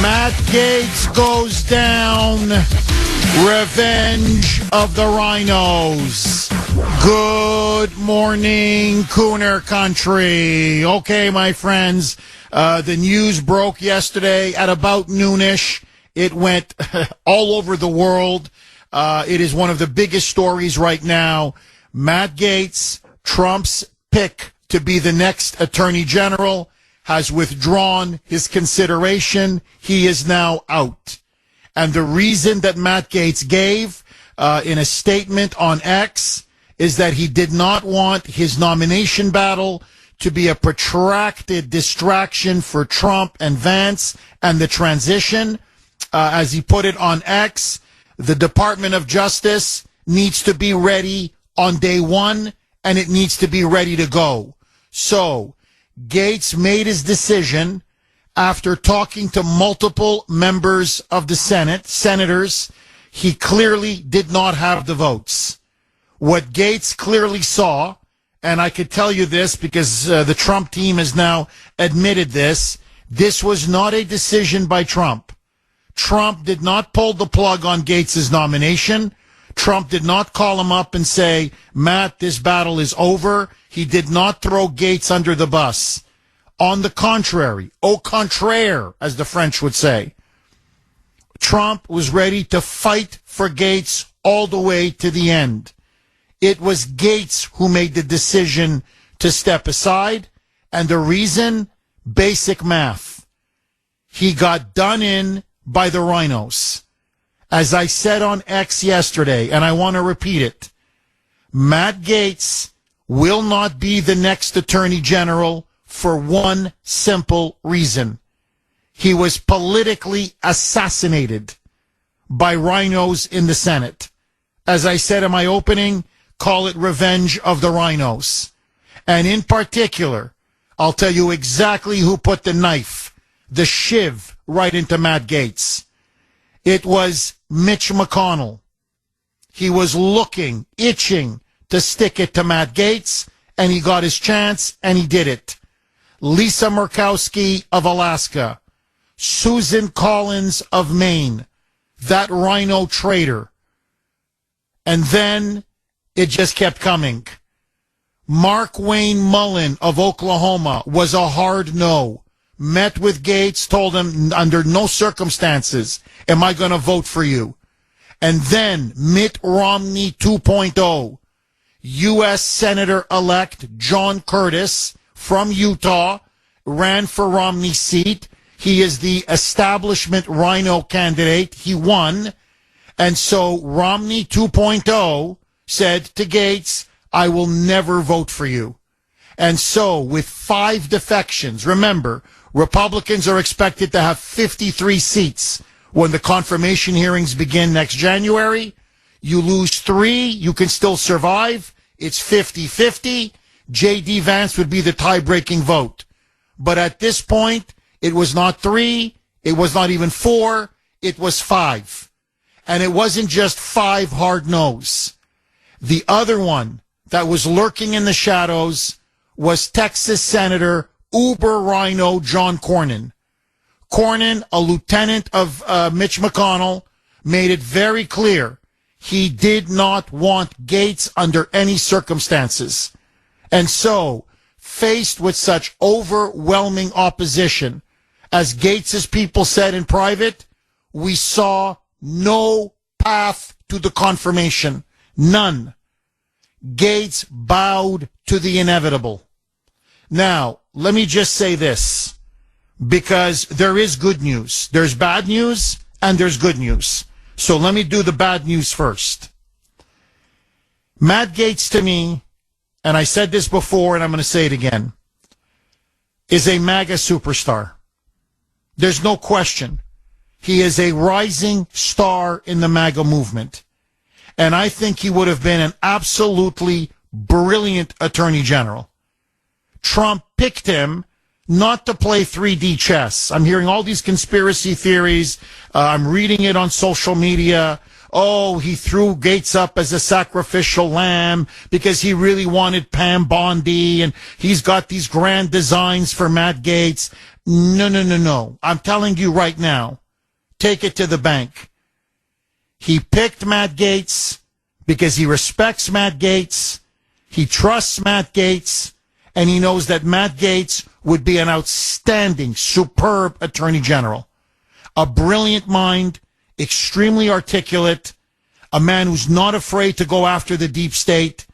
Matt Gaetz goes down. Revenge of the Rhinos. Good morning, Kuhner country. Okay, my friends, the news broke yesterday at about noonish. It went all over the world. It is one of the biggest stories right now. Matt Gaetz, Trump's pick to be the next attorney general, has withdrawn his consideration. He is now out. And the reason that Matt Gaetz gave in a statement on X is that he did not want his nomination battle to be a protracted distraction for Trump and Vance and the transition. As he put it on X, the Department of Justice needs to be ready on day one, and it needs to be ready to go. So Gaetz made his decision after talking to multiple members of the Senate, senators. He clearly did not have the votes. What Gaetz clearly saw, and I could tell you this because the Trump team has now admitted this was not a decision by Trump. Trump did not pull the plug on Gaetz's nomination. Trump did not call him up and say, Matt, this battle is over. He did not throw Gaetz under the bus. On the contrary, au contraire, as the French would say, Trump was ready to fight for Gaetz all the way to the end. It was Gaetz who made the decision to step aside, and the reason, basic math. He got done in by the rhinos. As I said on X yesterday, and I want to repeat it, Matt Gaetz will not be the next attorney general for one simple reason. He was politically assassinated by rhinos in the Senate. As I said in my opening, call it revenge of the rhinos. And in particular, I'll tell you exactly who put the knife, the shiv, right into Matt Gaetz. It was Mitch McConnell. He was looking, itching to stick it to Matt Gaetz, and he got his chance, and he did it. Lisa Murkowski of Alaska, Susan Collins of Maine, that rhino traitor. And then it just kept coming. Mark Wayne Mullen of Oklahoma was a hard no. Met with Gaetz, told him under no circumstances am I going to vote for you. And then Mitt Romney 2.0, U.S. Senator-elect John Curtis from Utah, ran for Romney's seat. He is the establishment rhino candidate. He won. And so Romney 2.0 said to Gaetz, I will never vote for you. And so with 5 defections, remember, Republicans are expected to have 53 seats when the confirmation hearings begin next January. You lose 3, you can still survive. It's 50-50. J.D. Vance would be the tie-breaking vote. But at this point, it was not 3, it was not even 4, it was 5. And it wasn't just 5 hard no's. The other one that was lurking in the shadows was Texas Senator Uber Rhino John Cornyn. Cornyn, a lieutenant of Mitch McConnell, made it very clear he did not want Gaetz under any circumstances. And so, faced with such overwhelming opposition, as Gaetz's people said in private, we saw no path to the confirmation. None. Gaetz bowed to the inevitable. Now, let me just say this, because there is good news. There's bad news and there's good news. So let me do the bad news first. Matt Gaetz, to me, and I said this before and I'm going to say it again, is a MAGA superstar. There's no question. He is a rising star in the MAGA movement. And I think he would have been an absolutely brilliant attorney general. Trump picked him not to play 3D chess. I'm hearing all these conspiracy theories. I'm reading it on social media. oh, he threw Gaetz up as a sacrificial lamb because he really wanted Pam Bondi and he's got these grand designs for Matt Gaetz. No, no, no, no. I'm telling you right now, take it to the bank. He picked Matt Gaetz because he respects Matt Gaetz. He trusts Matt Gaetz, and he knows that Matt Gaetz would be an outstanding, superb attorney general. A brilliant mind, extremely articulate, a man who's not afraid to go after the deep state,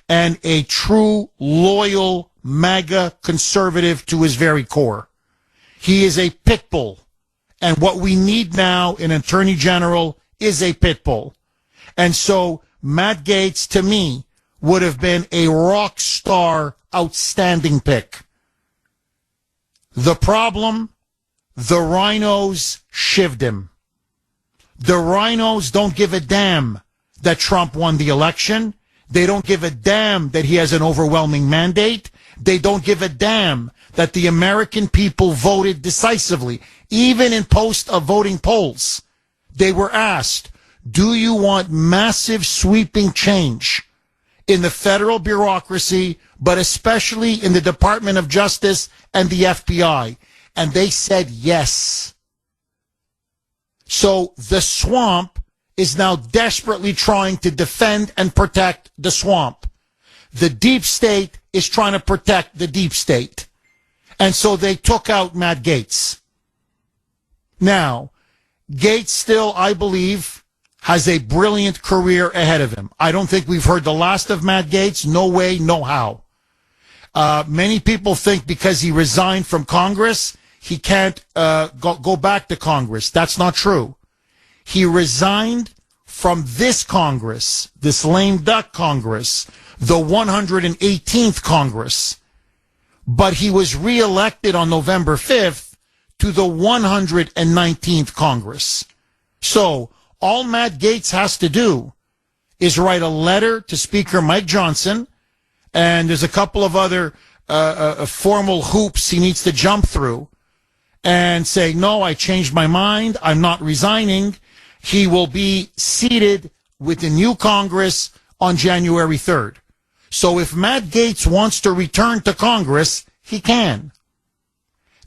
and a true, loyal, MAGA conservative to his very core. He is a pit bull, and what we need now in an attorney general is a pit bull. And so Matt Gaetz, to me, would have been a rock star, outstanding pick. The problem, the rhinos shivved him. The rhinos don't give a damn that Trump won the election. They don't give a damn that he has an overwhelming mandate. They don't give a damn that the American people voted decisively. Even in post-voting polls, they were asked, do you want massive sweeping change in the federal bureaucracy, but especially in the Department of Justice and the FBI? And they said yes. So the swamp is now desperately trying to defend and protect the swamp. The deep state is trying to protect the deep state. And so they took out Matt Gaetz. Now, Gaetz still, I believe, has a brilliant career ahead of him. I don't think we've heard the last of Matt Gaetz. No way, no how. Many people think because he resigned from Congress, he can't go back to Congress. That's not true. He resigned from this Congress, this lame duck Congress, the 118th Congress. But he was reelected on November 5th to the 119th Congress. So all Matt Gaetz has to do is write a letter to Speaker Mike Johnson, and there's a couple of other formal hoops he needs to jump through, and say, no, I changed my mind, I'm not resigning. He will be seated with the new Congress on January 3rd. So if Matt Gaetz wants to return to Congress, he can.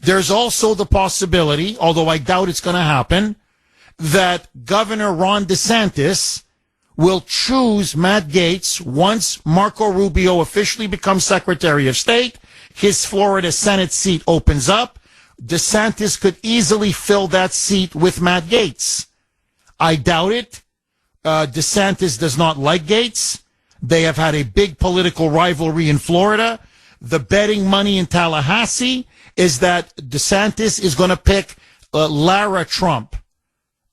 There's also the possibility, although I doubt it's going to happen, that Governor Ron DeSantis will choose Matt Gaetz once Marco Rubio officially becomes Secretary of State. His Florida Senate seat opens up. DeSantis could easily fill that seat with Matt Gaetz. I doubt it. DeSantis does not like Gaetz. They have had a big political rivalry in Florida. The betting money in Tallahassee is that DeSantis is going to pick Lara Trump,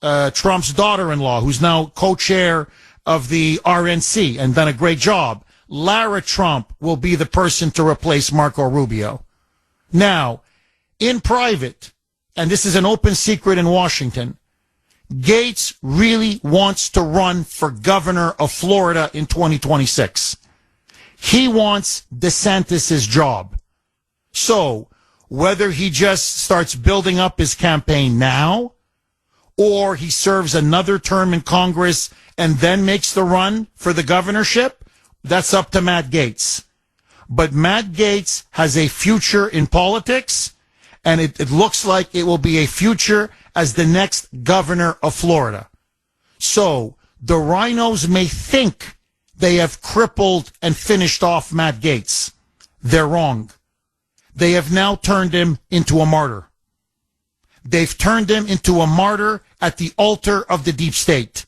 Trump's daughter-in-law, who's now co-chair of the RNC and done a great job. Lara Trump will be the person to replace Marco Rubio. Now, in private, and this is an open secret in Washington, Gaetz really wants to run for governor of Florida in 2026. He wants DeSantis' job. So, whether he just starts building up his campaign now, or he serves another term in Congress and then makes the run for the governorship, that's up to Matt Gaetz. But Matt Gaetz has a future in politics, and it looks like it will be a future as the next governor of Florida. So the rhinos may think they have crippled and finished off Matt Gaetz. They're wrong. They have now turned him into a martyr. They've turned him into a martyr at the altar of the deep state.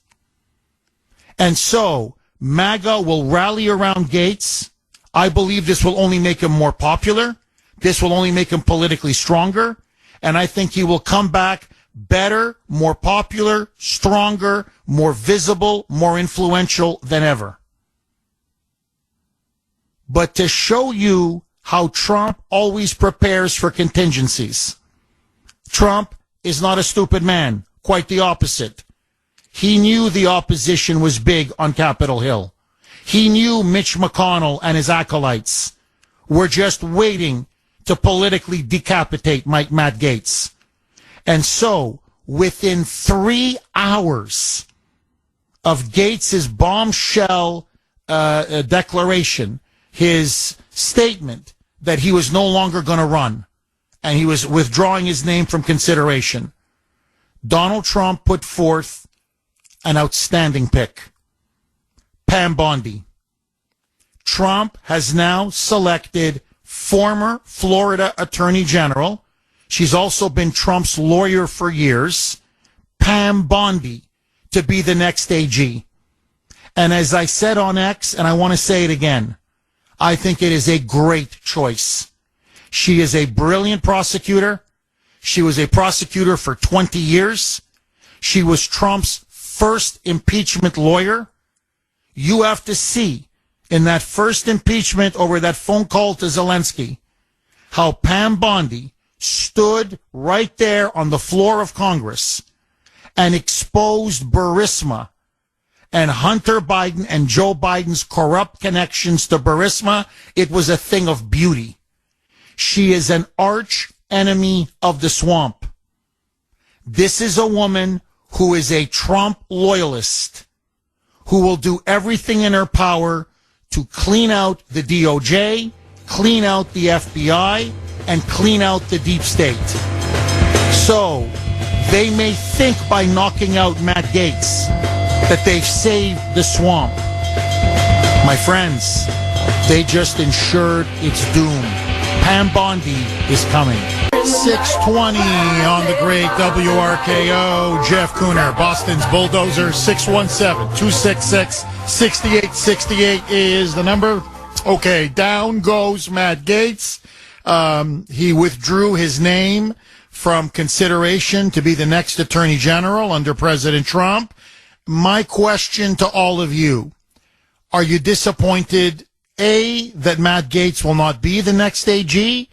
And so MAGA will rally around Gaetz. I believe this will only make him more popular. This will only make him politically stronger. And I think he will come back better, more popular, stronger, more visible, more influential than ever. But to show you how Trump always prepares for contingencies, Trump is not a stupid man. Quite the opposite. He knew the opposition was big on Capitol Hill. He knew Mitch McConnell and his acolytes were just waiting to politically decapitate Matt Gaetz. And so, within 3 hours of Gaetz's bombshell declaration, his statement that he was no longer going to run and he was withdrawing his name from consideration, Donald Trump put forth an outstanding pick. Pam Bondi. Trump has now selected former Florida Attorney General. She's also been Trump's lawyer for years, Pam Bondi, to be the next AG. And as I said on X, and I want to say it again, I think it is a great choice. She is a brilliant prosecutor. She was a prosecutor for 20 years. She was Trump's first impeachment lawyer. You have to see in that first impeachment over that phone call to Zelensky how Pam Bondi stood right there on the floor of Congress and exposed Burisma and Hunter Biden and Joe Biden's corrupt connections to Burisma. It was a thing of beauty. She is an arch enemy of the swamp. This is a woman who is a Trump loyalist, who will do everything in her power to clean out the DOJ, clean out the FBI, and clean out the deep state. So they may think by knocking out Matt Gaetz that they've saved the swamp. My friends, they just ensured its doom. Pam Bondi is coming. 620 on the great WRKO. Jeff Kuhner, Boston's Bulldozer. 617-266-6868 is the number. Okay, down goes Matt Gaetz. He withdrew his name from consideration to be the next Attorney General under President Trump. My question to all of you, are you disappointed, A, that Matt Gaetz will not be the next AG?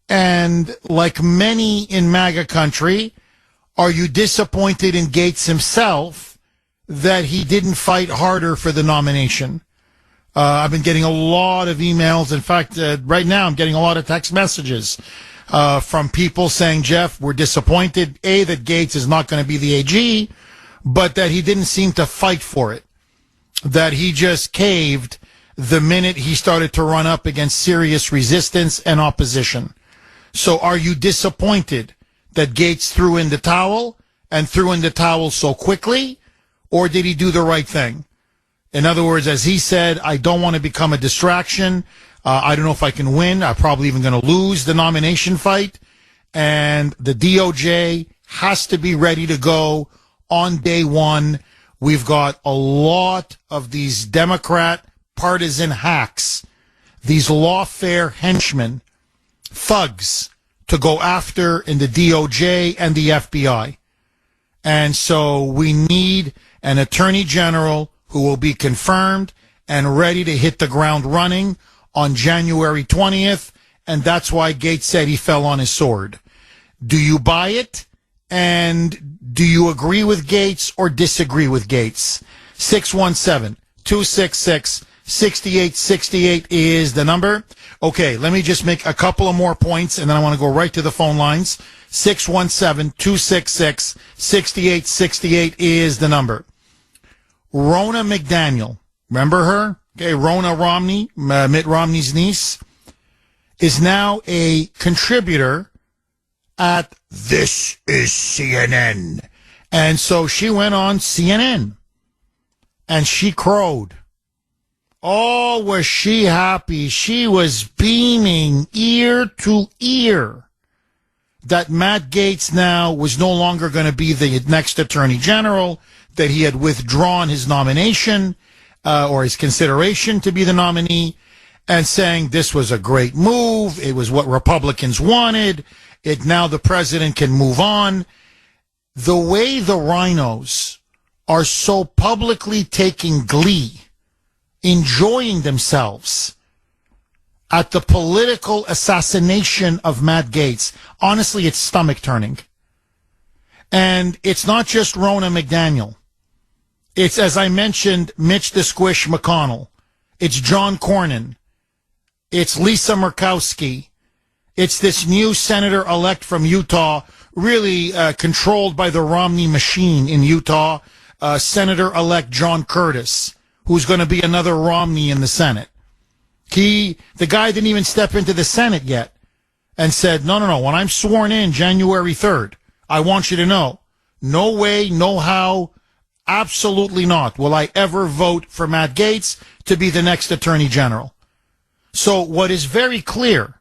And like many in MAGA country, are you disappointed in Gaetz himself that he didn't fight harder for the nomination? I've been getting a lot of emails. In fact, right now I'm getting a lot of text messages from people saying, Jeff, we're disappointed, A, that Gaetz is not going to be the AG, but that he didn't seem to fight for it, that he just caved the minute he started to run up against serious resistance and opposition. So are you disappointed that Gaetz threw in the towel and threw in the towel so quickly, or did he do the right thing? In other words, as he said, I don't want to become a distraction. I don't know if I can win. I'm probably even going to lose the nomination fight. And the DOJ has to be ready to go on day one. We've got a lot of these Democrat partisan hacks, these lawfare henchmen, thugs to go after in the DOJ and the FBI. And so we need an attorney general who will be confirmed and ready to hit the ground running on January 20th. And that's why Gaetz said he fell on his sword. Do you buy it? And do you agree with Gaetz or disagree with Gaetz? 617-266-6868 is the number. Okay, let me just make a couple of more points, and then I want to go right to the phone lines. 617-266-6868 is the number. Ronna McDaniel, remember her? Okay, Ronna Romney, Mitt Romney's niece, is now a contributor at This Is CNN. And so she went on CNN, and she crowed. Oh, was she happy. She was beaming ear to ear that Matt Gaetz now was no longer going to be the next Attorney General, that he had withdrawn his nomination or his consideration to be the nominee, and saying this was a great move. It was what Republicans wanted. Now the president can move on. The way the rhinos are so publicly taking glee, enjoying themselves at the political assassination of Matt Gaetz, honestly, it's stomach turning. And it's not just Ronna McDaniel. It's, as I mentioned, Mitch the Squish McConnell. It's John Cornyn. It's Lisa Murkowski. It's this new senator-elect from Utah, really controlled by the Romney machine in Utah, Senator-elect John Curtis, who's going to be another Romney in the Senate. The guy didn't even step into the Senate yet and said, no, when I'm sworn in January 3rd, I want you to know, no way, no how, absolutely not will I ever vote for Matt Gaetz to be the next Attorney General. So what is very clear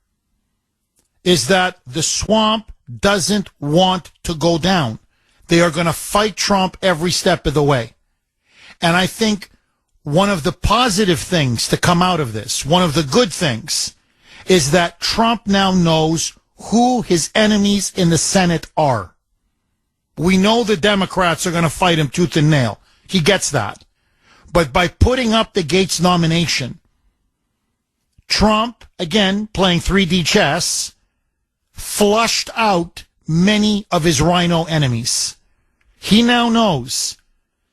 is that the swamp doesn't want to go down. They are going to fight Trump every step of the way. And I think one of the positive things to come out of this, one of the good things, is that Trump now knows who his enemies in the Senate are. We know the Democrats are going to fight him tooth and nail. He gets that. But by putting up the Gaetz nomination, Trump, again, playing 3D chess, flushed out many of his rhino enemies. He now knows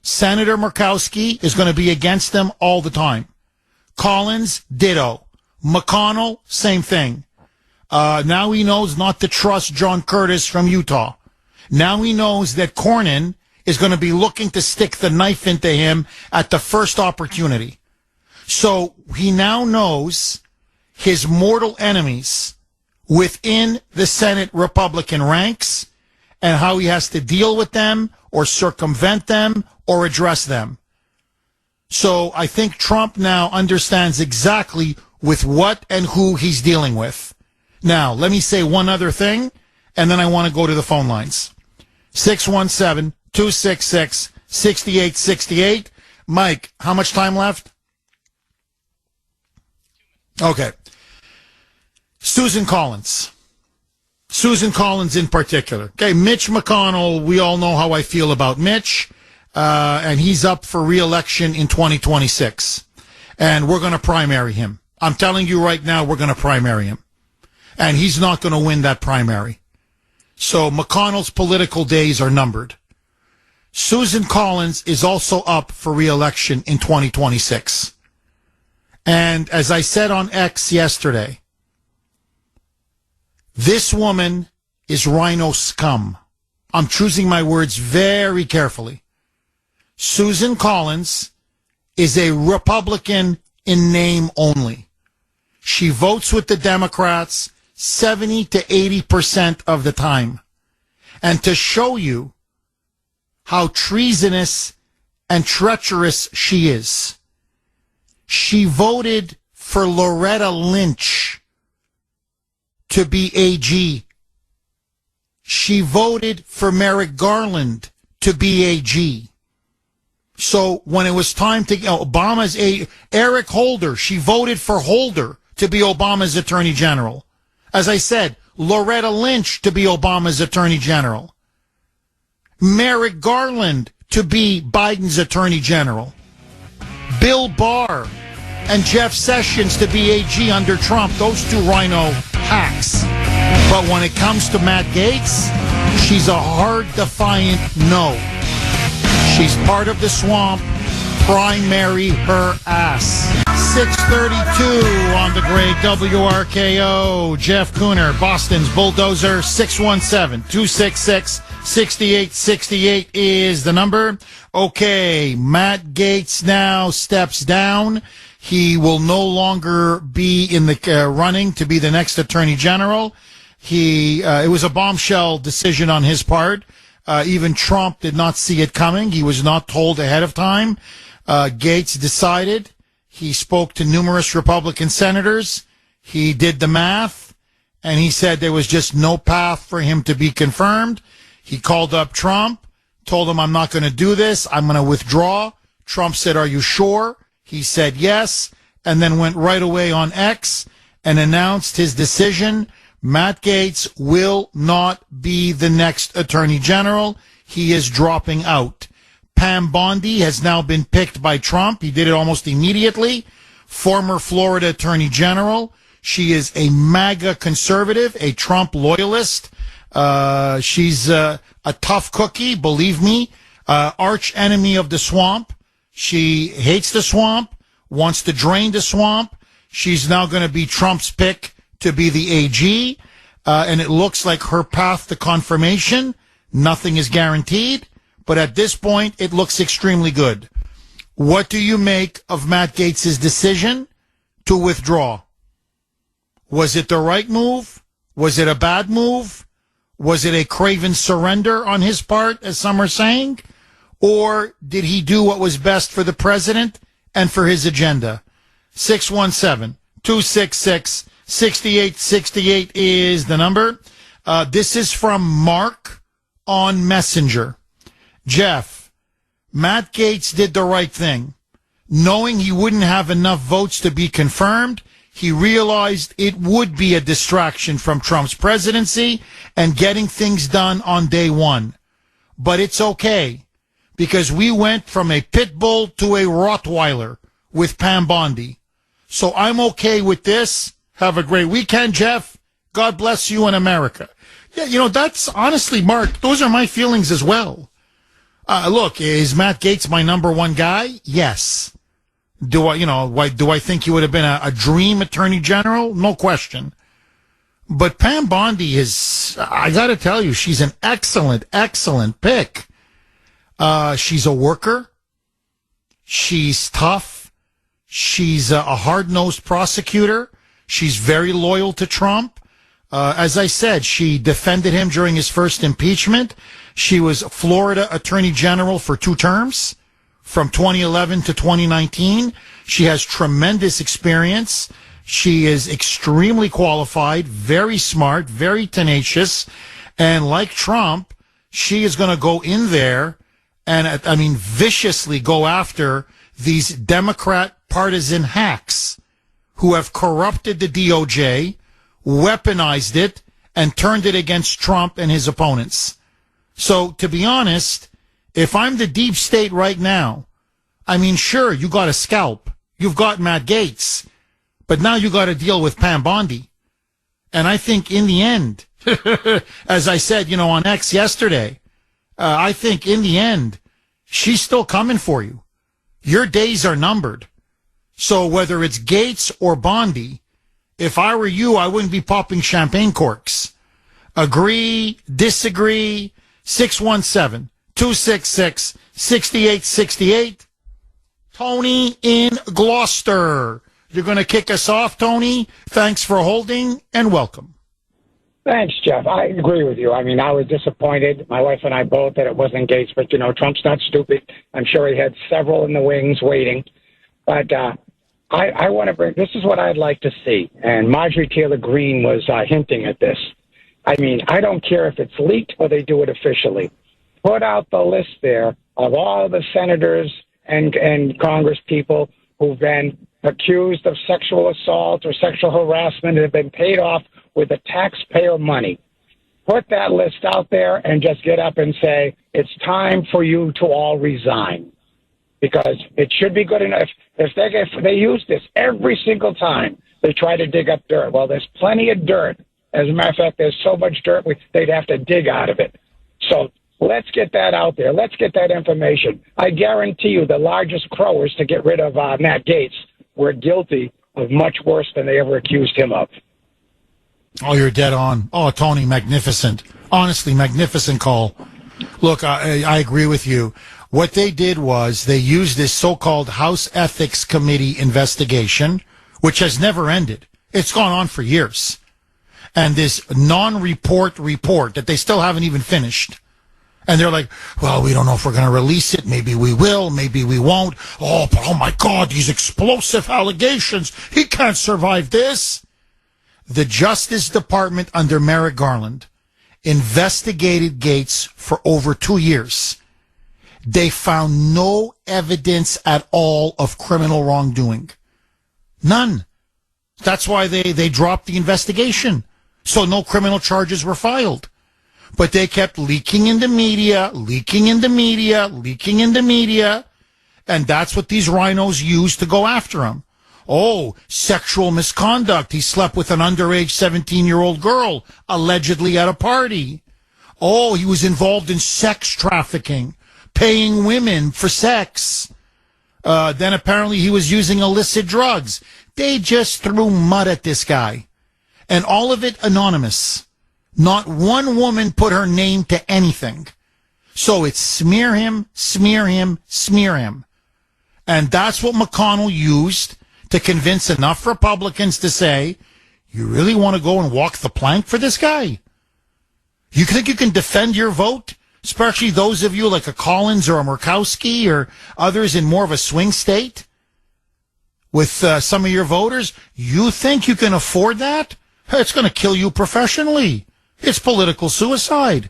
Senator Murkowski is going to be against them all the time. Collins, ditto. McConnell, same thing. Now he knows not to trust John Curtis from Utah. Now he knows that Cornyn is going to be looking to stick the knife into him at the first opportunity. So he now knows his mortal enemies within the Senate Republican ranks and how he has to deal with them or circumvent them or address them. So I think Trump now understands exactly with what and who he's dealing with. Now, let me say one other thing, and then I want to go to the phone lines. 617-266-6868. Mike, how much time left? Okay. Susan Collins. Susan Collins in particular. Okay, Mitch McConnell, we all know how I feel about Mitch, and he's up for re-election in 2026. And we're going to primary him. I'm telling you right now, we're going to primary him. And he's not going to win that primary. So McConnell's political days are numbered. Susan Collins is also up for re-election in 2026. And as I said on X yesterday, this woman is rhino scum. I'm choosing my words very carefully. Susan Collins is a Republican in name only. She votes with the Democrats 70 to 80% of the time. And to show you how treasonous and treacherous she is, she voted for Loretta Lynch to be AG. She voted for Merrick Garland to be AG. So when it was time to Eric Holder, she voted for Holder to be Obama's Attorney General. As I said, Loretta Lynch to be Obama's Attorney General. Merrick Garland to be Biden's Attorney General. Bill Barr and Jeff Sessions to be AG under Trump. Those two rhino hacks. But when it comes to Matt Gaetz, she's a hard, defiant no. She's part of the swamp. Primary her ass. 6:32 on the great WRKO. Jeff Kuhner, Boston's Bulldozer. 617-266-6868 is the number. Okay, Matt Gaetz now steps down. He will no longer be in the running to be the next Attorney General. It was a bombshell decision on his part. Even Trump did not see it coming. He was not told ahead of time. Gaetz decided. He spoke to numerous Republican senators. He did the math, and he said there was just no path for him to be confirmed. He called up Trump, told him, I'm not going to do this. I'm going to withdraw. Trump said, are you sure? He said yes, and then went right away on X and announced his decision. Matt Gaetz will not be the next Attorney General. He is dropping out. Pam Bondi has now been picked by Trump. He did it almost immediately. Former Florida Attorney General. She is a MAGA conservative, a Trump loyalist. She's a tough cookie, believe me. Arch enemy of the swamp. She hates the swamp, wants to drain the swamp. She's now going to be Trump's pick to be the AG. And it looks like her path to confirmation, nothing is guaranteed, but at this point, it looks extremely good. What do you make of Matt Gaetz' decision to withdraw? Was it the right move? Was it a bad move? Was it a craven surrender on his part, as some are saying? Or did he do what was best for the president and for his agenda? 617-266-6868 is the number. This is from Mark on Messenger. Jeff, Matt Gaetz did the right thing. Knowing he wouldn't have enough votes to be confirmed, he realized it would be a distraction from Trump's presidency and getting things done on day one. But it's okay, because we went from a pit bull to a Rottweiler with Pam Bondi. So I'm okay with this. Have a great weekend, Jeff. God bless you in America. Yeah, that's honestly, Mark, those are my feelings as well. Look, is Matt Gaetz my number one guy? Yes. Do I think he would have been a dream attorney general? No question. But Pam Bondi I got to tell you, she's an excellent, excellent pick. She's a worker. She's tough. She's a hard-nosed prosecutor. She's very loyal to Trump. As I said, she defended him during his first impeachment. She was Florida Attorney General for 2 terms, from 2011 to 2019. She has tremendous experience. She is extremely qualified, very smart, very tenacious. And like Trump, she is going to go in there and, viciously go after these Democrat partisan hacks who have corrupted the DOJ, weaponized it, and turned it against Trump and his opponents. So, to be honest, if I'm the deep state right now, sure, you got a scalp. You've got Matt Gaetz. But now you got to deal with Pam Bondi. And I think in the end, as I said, on X yesterday, I think in the end, she's still coming for you. Your days are numbered. So whether it's Gaetz or Bondi, if I were you, I wouldn't be popping champagne corks. Agree, disagree, 617-266-6868. Tony in Gloucester. You're going to kick us off, Tony. Thanks for holding, and welcome. Thanks, Jeff. I agree with you. I was disappointed, my wife and I both, that it wasn't Gaetz. But, Trump's not stupid. I'm sure he had several in the wings waiting. But I want to bring, this is what I'd like to see. And Marjorie Taylor Greene was hinting at this. I don't care if it's leaked or they do it officially. Put out the list there of all the senators and Congress people who've been accused of sexual assault or sexual harassment and have been paid off with the taxpayer money. Put that list out there and just get up and say, it's time for you to all resign. Because it should be good enough. If they use this every single time they try to dig up dirt. Well, there's plenty of dirt. As a matter of fact, there's so much dirt they'd have to dig out of it. So let's get that out there. Let's get that information. I guarantee you the largest crowers to get rid of Matt Gaetz were guilty of much worse than they ever accused him of. Oh, you're dead on. Oh, Tony, magnificent. Honestly, magnificent call. Look, I agree with you. What they did was they used this so-called House Ethics Committee investigation, which has never ended. It's gone on for years. And this non-report report that they still haven't even finished. And they're like, well, we don't know if we're going to release it. Maybe we will. Maybe we won't. Oh my God, these explosive allegations. He can't survive this. The Justice Department under Merrick Garland investigated Gaetz for over 2 years. They found no evidence at all of criminal wrongdoing. None. That's why they dropped the investigation. So no criminal charges were filed. But they kept leaking in the media, and that's what these rhinos use to go after him. Oh, sexual misconduct. He slept with an underage 17-year-old girl, allegedly at a party. Oh, he was involved in sex trafficking, paying women for sex. Then apparently he was using illicit drugs. They just threw mud at this guy. And all of it anonymous. Not one woman put her name to anything. So it's smear him, smear him, smear him. And that's what McConnell used to convince enough Republicans to say, you really want to go and walk the plank for this guy? You think you can defend your vote? Especially those of you like a Collins or a Murkowski or others in more of a swing state with some of your voters? You think you can afford that? It's going to kill you professionally. It's political suicide.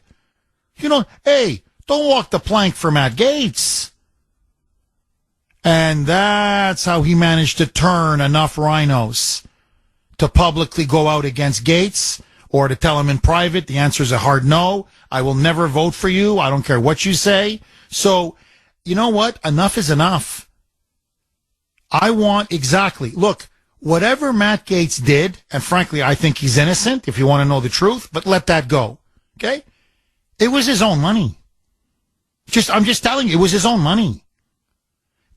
Hey, don't walk the plank for Matt Gaetz. And that's how he managed to turn enough rhinos to publicly go out against Gaetz, or to tell him in private, the answer is a hard no. I will never vote for you. I don't care what you say. So, you know what? Enough is enough. Look, whatever Matt Gaetz did, and frankly, I think he's innocent, if you want to know the truth, but let that go. Okay? It was his own money. I'm just telling you, it was his own money.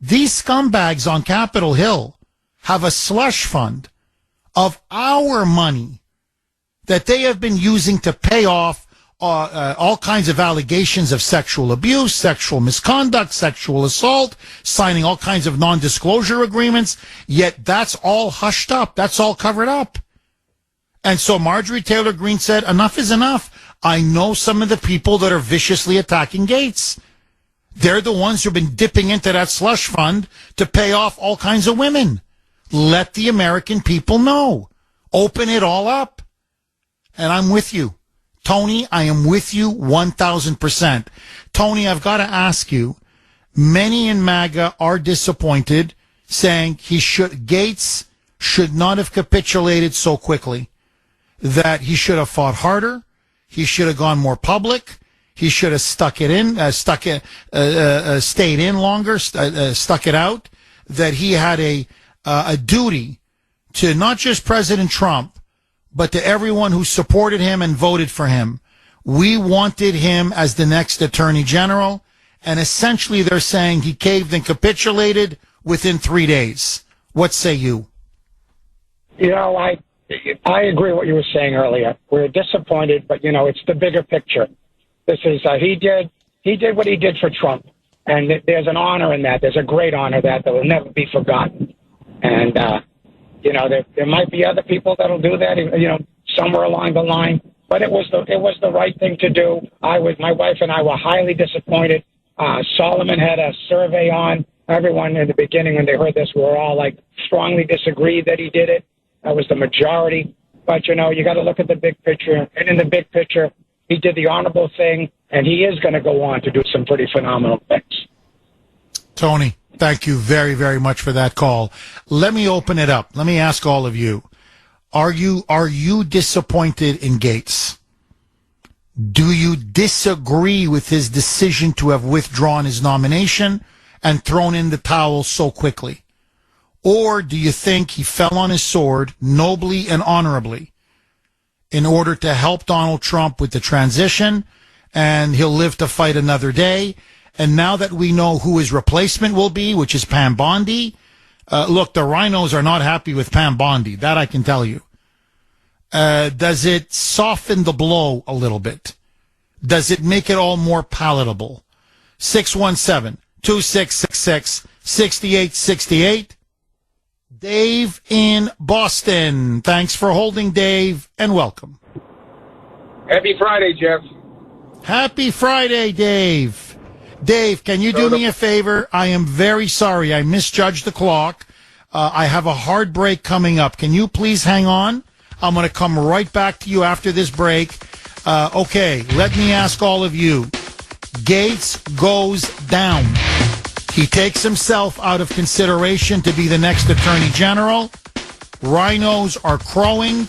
These scumbags on Capitol Hill have a slush fund of our money that they have been using to pay off all kinds of allegations of sexual abuse, sexual misconduct, sexual assault, signing all kinds of non-disclosure agreements, yet that's all hushed up. That's all covered up. And so Marjorie Taylor Greene said, enough is enough. I know some of the people that are viciously attacking Gaetz. They're the ones who've been dipping into that slush fund to pay off all kinds of women. Let the American people know. Open it all up. And I'm with you. Tony, I am with you 1,000%. Tony, I've got to ask you, many in MAGA are disappointed, saying Gaetz should not have capitulated so quickly, that he should have fought harder, he should have gone more public, he should have stayed in longer, stuck it out, that he had a duty to not just President Trump, but to everyone who supported him and voted for him. We wanted him as the next Attorney General, and essentially they're saying he caved and capitulated within 3 days. What say you? I agree with what you were saying earlier. We're disappointed, but, it's the bigger picture. This is, he did what he did for Trump, and there's an honor in that. There's a great honor that will never be forgotten. And, there might be other people that'll do that, somewhere along the line, but it was the right thing to do. My wife and I were highly disappointed. Solomon had a survey on. Everyone in the beginning, when they heard this, we were all strongly disagreed that he did it. That was the majority. But, you got to look at the big picture. And in the big picture, he did the honorable thing, and he is going to go on to do some pretty phenomenal things. Tony, thank you very, very much for that call. Let me open it up. Let me ask all of you. Are you disappointed in Gaetz? Do you disagree with his decision to have withdrawn his nomination and thrown in the towel so quickly? Or do you think he fell on his sword nobly and honorably in order to help Donald Trump with the transition, and he'll live to fight another day? And now that we know who his replacement will be, which is Pam Bondi, look, the rhinos are not happy with Pam Bondi. That I can tell you. Does it soften the blow a little bit? Does it make it all more palatable? 617-2666-6868. Dave in Boston. Thanks for holding, Dave, and welcome. Happy Friday, Jeff. Happy Friday, Dave. Dave, can you do me a favor? I am very sorry. I misjudged the clock. I have a hard break coming up. Can you please hang on? I'm going to come right back to you after this break. Okay, let me ask all of you. Gaetz goes down. He takes himself out of consideration to be the next Attorney General. Rhinos are crowing.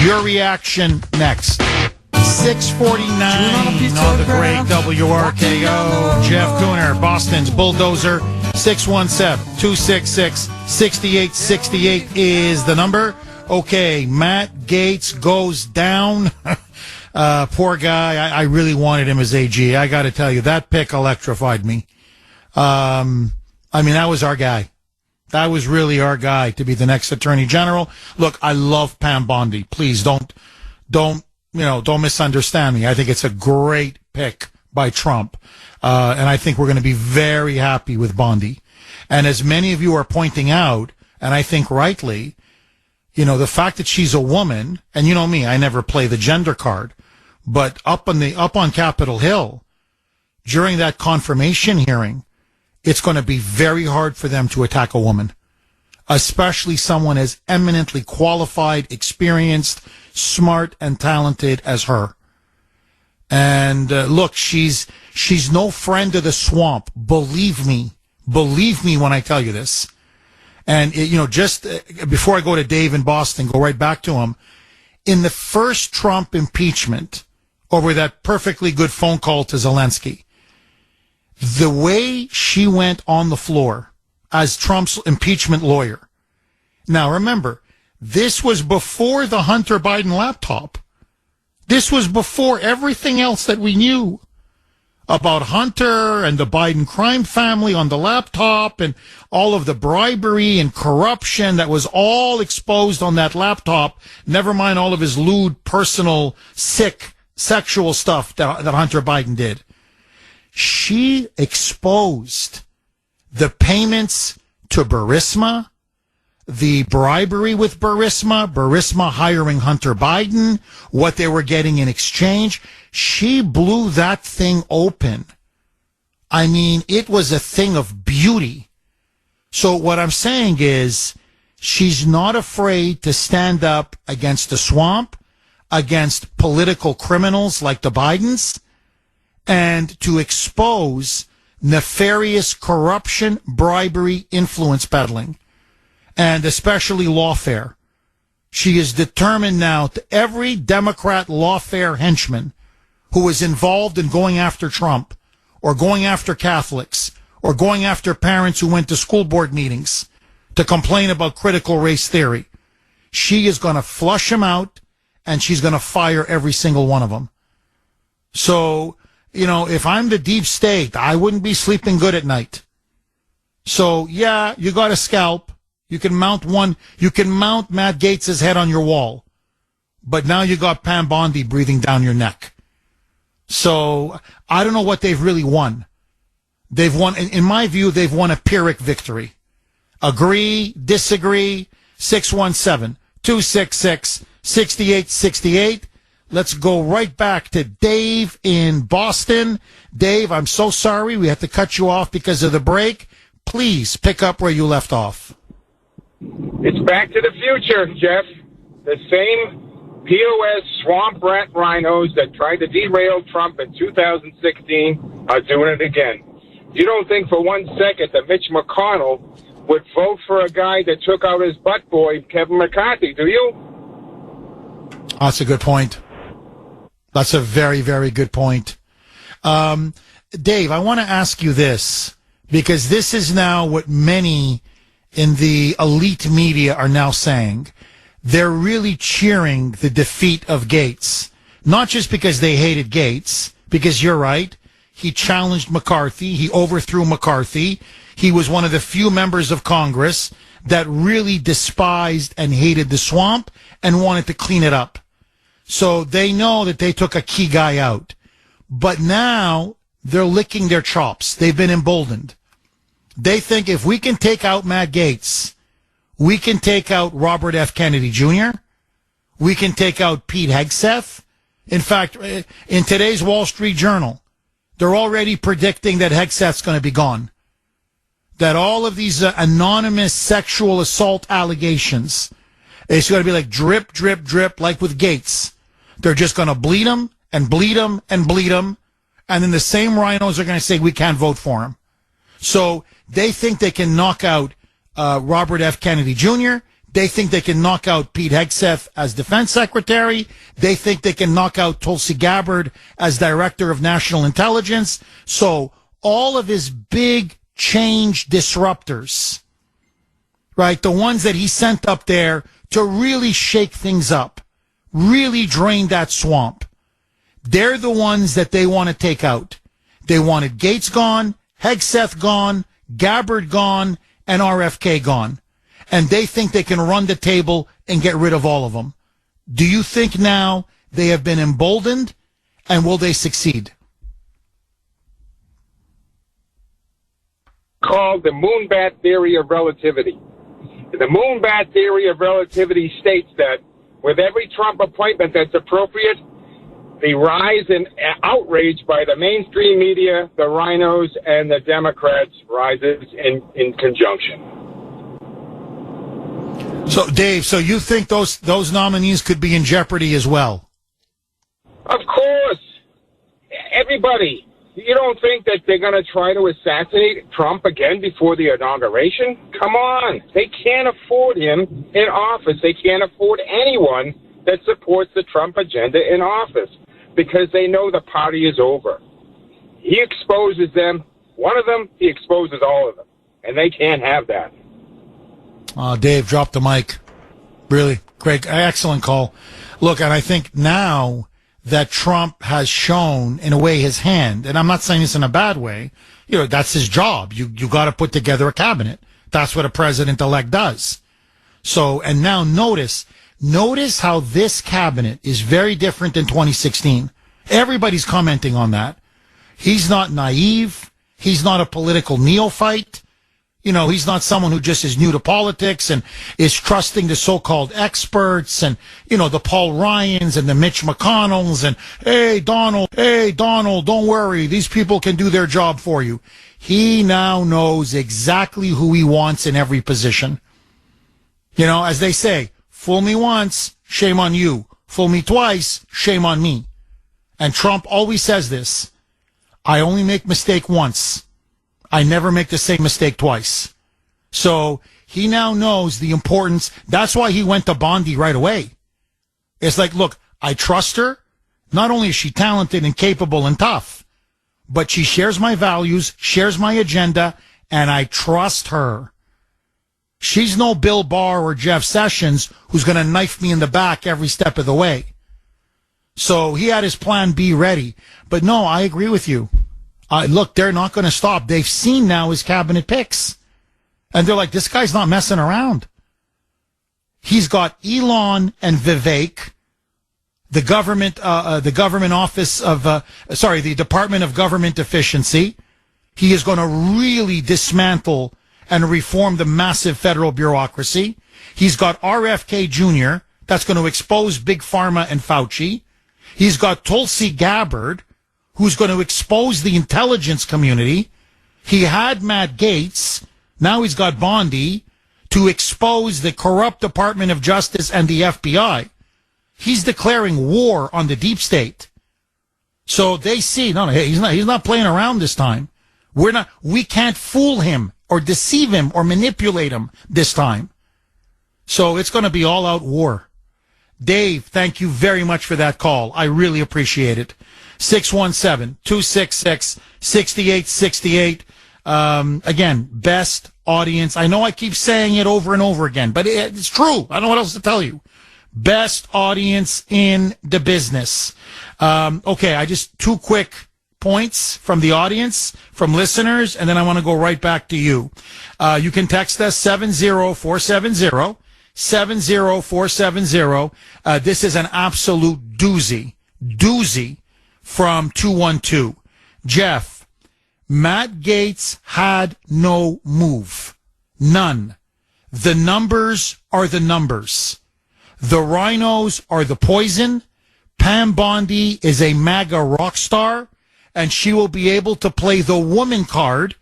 Your reaction next. 649 on the great WRKO. Jeff Kuhner, Boston's Bulldozer. 617-266-6868 is the number. Okay, Matt Gaetz goes down. Poor guy. I really wanted him as AG. I got to tell you, that pick electrified me. That was our guy. That was really our guy to be the next Attorney General. Look, I love Pam Bondi. Please don't misunderstand me. I think it's a great pick by Trump. And I think we're going to be very happy with Bondi. And as many of you are pointing out, and I think rightly, you know, the fact that she's a woman, and you know me, I never play the gender card, but up on Capitol Hill, during that confirmation hearing, it's going to be very hard for them to attack a woman, especially someone as eminently qualified, experienced, smart, and talented as her. And look, she's no friend of the swamp. Believe me when I tell you this. And just before I go to Dave in Boston, go right back to him. In the first Trump impeachment, over that perfectly good phone call to Zelensky, the way she went on the floor as Trump's impeachment lawyer. Now remember, this was before the Hunter Biden laptop. This was before everything else that we knew about Hunter and the Biden crime family on the laptop and all of the bribery and corruption that was all exposed on that laptop, never mind all of his lewd, personal, sick, sexual stuff that Hunter Biden did. She exposed the payments to Burisma, the bribery with Burisma hiring Hunter Biden, what they were getting in exchange. She blew that thing open. I mean, it was a thing of beauty. So what I'm saying is she's not afraid to stand up against the swamp, against political criminals like the Bidens, and to expose nefarious corruption, bribery, influence peddling, and especially lawfare. She is determined now to every Democrat lawfare henchman who is involved in going after Trump or going after Catholics or going after parents who went to school board meetings to complain about critical race theory. She is going to flush them out, and she's going to fire every single one of them. So, if I'm the deep state, I wouldn't be sleeping good at night. So, yeah, you got a scalp. You can mount Matt Gaetz's head on your wall. But now you got Pam Bondi breathing down your neck. So, I don't know what they've really won. They've won, in my view, they've won a Pyrrhic victory. Agree, disagree, 617-266-6868. Let's go right back to Dave in Boston. Dave, I'm so sorry we had to cut you off because of the break. Please pick up where you left off. It's back to the future, Jeff. The same POS swamp rat rhinos that tried to derail Trump in 2016 are doing it again. You don't think for 1 second that Mitch McConnell would vote for a guy that took out his butt boy, Kevin McCarthy, do you? That's a good point. That's a very, very good point. Dave, I want to ask you this, because this is now what many in the elite media are now saying. They're really cheering the defeat of Gaetz, not just because they hated Gaetz, because you're right, he challenged McCarthy, he overthrew McCarthy, he was one of the few members of Congress that really despised and hated the swamp and wanted to clean it up. So they know that they took a key guy out. But now they're licking their chops. They've been emboldened. They think if we can take out Matt Gaetz, we can take out Robert F. Kennedy Jr., we can take out Pete Hegseth. In fact, in today's Wall Street Journal, they're already predicting that Hegseth's going to be gone. That all of these anonymous sexual assault allegations, it's going to be like drip, drip, drip, like with Gaetz. They're just going to bleed him and bleed him and bleed him. And then the same rhinos are going to say, we can't vote for him. So they think they can knock out Robert F. Kennedy Jr. They think they can knock out Pete Hegseth as defense secretary. They think they can knock out Tulsi Gabbard as director of national intelligence. So all of his big change disruptors, right, the ones that he sent up there to really shake things up, really drain that swamp, they're the ones that they want to take out. They wanted Gaetz gone, Hegseth gone, Gabbard gone, and RFK gone. And they think they can run the table and get rid of all of them. Do you think now they have been emboldened, and will they succeed? called the moonbat theory of relativity. The moonbat theory of relativity states that with every Trump appointment that's appropriate, the rise in outrage by the mainstream media, the rhinos, and the Democrats rises in conjunction. So, Dave, so you think those nominees could be in jeopardy as well? Of course. Everybody. You don't think that they're going to try to assassinate Trump again before the inauguration? Come on. They can't afford him in office. They can't afford anyone that supports the Trump agenda in office because they know the party is over. He exposes them. One of them, he exposes all of them. And they can't have that. Dave, drop the mic. Really, great, excellent call. Look, and I think now that Trump has shown, in a way, his hand, and I'm not saying this in a bad way, that's his job. You got to put together a cabinet. That's what a president-elect does. So, and now notice how this cabinet is very different than 2016. Everybody's commenting on that. He's not naive. He's not a political neophyte. He's not someone who just is new to politics and is trusting the so-called experts and, the Paul Ryans and the Mitch McConnells and, hey, Donald, don't worry. These people can do their job for you. He now knows exactly who he wants in every position. As they say, fool me once, shame on you. Fool me twice, shame on me. And Trump always says this, I only make mistake once. I never make the same mistake twice. So he now knows the importance. That's why he went to Bondi right away. It's like, look, I trust her. Not only is she talented and capable and tough, but she shares my values, shares my agenda, and I trust her. She's no Bill Barr or Jeff Sessions who's going to knife me in the back every step of the way. So he had his plan B ready. But no, I agree with you. Look, they're not going to stop. They've seen now his cabinet picks. And they're like, this guy's not messing around. He's got Elon and Vivek, the Department of Government Efficiency. He is going to really dismantle and reform the massive federal bureaucracy. He's got RFK Jr., that's going to expose Big Pharma and Fauci. He's got Tulsi Gabbard, who's going to expose the intelligence community. He had Matt Gaetz. Now he's got Bondi to expose the corrupt Department of Justice and the FBI. He's declaring war on the deep state. So they see, he's not playing around this time. We can't fool him or deceive him or manipulate him this time. So it's going to be all out war. Dave, thank you very much for that call. I really appreciate it. 617-266-6868. Again, best audience. I know I keep saying it over and over again, but it's true. I don't know what else to tell you. Best audience in the business. Okay, I just two quick points from the audience, from listeners, and then I want to go right back to you. You can text us 70470. 70470. This is an absolute doozy from 212. Jeff, Matt Gaetz had no move. None. The numbers are the numbers. The rhinos are the poison. Pam Bondi is a MAGA rock star, and she will be able to play the woman card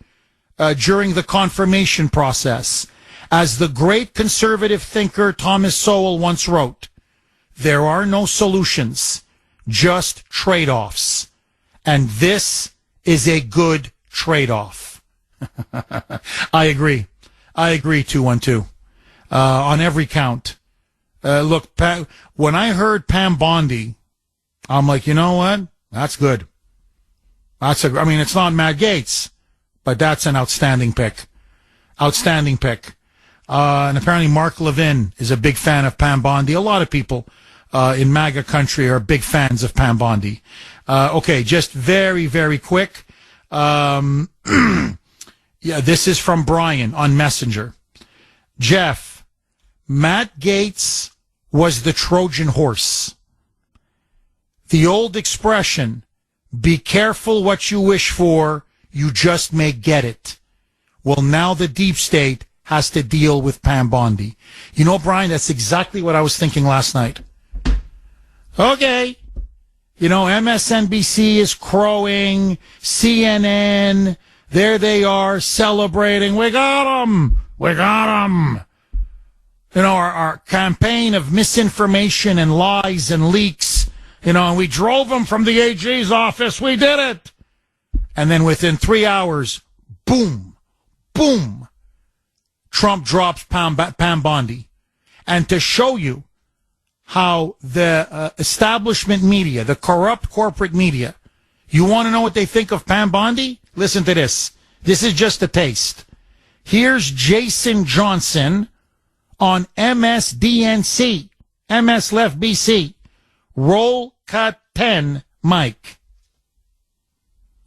during the confirmation process. As the great conservative thinker Thomas Sowell once wrote, there are no solutions, just trade-offs. And this is a good trade-off. I agree, 212. On every count. Look, when I heard Pam Bondi, I'm like, you know what? That's good. It's not Matt Gaetz, but that's an outstanding pick. Outstanding pick. And apparently Mark Levin is a big fan of Pam Bondi. A lot of people in MAGA country are big fans of Pam Bondi. Okay, just very, very quick. Yeah, this is from Brian on Messenger. Jeff, Matt Gaetz was the Trojan horse. The old expression, be careful what you wish for, you just may get it, Well, now the deep state has to deal with Pam Bondi. You know, Brian, that's exactly what I was thinking last night. Okay. You know, MSNBC is crowing, CNN, there they are celebrating. We got them. We got them. You know, our campaign of misinformation and lies and leaks, you know, and we drove them from the AG's office. We did it. And then within 3 hours, boom, boom, Trump drops Pam Bondi. And to show you how the establishment media, the corrupt corporate media, you want to know what they think of Pam Bondi? Listen to this. This is just a taste. Here's Jason Johnson on MSDNC, MS Left BC. Roll cut 10, Mike.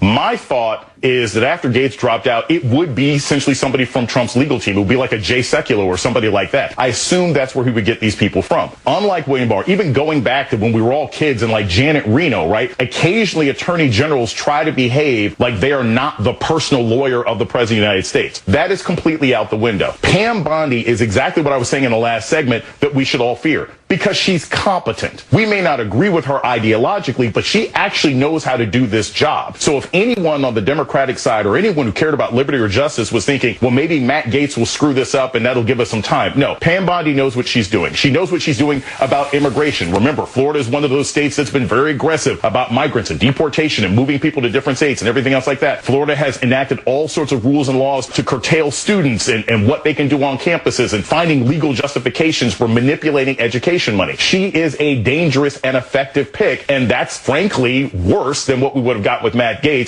My thought is that after Gaetz dropped out, it would be essentially somebody from Trump's legal team. It would be like a Jay Sekulow or somebody like that. I assume that's where he would get these people from. Unlike William Barr, even going back to when we were all kids and like Janet Reno, right? Occasionally attorney generals try to behave like they are not the personal lawyer of the president of the United States. That is completely out the window. Pam Bondi is exactly what I was saying in the last segment that we should all fear, because she's competent. We may not agree with her ideologically, but she actually knows how to do this job. So if anyone on the Democratic side or anyone who cared about liberty or justice was thinking, well, maybe Matt Gaetz will screw this up and that'll give us some time. No, Pam Bondi knows what she's doing. She knows what she's doing about immigration. Remember, Florida is one of those states that's been very aggressive about migrants and deportation and moving people to different states and everything else like that. Florida has enacted all sorts of rules and laws to curtail students and what they can do on campuses and finding legal justifications for manipulating education money. She is a dangerous and effective pick, and that's frankly worse than what we would have got with Matt Gaetz.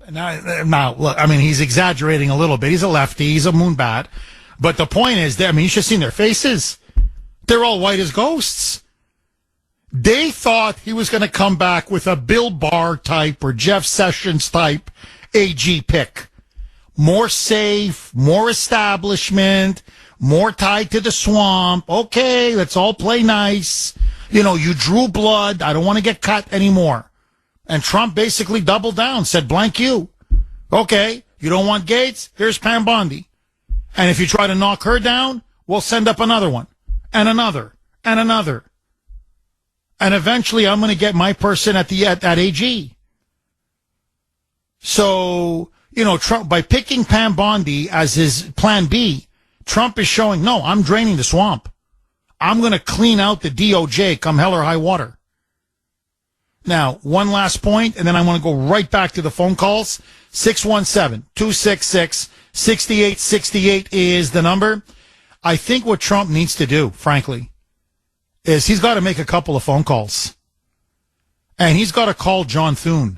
Now, look, I mean, he's exaggerating a little bit. He's a lefty. He's a moonbat. But the point is, I mean, you should have seen their faces. They're all white as ghosts. They thought he was going to come back with a Bill Barr type or Jeff Sessions type AG pick. More safe, more establishment, more tied to the swamp. Okay, let's all play nice. You know, you drew blood. I don't want to get cut anymore. And Trump basically doubled down, said, blank you. Okay, you don't want Gaetz? Here's Pam Bondi. And if you try to knock her down, we'll send up another one, and another, and another. And eventually I'm going to get my person at AG. So, you know, Trump, by picking Pam Bondi as his plan B, Trump is showing, no, I'm draining the swamp. I'm going to clean out the DOJ come hell or high water. Now, one last point, and then I want to go right back to the phone calls. 617-266-6868 is the number. I think what Trump needs to do, frankly, is he's got to make a couple of phone calls. And he's got to call John Thune.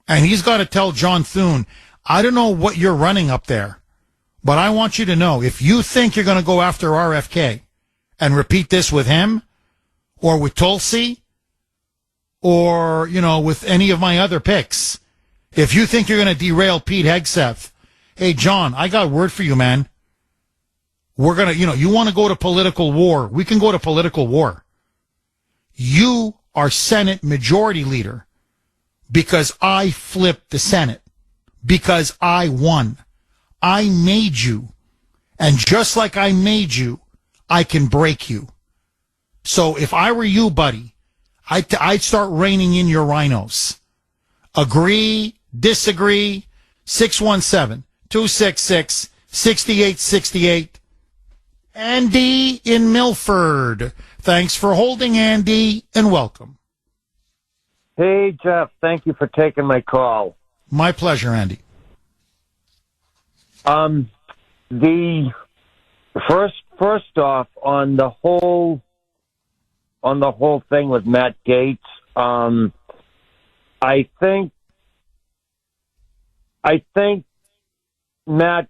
And he's got to tell John Thune, I don't know what you're running up there, but I want you to know, if you think you're going to go after RFK and repeat this with him or with Tulsi, or, you know, with any of my other picks, if you think you're going to derail Pete Hegseth, hey, John, I got word for you, man. We're going to, you know, you want to go to political war. We can go to political war. You are Senate Majority Leader because I flipped the Senate, because I won. I made you. And just like I made you, I can break you. So if I were you, buddy, I'd start reining in your rhinos. Agree, disagree, 617-266-6868. Andy in Milford. Thanks for holding, Andy, and welcome. Hey, Jeff. Thank you for taking my call. My pleasure, Andy. The first off, on the whole thing with Matt Gaetz, I think Matt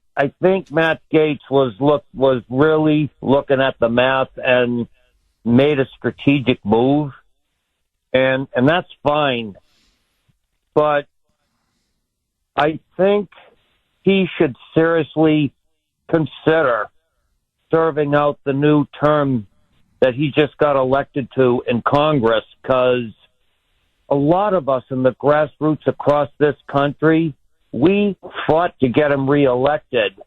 Gaetz was really looking at the math and made a strategic move, and that's fine. But I think he should seriously consider serving out the new term that he just got elected to in Congress, because a lot of us in the grassroots across this country we fought to get him reelected,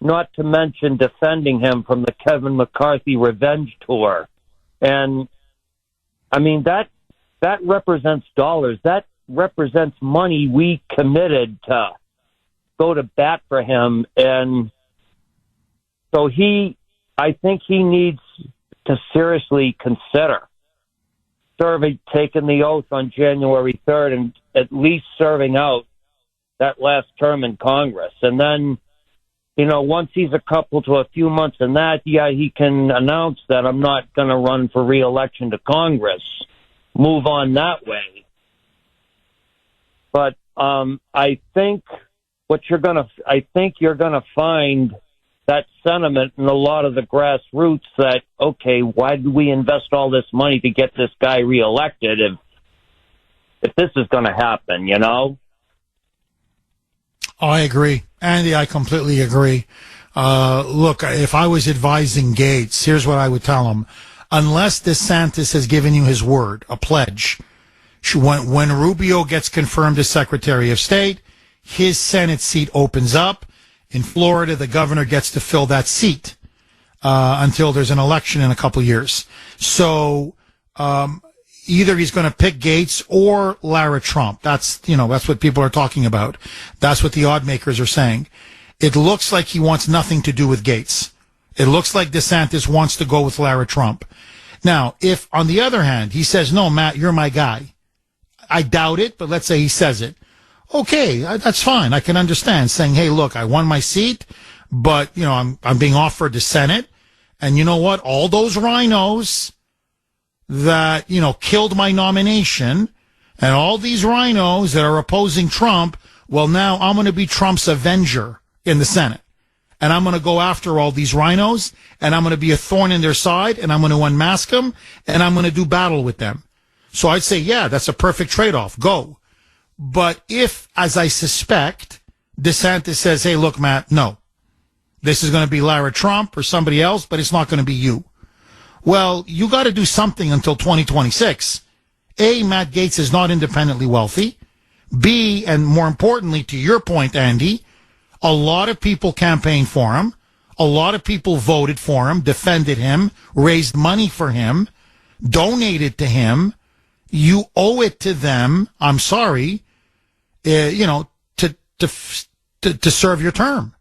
not to mention defending him from the Kevin McCarthy revenge tour. And, I mean, that represents dollars. That represents money we committed to go to bat for him. And so I think he needs to seriously consider taking the oath on January 3rd and at least serving out that last term in Congress. And then, once he's a few months in that, he can announce that I'm not going to run for re-election to Congress. Move on that way. But I think you're gonna find that sentiment in a lot of the grassroots that, okay, why do we invest all this money to get this guy reelected if this is going to happen, Oh, I agree. Andy, I completely agree. Look, if I was advising Gaetz, here's what I would tell him. Unless DeSantis has given you his word, a pledge, when Rubio gets confirmed as Secretary of State, his Senate seat opens up. In Florida, the governor gets to fill that seat until there's an election in a couple of years. So either he's going to pick Gaetz or Lara Trump. That's what people are talking about. That's what the odd makers are saying. It looks like he wants nothing to do with Gaetz. It looks like DeSantis wants to go with Lara Trump. Now, if, on the other hand, he says, no, Matt, you're my guy. I doubt it, but let's say he says it. Okay, that's fine. I can understand saying, hey, look, I won my seat, but, I'm being offered the Senate. And you know what? All those rhinos that, killed my nomination and all these rhinos that are opposing Trump, well, now I'm going to be Trump's avenger in the Senate. And I'm going to go after all these rhinos and I'm going to be a thorn in their side and I'm going to unmask them and I'm going to do battle with them. So I'd say, yeah, that's a perfect trade-off. Go. But if, as I suspect, DeSantis says, hey, look, Matt, no, this is going to be Lara Trump or somebody else, but it's not going to be you. Well, you got to do something until 2026. A, Matt Gaetz is not independently wealthy. B, and more importantly, to your point, Andy, a lot of people campaigned for him. A lot of people voted for him, defended him, raised money for him, donated to him. You owe it to them, I'm sorry, to serve your term.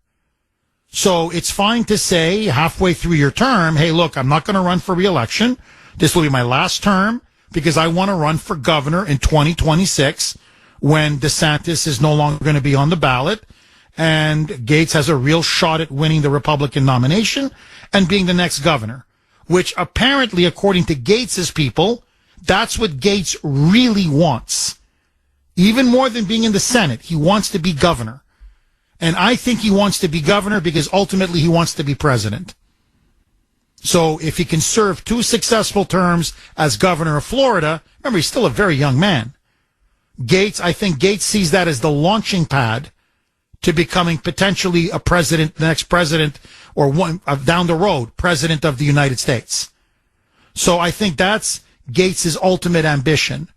So it's fine to say halfway through your term, hey, look, I'm not going to run for re-election. This will be my last term because I want to run for governor in 2026 when DeSantis is no longer going to be on the ballot and Gaetz has a real shot at winning the Republican nomination and being the next governor, which apparently, according to Gaetz's people, that's what Gaetz really wants. Even more than being in the Senate, he wants to be governor. And I think he wants to be governor because ultimately he wants to be president. So if he can serve 2 successful terms as governor of Florida, remember, he's still a very young man. I think Gaetz sees that as the launching pad to becoming potentially a president, the next president, or one down the road, president of the United States. So I think that's Gaetz's ultimate ambition.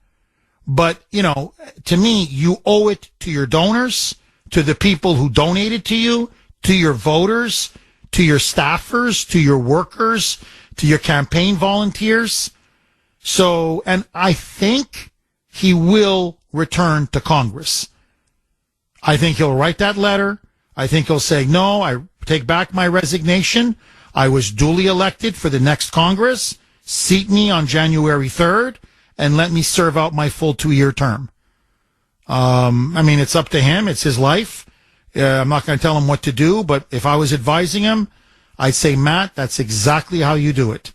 But, to me, you owe it to your donors, to the people who donated to you, to your voters, to your staffers, to your workers, to your campaign volunteers. So, and I think he will return to Congress. I think he'll write that letter. I think he'll say, no, I take back my resignation. I was duly elected for the next Congress. Seat me on January 3rd and let me serve out my full 2-year term. It's up to him. It's his life. I'm not going to tell him what to do, but if I was advising him, I'd say, Matt, that's exactly how you do it.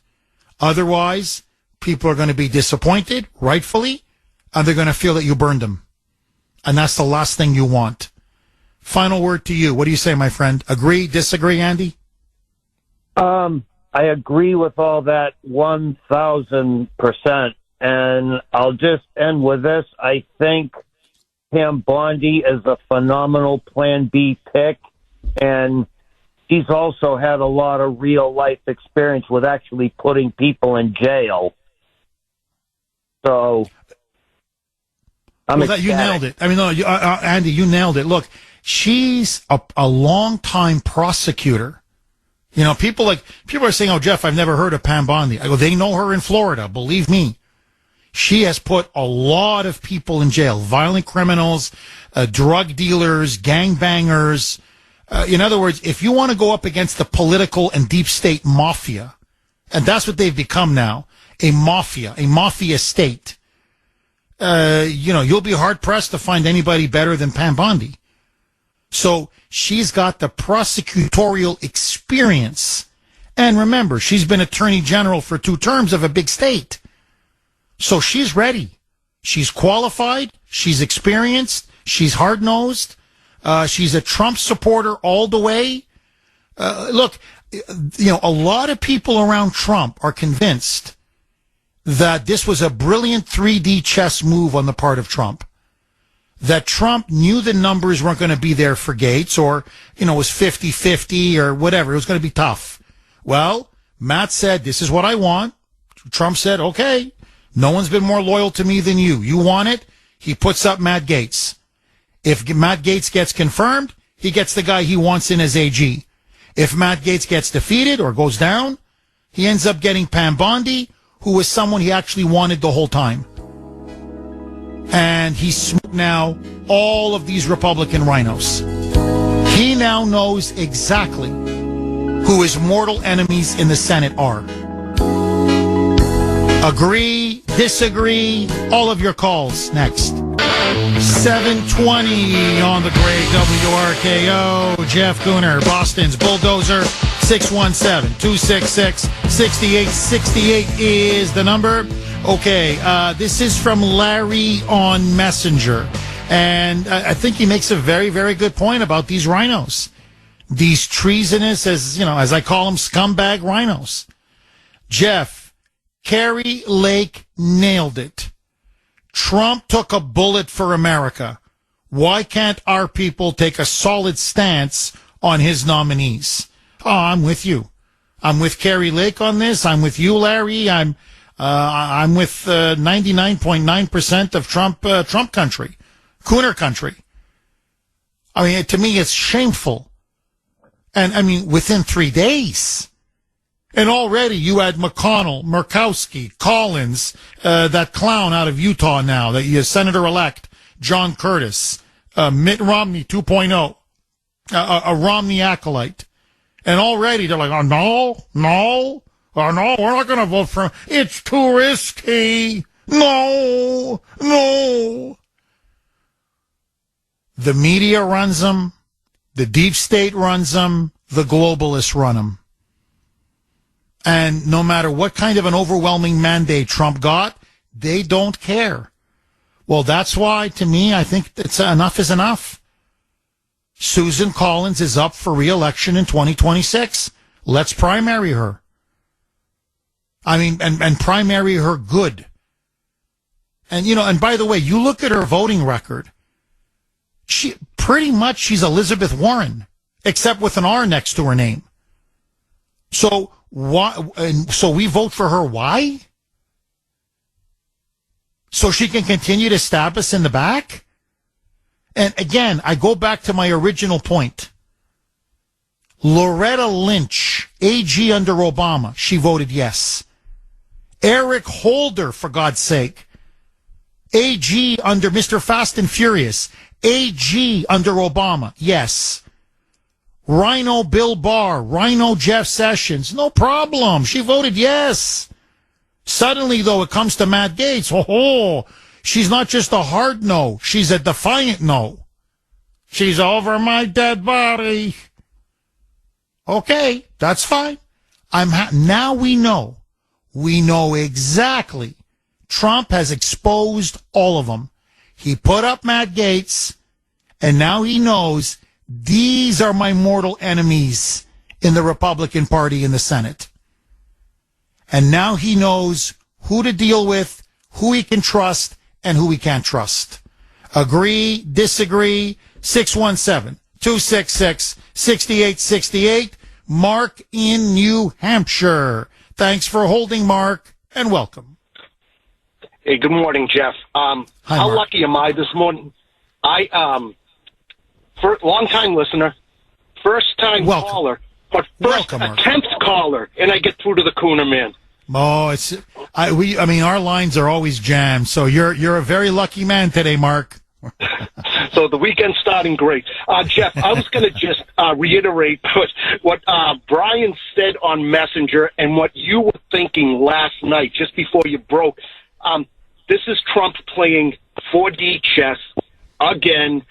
Otherwise, people are going to be disappointed, rightfully, and they're going to feel that you burned them. And that's the last thing you want. Final word to you. What do you say, my friend? Agree, disagree, Andy? I agree with all that 1,000%. And I'll just end with this. I think Pam Bondi is a phenomenal Plan B pick. And he's also had a lot of real life experience with actually putting people in jail. So You nailed it. I mean, no, Andy, you nailed it. Look, she's a long-time prosecutor. You know, people are saying, "Oh, Jeff, I've never heard of Pam Bondi." I go, they know her in Florida. Believe me, she has put a lot of people in jail: violent criminals, drug dealers, gangbangers. In other words, if you want to go up against the political and deep state mafia, and that's what they've become now, a mafia state. You'll be hard pressed to find anybody better than Pam Bondi. So she's got the prosecutorial experience. And remember, she's been attorney general for 2 terms of a big state. So she's ready. She's qualified. She's experienced. She's hard-nosed. She's a Trump supporter all the way. Look, a lot of people around Trump are convinced that this was a brilliant 3D chess move on the part of Trump. That Trump knew the numbers weren't going to be there for Gaetz, or, it was 50-50 or whatever. It was going to be tough. Well, Matt said, this is what I want. Trump said, okay, no one's been more loyal to me than you. You want it? He puts up Matt Gaetz. If Matt Gaetz gets confirmed, he gets the guy he wants in as AG. If Matt Gaetz gets defeated or goes down, he ends up getting Pam Bondi, who was someone he actually wanted the whole time. And he's smoked now all of these Republican rhinos. He now knows exactly who his mortal enemies in the Senate are. Agree, disagree, all of your calls next. 720 on the great WRKO. Jeff Kuhner, Boston's Bulldozer. 617-266-6868 is the number. Okay, this is from Larry on Messenger. And I think he makes a very, very good point about these rhinos. These treasonous, as I call them, scumbag rhinos. Jeff, Kari Lake nailed it. Trump took a bullet for America. Why can't our people take a solid stance on his nominees? Oh, I'm with you. I'm with Kari Lake on this. I'm with you, Larry. I'm with 99.9% of Trump country, Kuhner country. I mean, to me, it's shameful. And I mean, within 3 days. And already you had McConnell, Murkowski, Collins, that clown out of Utah now, the Senator-elect, John Curtis, Mitt Romney 2.0, a Romney acolyte. And already they're like, no, we're not going to vote for him. It's too risky. No. The media runs them. The deep state runs them. The globalists run them. And no matter what kind of an overwhelming mandate Trump got, they don't care. Well, that's why, to me, I think enough is enough. Susan Collins is up for re-election in 2026. Let's primary her. I mean, and primary her good. And, and by the way, you look at her voting record. She's Elizabeth Warren, except with an R next to her name. So we vote for her. Why? So she can continue to stab us in the back? And again, I go back to my original point. Loretta Lynch, AG under Obama, she voted yes. Eric Holder, for God's sake, AG under Mr. Fast and Furious, AG under Obama, yes. Rhino Bill Barr, Rhino Jeff Sessions, no problem. She voted yes. Suddenly, though, it comes to Matt Gaetz. She's not just a hard no. She's a defiant no. She's over my dead body. Okay, that's fine. Now we know. We know exactly. Trump has exposed all of them. He put up Matt Gaetz, and now he knows these are my mortal enemies in the Republican Party in the Senate. And now he knows who to deal with, who he can trust, and who he can't trust. Agree, disagree, 617-266-6868. Mark in New Hampshire. Thanks for holding, Mark, and welcome. Hey, good morning, Jeff. Hi, how Mark. lucky am I this morning? Long-time listener, first-time Welcome. caller, but first Welcome, Mark. attempt caller, and I get through to the Kuhner man. Oh, I mean, our lines are always jammed. So you're a very lucky man today, Mark. So the weekend's starting great. Jeff, I was going to just reiterate what Brian said on Messenger and what you were thinking last night, just before you broke. This is Trump playing 4D chess again.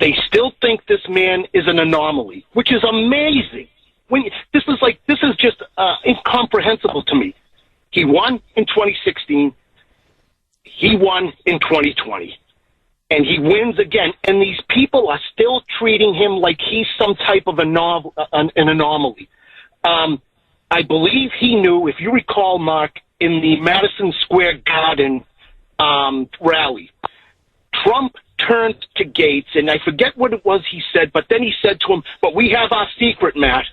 They still think this man is an anomaly, which is amazing. This is just incomprehensible to me. He won in 2016. He won in 2020. And he wins again. And these people are still treating him like he's some type of an anomaly. I believe he knew, if you recall, Mark, in the Madison Square Garden rally, Trump turned to Gaetz, and I forget what it was he said, but then he said to him, but we have our secret, Matt.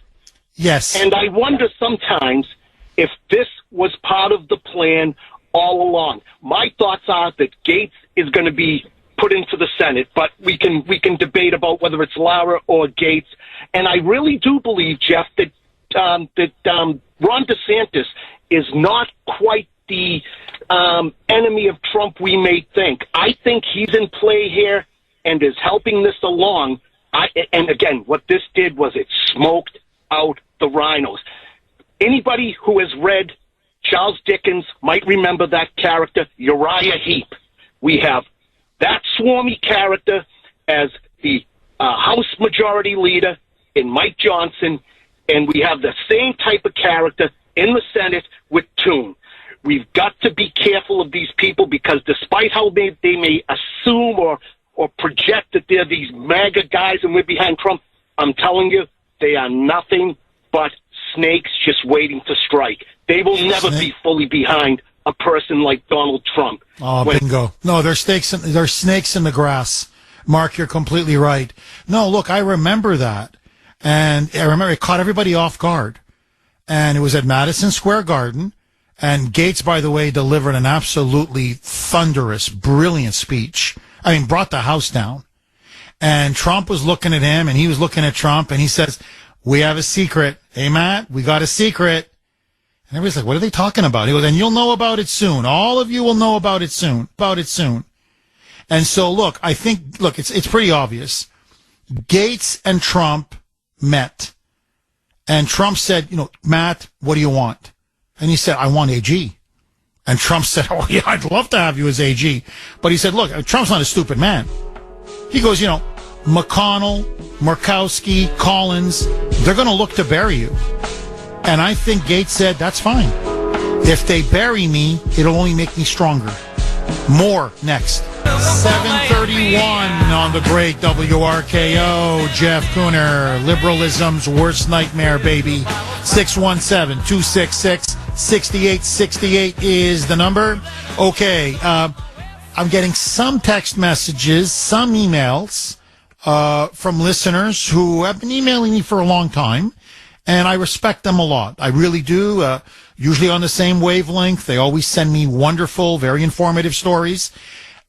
Yes. And I wonder sometimes if this was part of the plan all along. My thoughts are that Gaetz is going to be put into the Senate, but we can debate about whether it's Lara or Gaetz. And I really do believe, Jeff, that Ron DeSantis is not quite the enemy of Trump we may think. I think he's in play here and is helping this along. And again, what this did was it smoked out the rhinos. Anybody who has read Charles Dickens might remember that character, Uriah Heep. We have that swarmy character as the House Majority Leader in Mike Johnson, and we have the same type of character in the Senate with Toon. We've got to be careful of these people because despite how they may assume or project that they're these MAGA guys and we're behind Trump, I'm telling you, they are nothing but snakes just waiting to strike. They will never be fully behind a person like Donald Trump. Oh, bingo. No, they're snakes in the grass. Mark, you're completely right. No, look, I remember that. And I remember it caught everybody off guard. And it was at Madison Square Garden. And Gaetz, by the way, delivered an absolutely thunderous, brilliant speech. I mean, brought the house down. And Trump was looking at him, and he was looking at Trump, and he says, we have a secret. Hey, Matt, we got a secret. And everybody's like, what are they talking about? He goes, and you'll know about it soon. All of you will know about it soon. And so, look, it's pretty obvious. Gaetz and Trump met. And Trump said, Matt, what do you want? And he said, I want AG. And Trump said, oh, yeah, I'd love to have you as AG. But he said, look, Trump's not a stupid man. He goes, McConnell, Murkowski, Collins, they're going to look to bury you. And I think Gaetz said, that's fine. If they bury me, it'll only make me stronger. More next. 7:31 on the great WRKO. Jeff Kuhner, liberalism's worst nightmare, baby. 617-266-6868 is the number. Okay, I'm getting some text messages, some emails from listeners who have been emailing me for a long time, and I respect them a lot. I really do. Usually on the same wavelength. They always send me wonderful, very informative stories.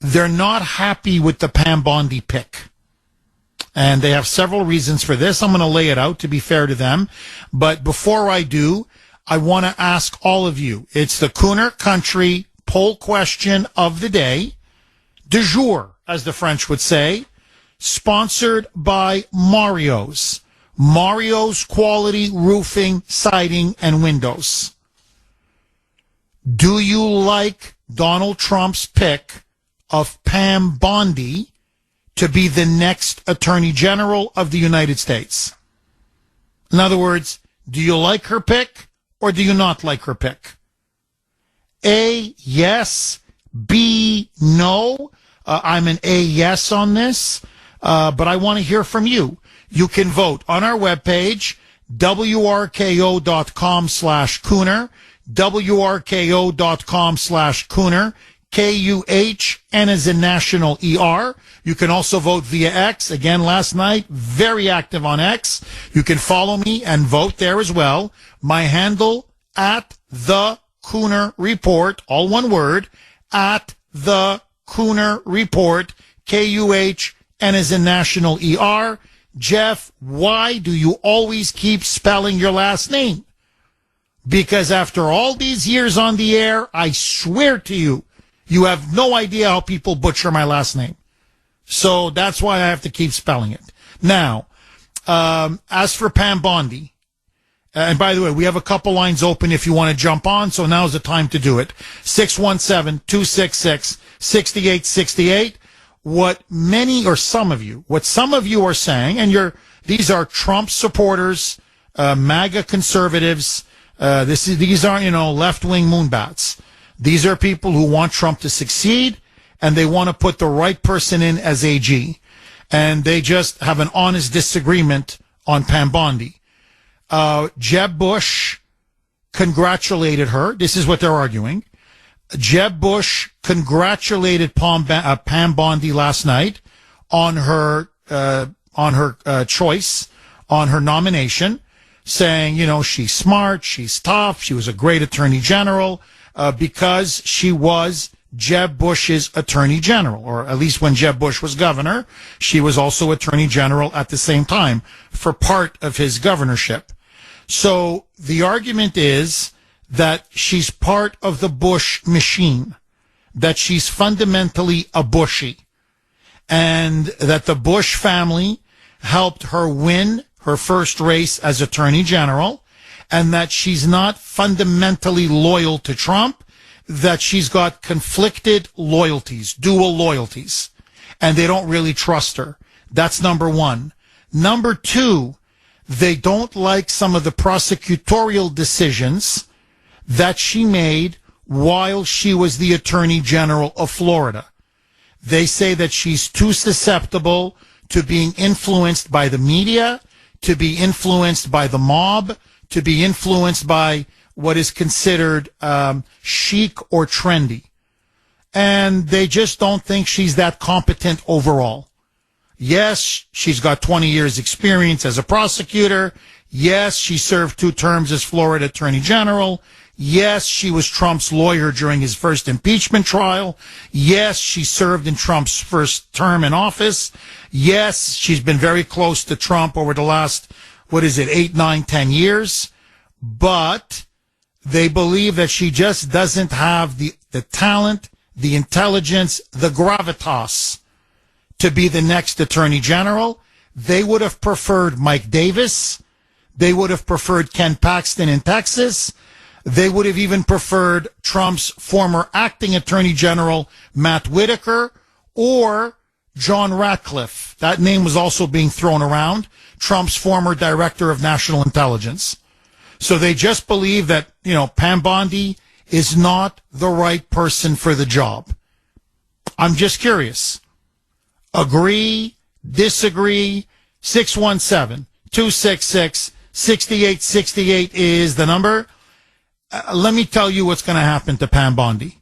They're not happy with the Pam Bondi pick. And they have several reasons for this. I'm going to lay it out to be fair to them. But before I do, I want to ask all of you. It's the Kuhner Country poll question of the day. Du jour, as the French would say. Sponsored by Mario's. Mario's Quality Roofing, Siding, and Windows. Do you like Donald Trump's pick of Pam Bondi to be the next Attorney General of the United States? In other words, do you like her pick or do you not like her pick? A, yes. B, no. I'm an A, yes on this, but I want to hear from you. You can vote on our webpage, wrko.com/Kuhner, wrko.com/Kuhner, Kuhn as in national ER. You can also vote via X. Again, last night, very active on X. You can follow me and vote there as well. My handle, @the_Kuhner. Kuhner Report, all one word, at the Kuhner Report, K-U-H-N as in national E-R. Jeff, why do you always keep spelling your last name? Because after all these years on the air, I swear to you, you have no idea how people butcher my last name. So that's why I have to keep spelling it. Now, as for Pam Bondi, and by the way, we have a couple lines open if you want to jump on, so now's the time to do it. 617-266-6868. What some of you are saying, and these are Trump supporters, MAGA conservatives, these aren't, left-wing moonbats. These are people who want Trump to succeed, and they want to put the right person in as AG. And they just have an honest disagreement on Pam Bondi. Jeb Bush congratulated her. This is what they're arguing. Jeb Bush congratulated Pam Bondi last night on her choice, on her nomination, saying, she's smart, she's tough, she was a great attorney general, because she was Jeb Bush's attorney general, or at least when Jeb Bush was governor, she was also attorney general at the same time for part of his governorship. So the argument is that she's part of the Bush machine, that she's fundamentally a Bushie, and that the Bush family helped her win her first race as attorney general, and that she's not fundamentally loyal to Trump, that she's got conflicted loyalties, dual loyalties, and they don't really trust her. That's number one. Number two, they don't like some of the prosecutorial decisions that she made while she was the Attorney General of Florida. They say that she's too susceptible to being influenced by the media, to be influenced by the mob, to be influenced by what is considered chic or trendy. And they just don't think she's that competent overall. Yes, she's got 20 years experience as a prosecutor. Yes, she served 2 terms as Florida Attorney General. Yes, she was Trump's lawyer during his first impeachment trial. Yes, she served in Trump's first term in office. Yes, she's been very close to Trump over the last, 8, 9, 10 years. But they believe that she just doesn't have the talent, the intelligence, the gravitas to be the next attorney general. They would have preferred Mike Davis. They would have preferred Ken Paxton in Texas. They would have even preferred Trump's former acting attorney general, Matt Whitaker, or John Ratcliffe. That name was also being thrown around, Trump's former director of national intelligence. So they just believe that, Pam Bondi is not the right person for the job. I'm just curious. Agree, disagree, 617-266-6868 is the number. Let me tell you what's going to happen to Pam Bondi.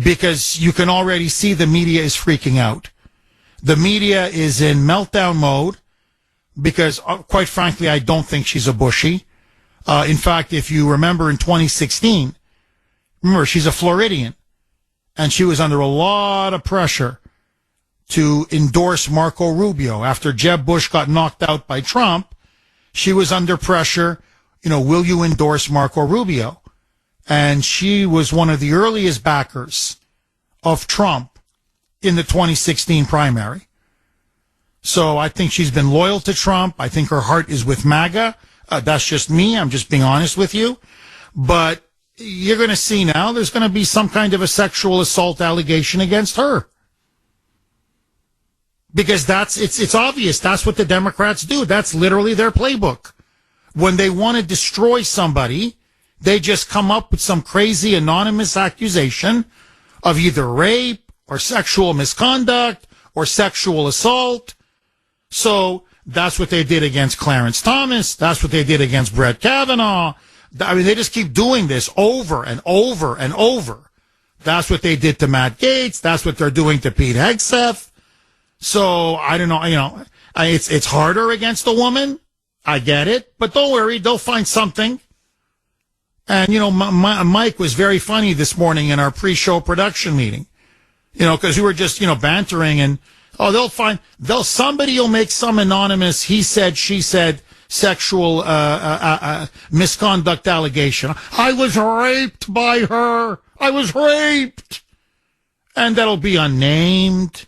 Because you can already see the media is freaking out. The media is in meltdown mode because, quite frankly, I don't think she's a Bushie. In fact, if you remember in 2016, remember, she's a Floridian, and she was under a lot of pressure to endorse Marco Rubio. After Jeb Bush got knocked out by Trump, she was under pressure, will you endorse Marco Rubio? And she was one of the earliest backers of Trump in the 2016 primary. So I think she's been loyal to Trump. I think her heart is with MAGA. That's just me. I'm just being honest with you. But you're going to see now there's going to be some kind of a sexual assault allegation against her. Because it's obvious. That's what the Democrats do. That's literally their playbook. When they want to destroy somebody, they just come up with some crazy anonymous accusation of either rape or sexual misconduct or sexual assault. So that's what they did against Clarence Thomas. That's what they did against Brett Kavanaugh. I mean, they just keep doing this over and over and over. That's what they did to Matt Gaetz. That's what they're doing to Pete Hegseth. So I don't know, it's harder against a woman. I get it, but don't worry, they'll find something. And, Mike was very funny this morning in our pre-show production meeting, because we were just, bantering and, somebody will make some anonymous he said, she said sexual misconduct allegation. I was raped by her. I was raped. And that'll be unnamed.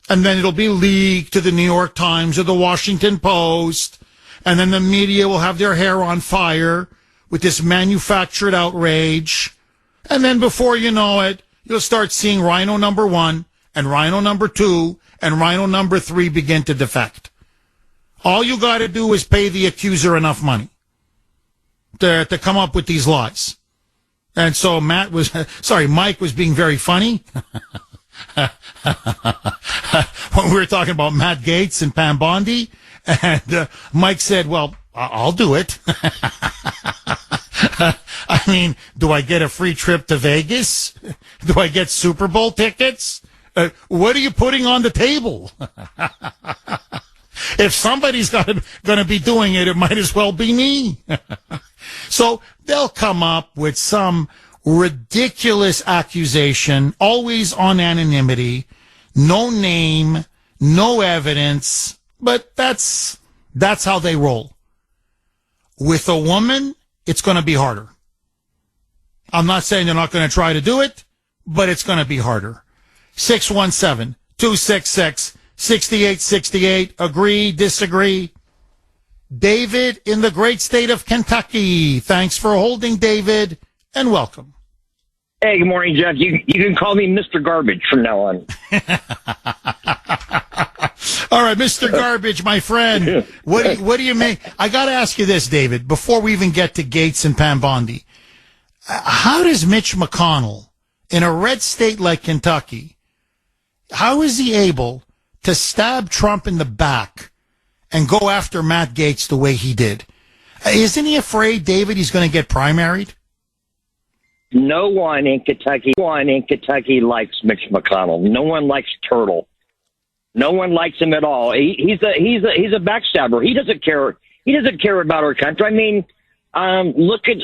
And then it'll be leaked to the New York Times or the Washington Post. And then the media will have their hair on fire with this manufactured outrage. And then before you know it, you'll start seeing Rhino number 1 and Rhino number 2 and Rhino number 3 begin to defect. All you got to do is pay the accuser enough money to come up with these lies. And so Mike was being very funny. When we were talking about Matt Gaetz and Pam Bondi, and Mike said, well, I'll do it. I mean, do I get a free trip to Vegas? Do I get Super Bowl tickets? What are you putting on the table? If somebody's going to be doing it, it might as well be me. So they'll come up with some ridiculous accusation, always on anonymity, no name, no evidence, but that's how they roll. With a woman, it's going to be harder. I'm not saying they're not going to try to do it, but it's going to be harder. 617-266-6868. Agree, disagree? David in the great state of Kentucky. Thanks for holding, David, and welcome. Hey, good morning, Jeff. You can call me Mr. Garbage from now on. All right, Mr. Garbage, my friend. What do you mean? I got to ask you this, David, before we even get to Gaetz and Pam Bondi. How does Mitch McConnell, in a red state like Kentucky, how is he able to stab Trump in the back and go after Matt Gaetz the way he did? Isn't he afraid, David, he's going to get primaried? No one in Kentucky likes Mitch McConnell. No one likes Turtle. No one likes him at all. He's a backstabber. He doesn't care. He doesn't care about our country. I mean, look at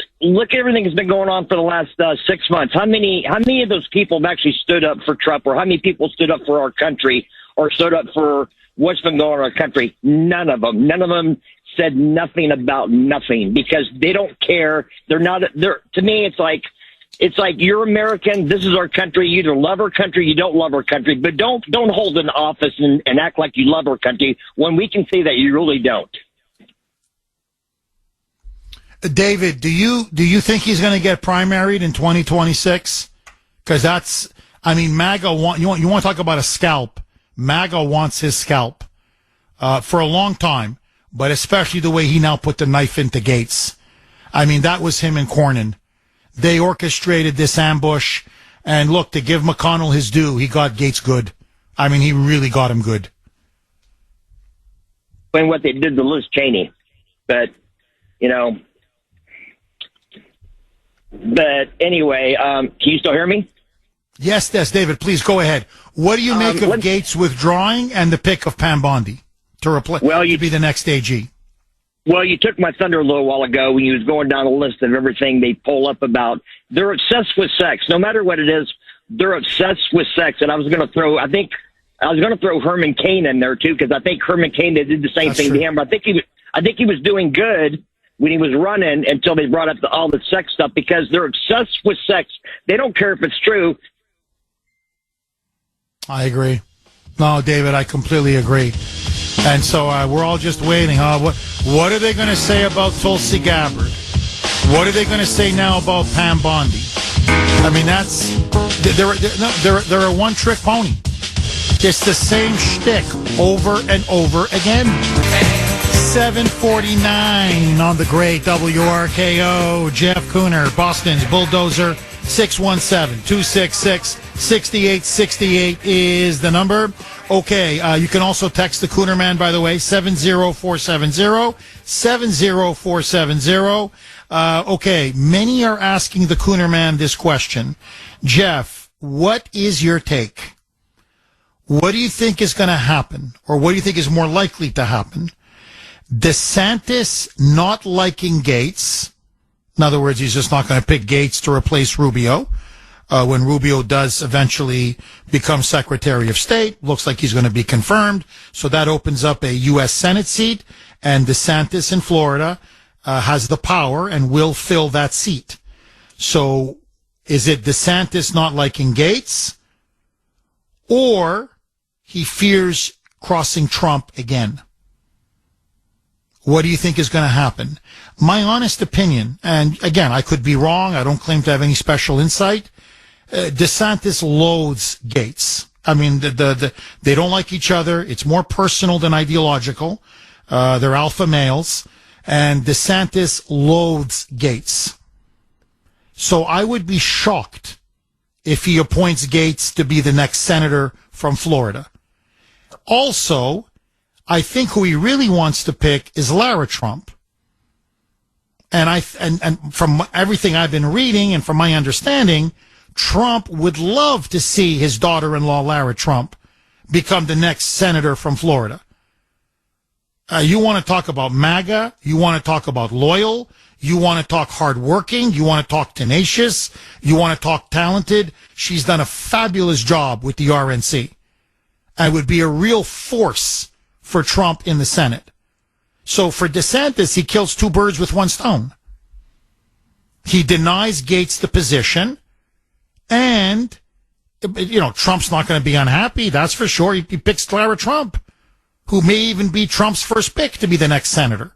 everything that's been going on for the last 6 months. How many of those people have actually stood up for Trump, or how many people stood up for our country, or stood up for what's been going on in our country? None of them. None of them said nothing about nothing because they don't care. They're not. To me, it's like you're American. This is our country. You either love our country, you don't love our country, but don't hold an office and act like you love our country when we can see that you really don't. David, do you think he's going to get primaried in 2026? Because MAGA you want to talk about a scalp. MAGA wants his scalp for a long time, but especially the way he now put the knife into Gaetz. I mean, that was him and Cornyn. They orchestrated this ambush, and look, to give McConnell his due, he got Gaetz good. I mean, he really got him good. And what they did to Liz Cheney, but anyway, can you still hear me? Yes, David, please go ahead. What do you make of Gaetz withdrawing and the pick of Pam Bondi to be the next AG? Well, you took my thunder a little while ago when you was going down the list of everything they pull up about. They're obsessed with sex. No matter what it is, they're obsessed with sex. And I was going to throw Herman Cain in there too, because I think Herman Cain did the same thing to him. But I think he was doing good when he was running until they brought up all the sex stuff, because they're obsessed with sex. They don't care if it's true. I agree. No, David, I completely agree. And so we're all just waiting. What are they going to say about Tulsi Gabbard? What are they going to say now about Pam Bondi? I mean, they're a one-trick pony. It's the same shtick over and over again. 7:49 on the great WRKO. Jeff Kuhner, Boston's Bulldozer. 617-266-6868 is the number. Okay, you can also text the Kuhner Man, by the way, 70470. Okay, many are asking the Kuhner Man this question. Jeff, what is your take? What do you think is going to happen, or what do you think is more likely to happen? DeSantis not liking Gaetz In other words, he's just not going to pick Gaetz to replace Rubio. When Rubio does eventually become Secretary of State, looks like he's going to be confirmed. So that opens up a U.S. Senate seat, and DeSantis in Florida has the power and will fill that seat. So is it DeSantis not liking Gaetz, or he fears crossing Trump again? What do you think is going to happen? My honest opinion, and again, I could be wrong, I don't claim to have any special insight, DeSantis loathes Gaetz. I mean, they don't like each other. It's more personal than ideological. They're alpha males. And DeSantis loathes Gaetz. So I would be shocked if he appoints Gaetz to be the next senator from Florida. Also, I think who he really wants to pick is Lara Trump. And from everything I've been reading and from my understanding, Trump would love to see his daughter-in-law, Lara Trump, become the next senator from Florida. You want to talk about MAGA? You want to talk about loyal? You want to talk hardworking? You want to talk tenacious? You want to talk talented? She's done a fabulous job with the RNC and would be a real force for Trump in the Senate. So for DeSantis, he kills two birds with one stone. He denies Gaetz the position. And, Trump's not going to be unhappy, that's for sure. He picks Lara Trump, who may even be Trump's first pick to be the next senator.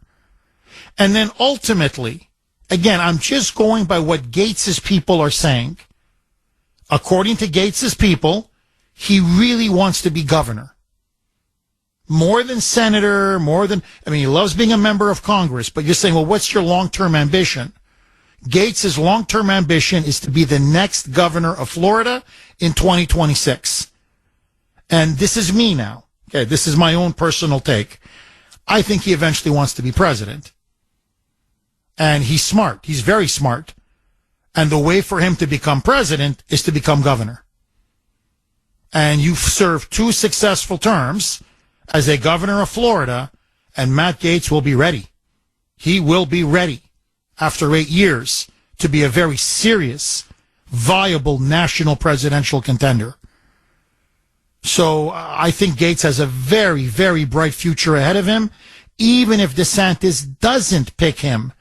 And then ultimately, again, I'm just going by what Gaetz's people are saying. According to Gaetz's people, he really wants to be governor. More than senator, he loves being a member of Congress, but you're saying, well, what's your long-term ambition? Gaetz's long-term ambition is to be the next governor of Florida in 2026. And this is me now. Okay, this is my own personal take. I think he eventually wants to be president. And he's smart. He's very smart. And the way for him to become president is to become governor. And you've served 2 successful terms as a governor of Florida, and Matt Gaetz will be ready. He will be ready after 8 years to be a very serious, viable national presidential contender. So I think Gaetz has a very, very bright future ahead of him, even if DeSantis doesn't pick him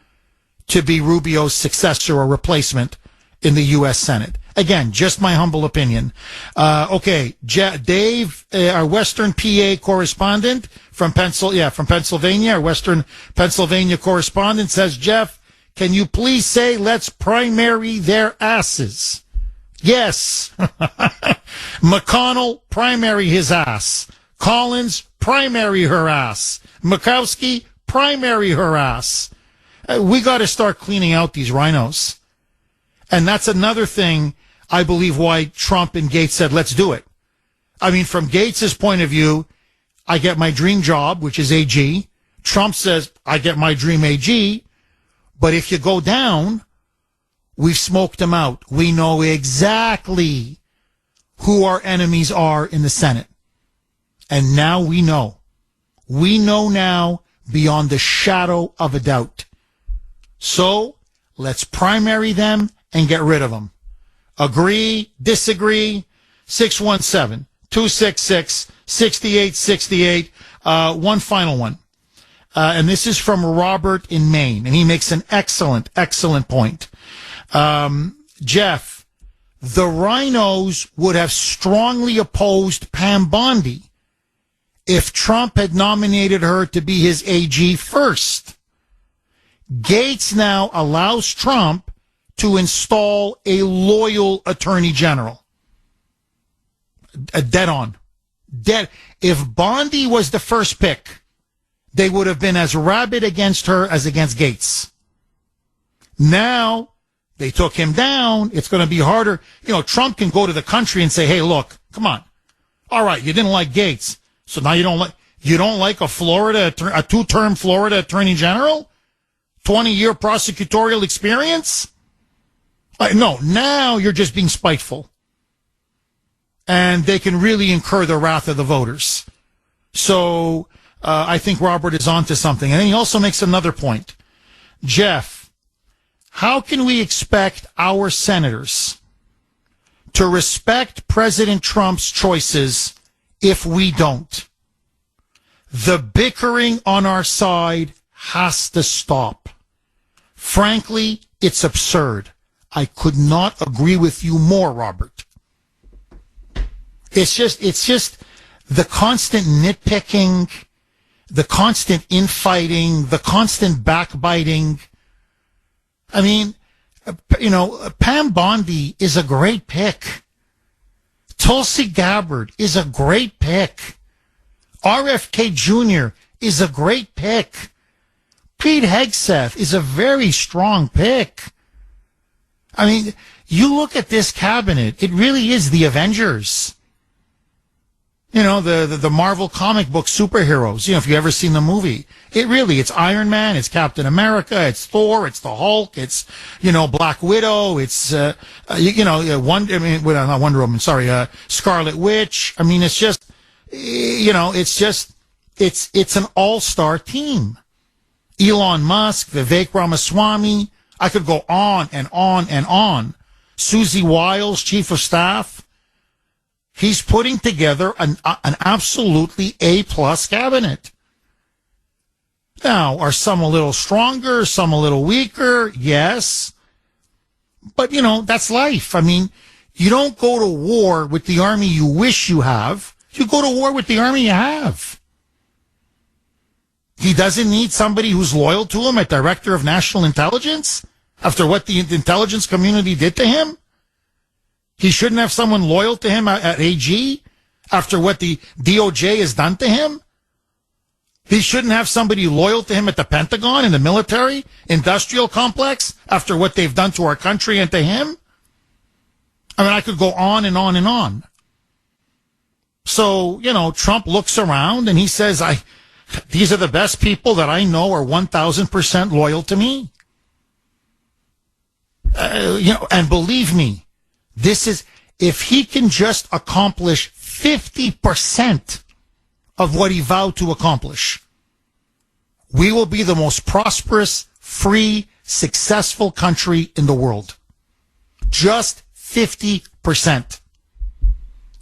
to be Rubio's successor or replacement in the U.S. Senate. Again, just my humble opinion. Dave, our Western PA correspondent from Pennsylvania, our Western Pennsylvania correspondent says, Jeff, can you please say, let's primary their asses? Yes. McConnell, primary his ass. Collins, primary her ass. Murkowski, primary her ass. We got to start cleaning out these rhinos. And that's another thing, I believe, why Trump and Gaetz said, let's do it. I mean, from Gaetz's point of view, I get my dream job, which is AG. Trump says, I get my dream AG. But if you go down, we've smoked them out. We know exactly who our enemies are in the Senate. And now we know. We know now beyond the shadow of a doubt. So let's primary them and get rid of them. Agree, disagree, 617-266-6868. One final one. And this is from Robert in Maine, and he makes an excellent, excellent point. Jeff, the rhinos would have strongly opposed Pam Bondi if Trump had nominated her to be his AG first. Gaetz now allows Trump to install a loyal attorney general. Dead on. Dead. If Bondi was the first pick, they would have been as rabid against her as against Gaetz. Now, they took him down. It's going to be harder. Trump can go to the country and say, hey, look, come on. All right, you didn't like Gaetz. So now you don't like a 2-term Florida attorney general? 20-year prosecutorial experience? No, now you're just being spiteful. And they can really incur the wrath of the voters. So I think Robert is onto something. And then he also makes another point. Jeff, how can we expect our senators to respect President Trump's choices if we don't? The bickering on our side has to stop. Frankly, it's absurd. I could not agree with you more, Robert. It's just the constant nitpicking, the constant infighting, the constant backbiting. I mean, Pam Bondi is a great pick. Tulsi Gabbard is a great pick. RFK Jr. is a great pick. Pete Hegseth is a very strong pick. I mean, you look at this cabinet, it really is the Avengers. The Marvel comic book superheroes, if you've ever seen the movie. It's Iron Man, it's Captain America, it's Thor, it's the Hulk, it's, Black Widow, it's, not Wonder Woman, sorry, Scarlet Witch. I mean, it's just, it's an all-star team. Elon Musk, Vivek Ramaswamy, I could go on and on and on. Susie Wiles, Chief of Staff. He's putting together an absolutely A-plus cabinet. Now, are some a little stronger, some a little weaker? Yes. But, that's life. I mean, you don't go to war with the army you wish you have. You go to war with the army you have. He doesn't need somebody who's loyal to him at Director of National Intelligence after what the intelligence community did to him. He shouldn't have someone loyal to him at AG after what the DOJ has done to him. He shouldn't have somebody loyal to him at the Pentagon, in the military industrial complex after what they've done to our country and to him. I mean, I could go on and on and on. So, Trump looks around and he says, these are the best people that I know are 1,000% loyal to me. And believe me, if he can just accomplish 50% of what he vowed to accomplish, we will be the most prosperous, free, successful country in the world. Just 50%.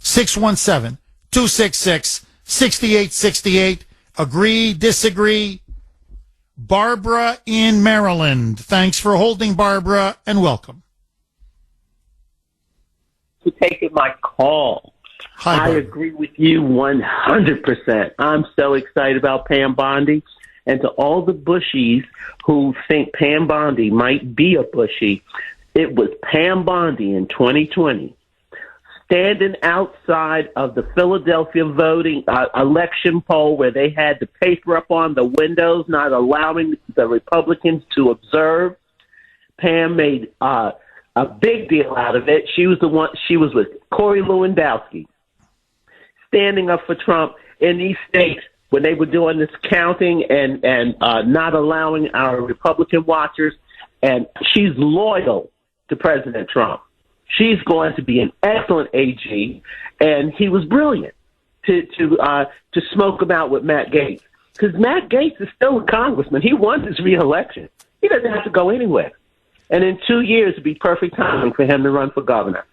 617-266-6868. Agree, disagree. Barbara in Maryland. Thanks for holding, Barbara, and welcome. For taking my call. Hi, I agree with you 100%. I'm so excited about Pam Bondi. And to all the Bushies who think Pam Bondi might be a Bushie, it was Pam Bondi in 2020 standing outside of the Philadelphia voting election poll where they had the paper up on the windows, not allowing the Republicans to observe. Pam made a big deal out of it. She was the one. She was with Corey Lewandowski, standing up for Trump in these states when they were doing this counting and not allowing our Republican watchers. And she's loyal to President Trump. She's going to be an excellent AG, and he was brilliant to smoke him out with Matt Gaetz, because Matt Gaetz is still a congressman. He won his reelection. He doesn't have to go anywhere. And in 2 years, it'd be perfect timing for him to run for governor.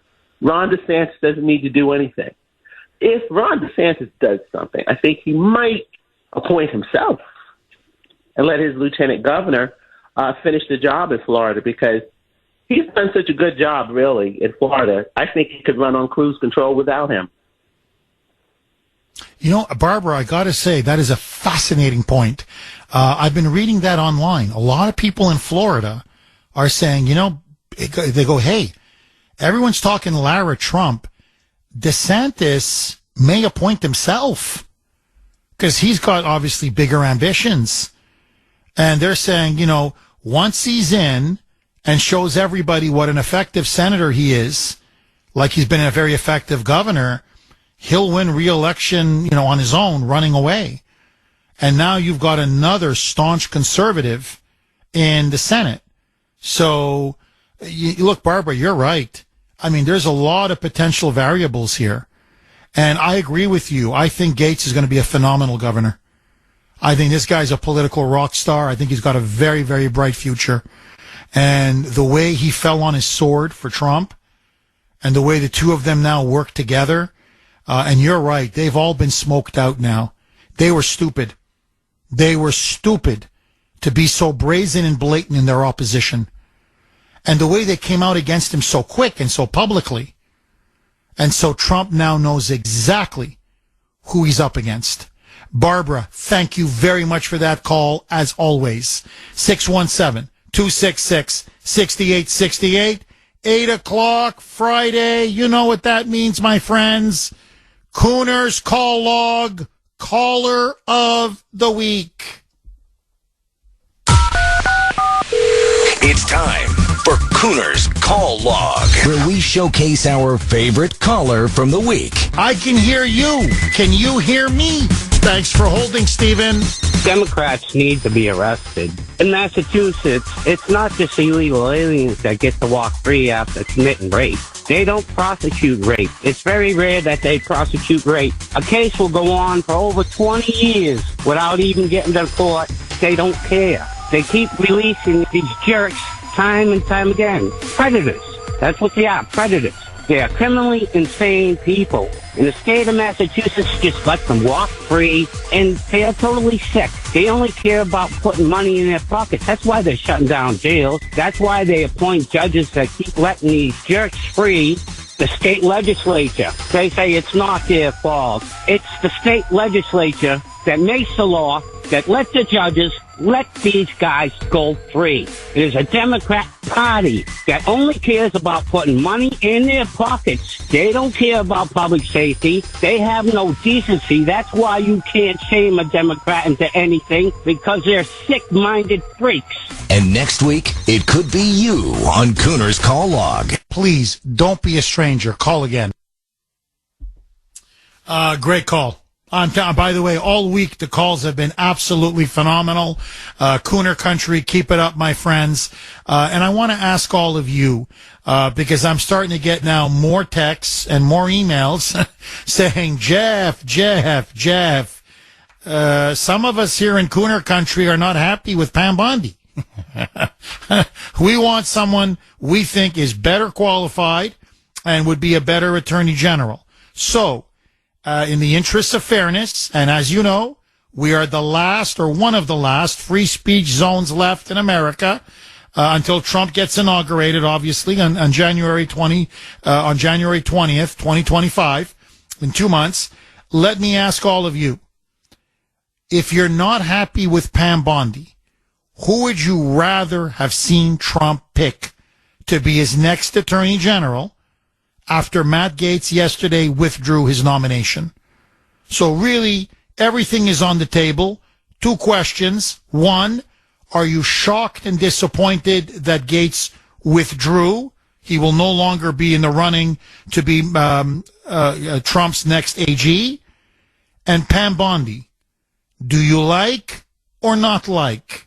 Ron DeSantis doesn't need to do anything. If Ron DeSantis does something, I think he might appoint himself and let his lieutenant governor finish the job in Florida, because he's done such a good job, really, in Florida. I think he could run on cruise control without him. Barbara, I got to say, that is a fascinating point. I've been reading that online. A lot of people in Florida are saying, they go, hey, everyone's talking Lara Trump. DeSantis may appoint himself because he's got obviously bigger ambitions. And they're saying, once he's in and shows everybody what an effective senator he is, like he's been a very effective governor, he'll win re-election, on his own, running away. And now you've got another staunch conservative in the Senate. So, look, Barbara, you're right. I mean, there's a lot of potential variables here. And I agree with you. I think Gaetz is going to be a phenomenal governor. I think this guy's a political rock star. I think he's got a very, very bright future. and the way he fell on his sword for Trump, and the way the two of them now work together. And you're right, they've all been smoked out now. They were stupid. They were stupid to be so brazen and blatant in their opposition. And the way they came out against him so quick and so publicly. And so Trump now knows exactly who he's up against. Barbara, thank you very much for that call, as always. 617-266-6868. 8 o'clock Friday. You know what that means, my friends. Kuhner's Call Log, Caller of the Week. It's time for Kuhner's Call Log, where we showcase our favorite caller from the week. I can hear you. Can you hear me? Thanks for holding, Stephen. Democrats need to be arrested. In Massachusetts, it's not just illegal aliens that get to walk free after committing rape. They don't prosecute rape. It's very rare that they prosecute rape. A case will go on for over 20 years without even getting to court. They don't care. They keep releasing these jerks time and time again. Predators. That's what they are, predators. They are criminally insane people. And the state of Massachusetts just let them walk free, and they are totally sick. They only care about putting money in their pockets. That's why they're shutting down jails. That's why they appoint judges that keep letting these jerks free. The state legislature, they say it's not their fault. It's the state legislature that makes the law that lets the judges let these guys go free. It is a Democrat party that only cares about putting money in their pockets. They don't care about public safety. They have no decency. That's why you can't shame a Democrat into anything, because they're sick-minded freaks. And next week, it could be you on Kuhner's Call Log. Please, don't be a stranger. Call again. Great call. By the way, all week the calls have been absolutely phenomenal. Kuhner Country, keep it up, my friends. And I want to ask all of you, because I'm starting to get now more texts and more emails saying, Jeff, some of us here in Kuhner Country are not happy with Pam Bondi. We want someone we think is better qualified and would be a better attorney general. So, in the interest of fairness, and as you know, we are the last or one of the last free speech zones left in America until Trump gets inaugurated, obviously, on January 20th, 2025, in 2 months. Let me ask all of you, if you're not happy with Pam Bondi, who would you rather have seen Trump pick to be his next attorney general after Matt Gaetz yesterday withdrew his nomination? So really, everything is on the table. 2 questions. 1, are you shocked and disappointed that Gaetz withdrew? He will no longer be in the running to be Trump's next AG. And Pam Bondi, do you like or not like?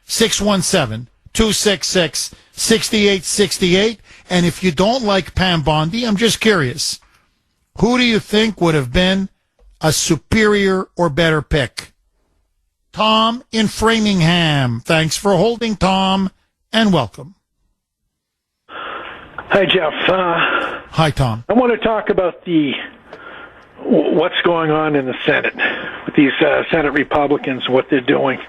617-266-6868. And if you don't like Pam Bondi, I'm just curious, who do you think would have been a superior or better pick? Tom in Framingham. Thanks for holding, Tom, and welcome. Hi, Jeff. Hi, Tom. I want to talk about what's going on in the Senate with these Senate Republicans and what they're doing.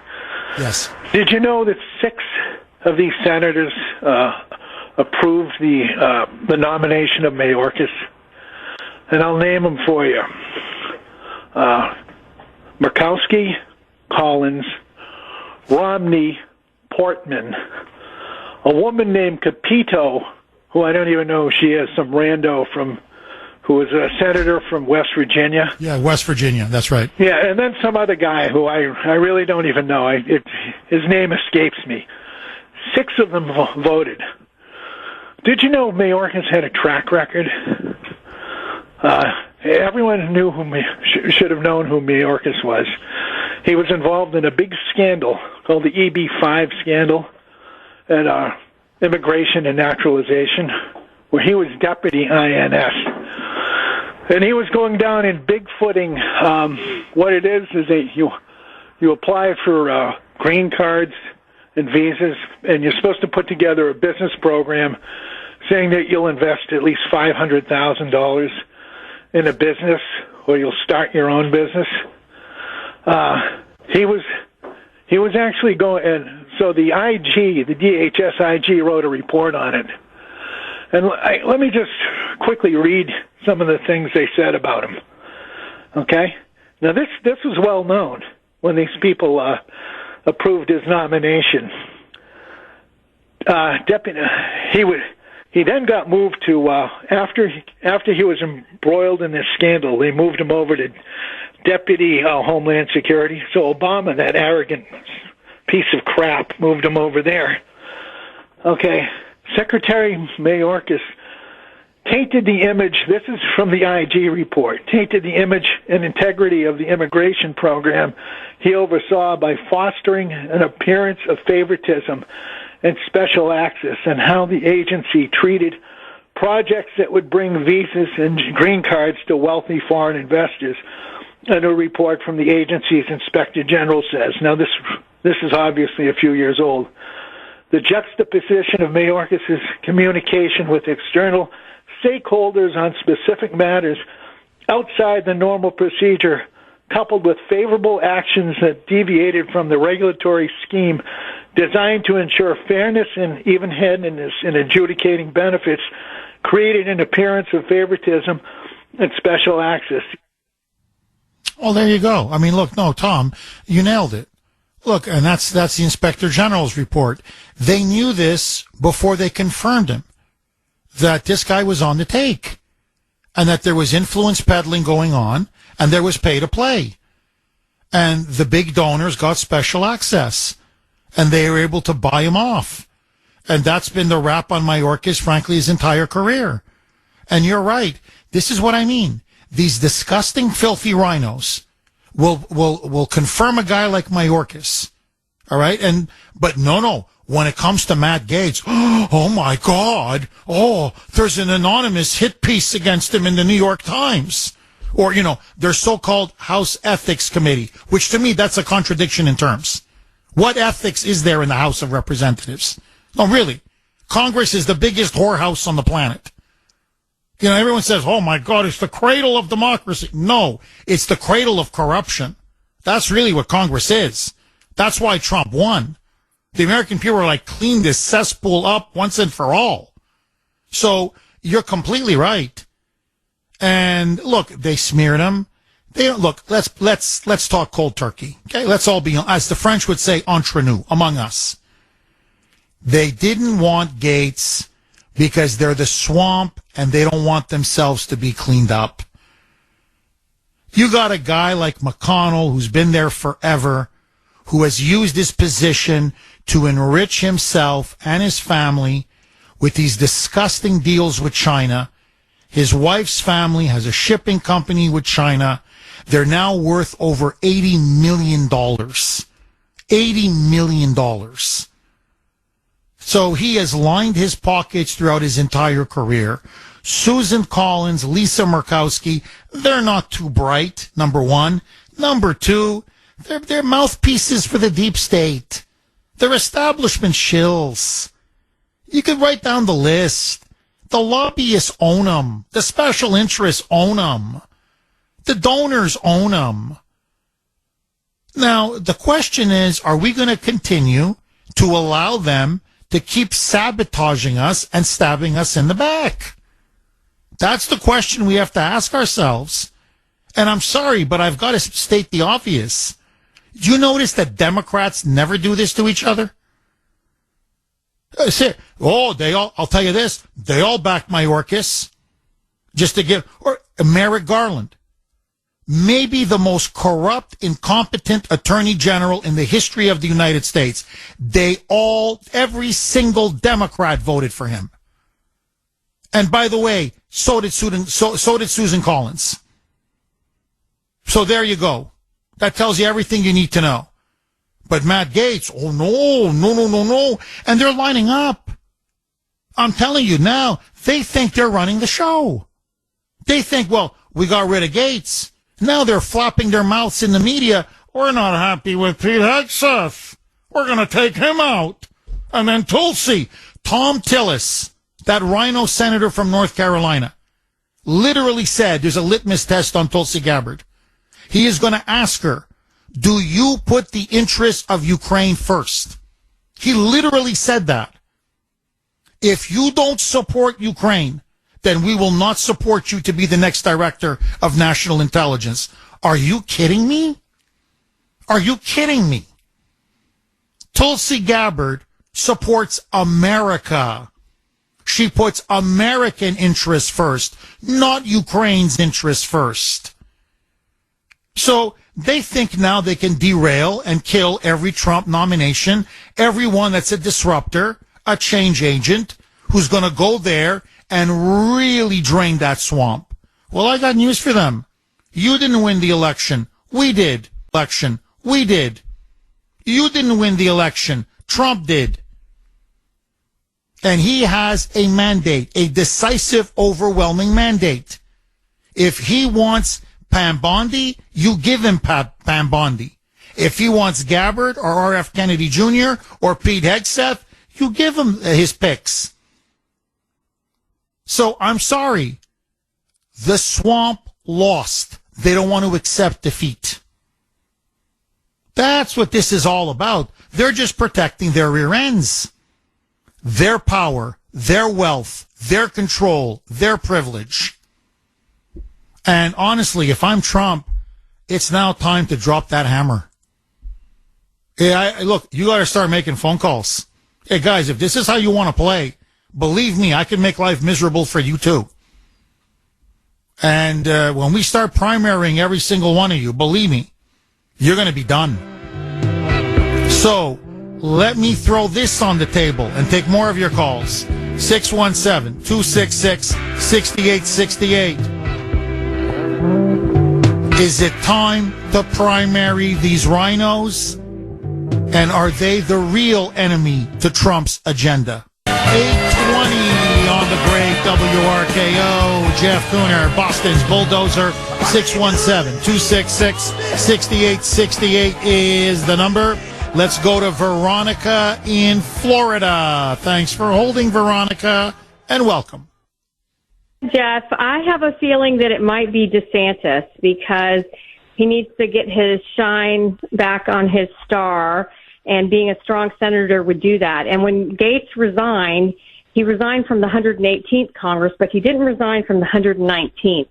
Yes. Did you know that 6 of these senators approved the nomination of Mayorkas? And I'll name them for you. Murkowski, Collins, Romney, Portman, a woman named Capito, who I don't even know who she is, some rando who was a senator from West Virginia. Yeah, West Virginia, that's right. Yeah, and then some other guy who I really don't even know. His name escapes me. 6 of them voted. Did you know Mayorkas had a track record? Everyone knew should have known who Mayorkas was. He was involved in a big scandal called the EB-5 scandal at Immigration and Naturalization, where he was deputy INS. And he was going down in big footing. What it is you apply for green cards and visas, and you're supposed to put together a business program saying that you'll invest at least $500,000 in a business, or you'll start your own business. He was actually going, and so the DHS IG wrote a report on it. And let me just quickly read some of the things they said about him. Okay? Now, this was well known when these people approved his nomination. He then got moved to, after he was embroiled in this scandal, they moved him over to Deputy Homeland Security. So Obama, that arrogant piece of crap, moved him over there. Okay, Secretary Mayorkas tainted the image, this is from the IG report, tainted the image and integrity of the immigration program he oversaw by fostering an appearance of favoritism and special access, and how the agency treated projects that would bring visas and green cards to wealthy foreign investors. And a report from the agency's Inspector General says, now this is obviously a few years old, the juxtaposition of Mayorkas' communication with external stakeholders on specific matters outside the normal procedure, coupled with favorable actions that deviated from the regulatory scheme designed to ensure fairness and even-handedness in adjudicating benefits, created an appearance of favoritism and special access. Oh, there you go. I mean, look, no, Tom, you nailed it. Look, and that's the Inspector General's report. They knew this before they confirmed him, that this guy was on the take, and that there was influence peddling going on, and there was pay to play. And the big donors got special access, and they were able to buy him off. And that's been the rap on Mayorkas, frankly, his entire career. And you're right. This is what I mean. These disgusting, filthy rhinos will confirm a guy like Mayorkas. All right? But no. When it comes to Matt Gaetz, oh my God. Oh, there's an anonymous hit piece against him in the New York Times. Or, their so-called House Ethics Committee, which to me, that's a contradiction in terms. What ethics is there in the House of Representatives? No, really. Congress is the biggest whorehouse on the planet. Everyone says, oh my God, it's the cradle of democracy. No, it's the cradle of corruption. That's really what Congress is. That's why Trump won. The American people are like, clean this cesspool up once and for all. So you're completely right. And look, they smeared him. Look, let's talk cold turkey. Okay, let's all be, as the French would say, entre nous, among us. They didn't want Gaetz because they're the swamp and they don't want themselves to be cleaned up. You got a guy like McConnell who's been there forever, who has used his position to enrich himself and his family with these disgusting deals with China. His wife's family has a shipping company with China. They're now worth over $80 million. $80 million. So he has lined his pockets throughout his entire career. Susan Collins, Lisa Murkowski, they're not too bright, number one. Number two, they're mouthpieces for the deep state. They're establishment shills. You could write down the list. The lobbyists own them. The special interests own them. The donors own them. Now, the question is, are we going to continue to allow them to keep sabotaging us and stabbing us in the back? That's the question we have to ask ourselves. And I'm sorry, but I've got to state the obvious. Do you notice that Democrats never do this to each other? I'll tell you this, they all back Mayorkas just to give, or Merrick Garland, maybe the most corrupt, incompetent attorney general in the history of the United States. Every single Democrat voted for him. And by the way, so did Susan Collins. So there you go. That tells you everything you need to know. But Matt Gaetz, oh no. And they're lining up. I'm telling you now, they think they're running the show. They think, well, we got rid of Gaetz. Now they're flopping their mouths in the media. We're not happy with Pete Hegseth. We're going to take him out. And then Tulsi, Tom Tillis, that rhino senator from North Carolina, literally said there's a litmus test on Tulsi Gabbard. He is going to ask her, do you put the interests of Ukraine first? He literally said that. If you don't support Ukraine, then we will not support you to be the next director of national intelligence. Are you kidding me? Are you kidding me? Tulsi Gabbard supports America. She puts American interests first, not Ukraine's interests first. So they think now they can derail and kill every Trump nomination, everyone that's a disruptor, a change agent, who's going to go there and really drain that swamp. Well, I got news for them. You didn't win the election. We did. We did. You didn't win the election. Trump did. And he has a mandate, a decisive, overwhelming mandate. If he wants Pam Bondi, you give him Pam Bondi. If he wants Gabbard or R.F. Kennedy Jr. or Pete Hegseth, you give him his picks. So I'm sorry. The swamp lost. They don't want to accept defeat. That's what this is all about. They're just protecting their rear ends. Their power, their wealth, their control, their privilege. And honestly, if I'm Trump, it's now time to drop that hammer. Look, you got to start making phone calls. Hey, guys, if this is how you want to play, believe me, I can make life miserable for you, too. And when we start primarying every single one of you, believe me, you're going to be done. So let me throw this on the table and take more of your calls. 617-266-6868. Is it time to primary these rhinos? And are they the real enemy to Trump's agenda? 820 on the great WRKO. Jeff Kuhner, Boston's Bulldozer. 617-266-6868 is the number. Let's go to Veronica in Florida. Thanks for holding, Veronica, and welcome. Jeff, I have a feeling that it might be DeSantis because he needs to get his shine back on his star, and being a strong senator would do that. And when Gaetz resigned, he resigned from the 118th Congress, but he didn't resign from the 119th.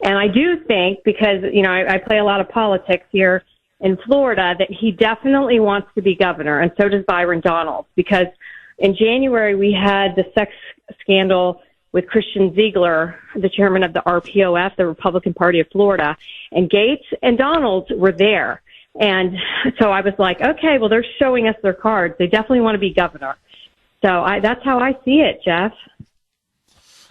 And I do think, because, you know, I play a lot of politics here in Florida, that he definitely wants to be governor, and so does Byron Donalds, because in January we had the sex scandal with Christian Ziegler, the chairman of the RPOF, the Republican Party of Florida, and Gaetz and Donalds were there. And so I was like, okay, well, they're showing us their cards. They definitely want to be governor. So that's how I see it, Jeff.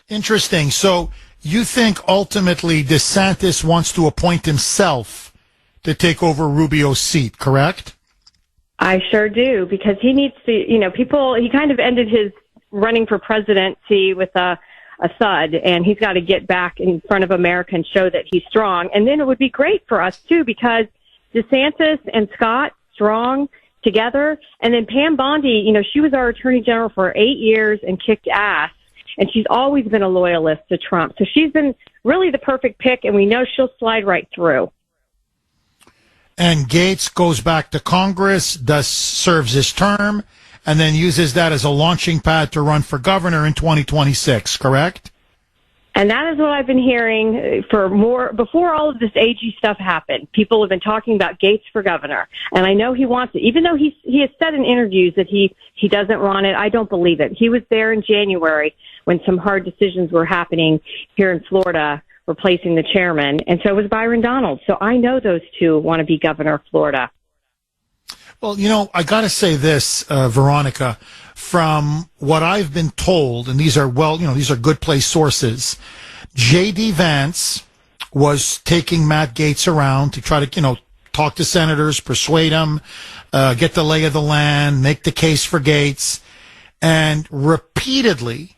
Interesting. So you think ultimately DeSantis wants to appoint himself to take over Rubio's seat, correct? I sure do, because he needs to, you know, he kind of ended his running for presidency with a thud, and he's got to get back in front of America and show that he's strong. And then it would be great for us, too, because DeSantis and Scott strong together, and then Pam Bondi, you know, she was our attorney general for 8 years and kicked ass, and she's always been a loyalist to Trump. So she's been really the perfect pick, and we know she'll slide right through. And Gaetz goes back to Congress, serves his term, and then uses that as a launching pad to run for governor in 2026, correct? And that is what I've been hearing before all of this AG stuff happened. People have been talking about Gaetz for governor. And I know he wants it, even though he has said in interviews that he doesn't want it. I don't believe it. He was there in January when some hard decisions were happening here in Florida, replacing the chairman. And so was Byron Donalds. So I know those two want to be governor of Florida. Well, you know, I got to say this, Veronica, from what I've been told, and these are good place sources, J.D. Vance was taking Matt Gaetz around to try to, talk to senators, persuade them, get the lay of the land, make the case for Gaetz. And repeatedly,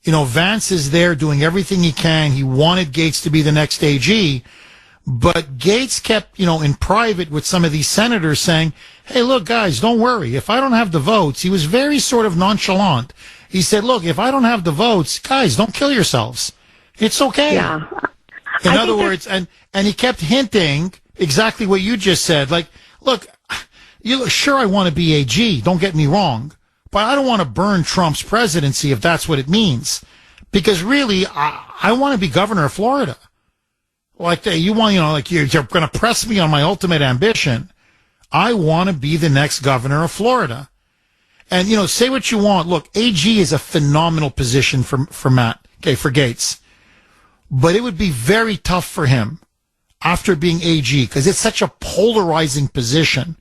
Vance is there doing everything he can. He wanted Gaetz to be the next AG. But Gaetz kept, in private with some of these senators saying, hey, look, guys, don't worry. If I don't have the votes, he was very sort of nonchalant. He said, look, if I don't have the votes, guys, don't kill yourselves. It's okay. Yeah. In other words, and he kept hinting exactly what you just said. Like, look, sure, I want to be AG. Don't get me wrong. But I don't want to burn Trump's presidency if that's what it means. Because really, I want to be governor of Florida. Like, you want, you're going to press me on my ultimate ambition. I want to be the next governor of Florida. And, say what you want. Look, AG is a phenomenal position for Matt, for Gaetz. But it would be very tough for him after being AG because it's such a polarizing position.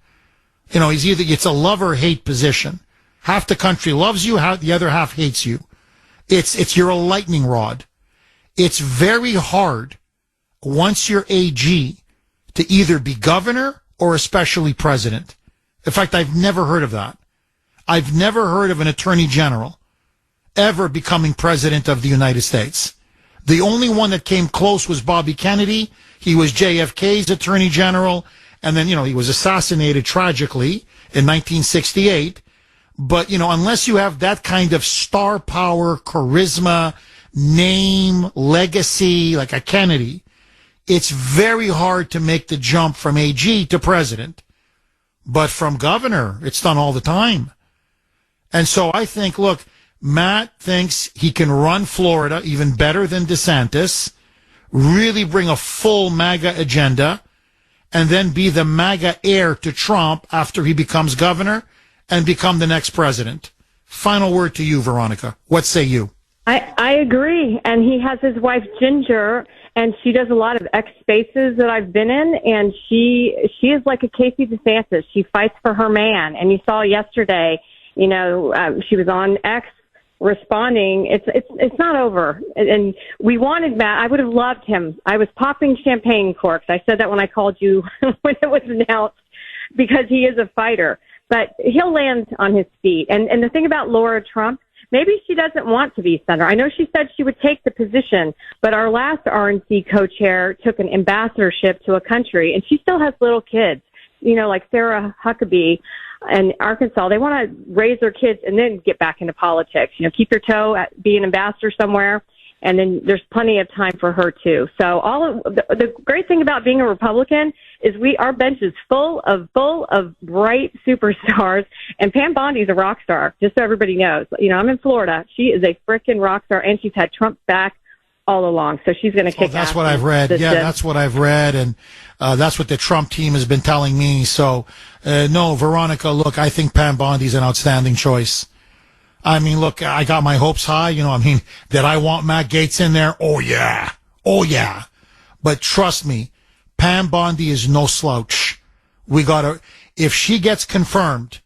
It's a love or hate position. Half the country loves you, the other half hates you. You're a lightning rod. It's very hard once you're AG to either be governor or especially president. In fact, I've never heard of that. I've never heard of an attorney general ever becoming president of the United States. The only one that came close was Bobby Kennedy. He was JFK's attorney general. And then, he was assassinated tragically in 1968. But, unless you have that kind of star power, charisma, name, legacy, like a Kennedy, it's very hard to make the jump from AG to president. But from governor, it's done all the time. And so I think, look, Matt thinks he can run Florida even better than DeSantis, really bring a full MAGA agenda, and then be the MAGA heir to Trump after he becomes governor and become the next president. Final word to you, Veronica. What say you? I agree. And he has his wife, Ginger, and she does a lot of X spaces that I've been in, and she is like a Casey DeSantis. She fights for her man. And you saw yesterday, she was on X responding. It's not over. And we wanted Matt. I would have loved him. I was popping champagne corks. I said that when I called you when it was announced because he is a fighter. But he'll land on his feet. And the thing about Laura Trump, maybe she doesn't want to be senator. I know she said she would take the position, but our last RNC co-chair took an ambassadorship to a country, and she still has little kids, like Sarah Huckabee in Arkansas. They want to raise their kids and then get back into politics. Keep your toe at being an ambassador somewhere, and then there's plenty of time for her too. So the great thing about being a Republican is our bench is full of bright superstars, and Pam Bondi's a rock star, just so everybody knows. I'm in Florida. She is a frickin' rock star, and she's had Trump's back all along, so she's going to kick ass. That's what I've read. Yeah, that's what I've read, and that's what the Trump team has been telling me. So, no, Veronica, look, I think Pam Bondi's an outstanding choice. I mean, look, I got my hopes high. Did I want Matt Gaetz in there? Oh, yeah. But trust me, Pam Bondi is no slouch. If she gets confirmed,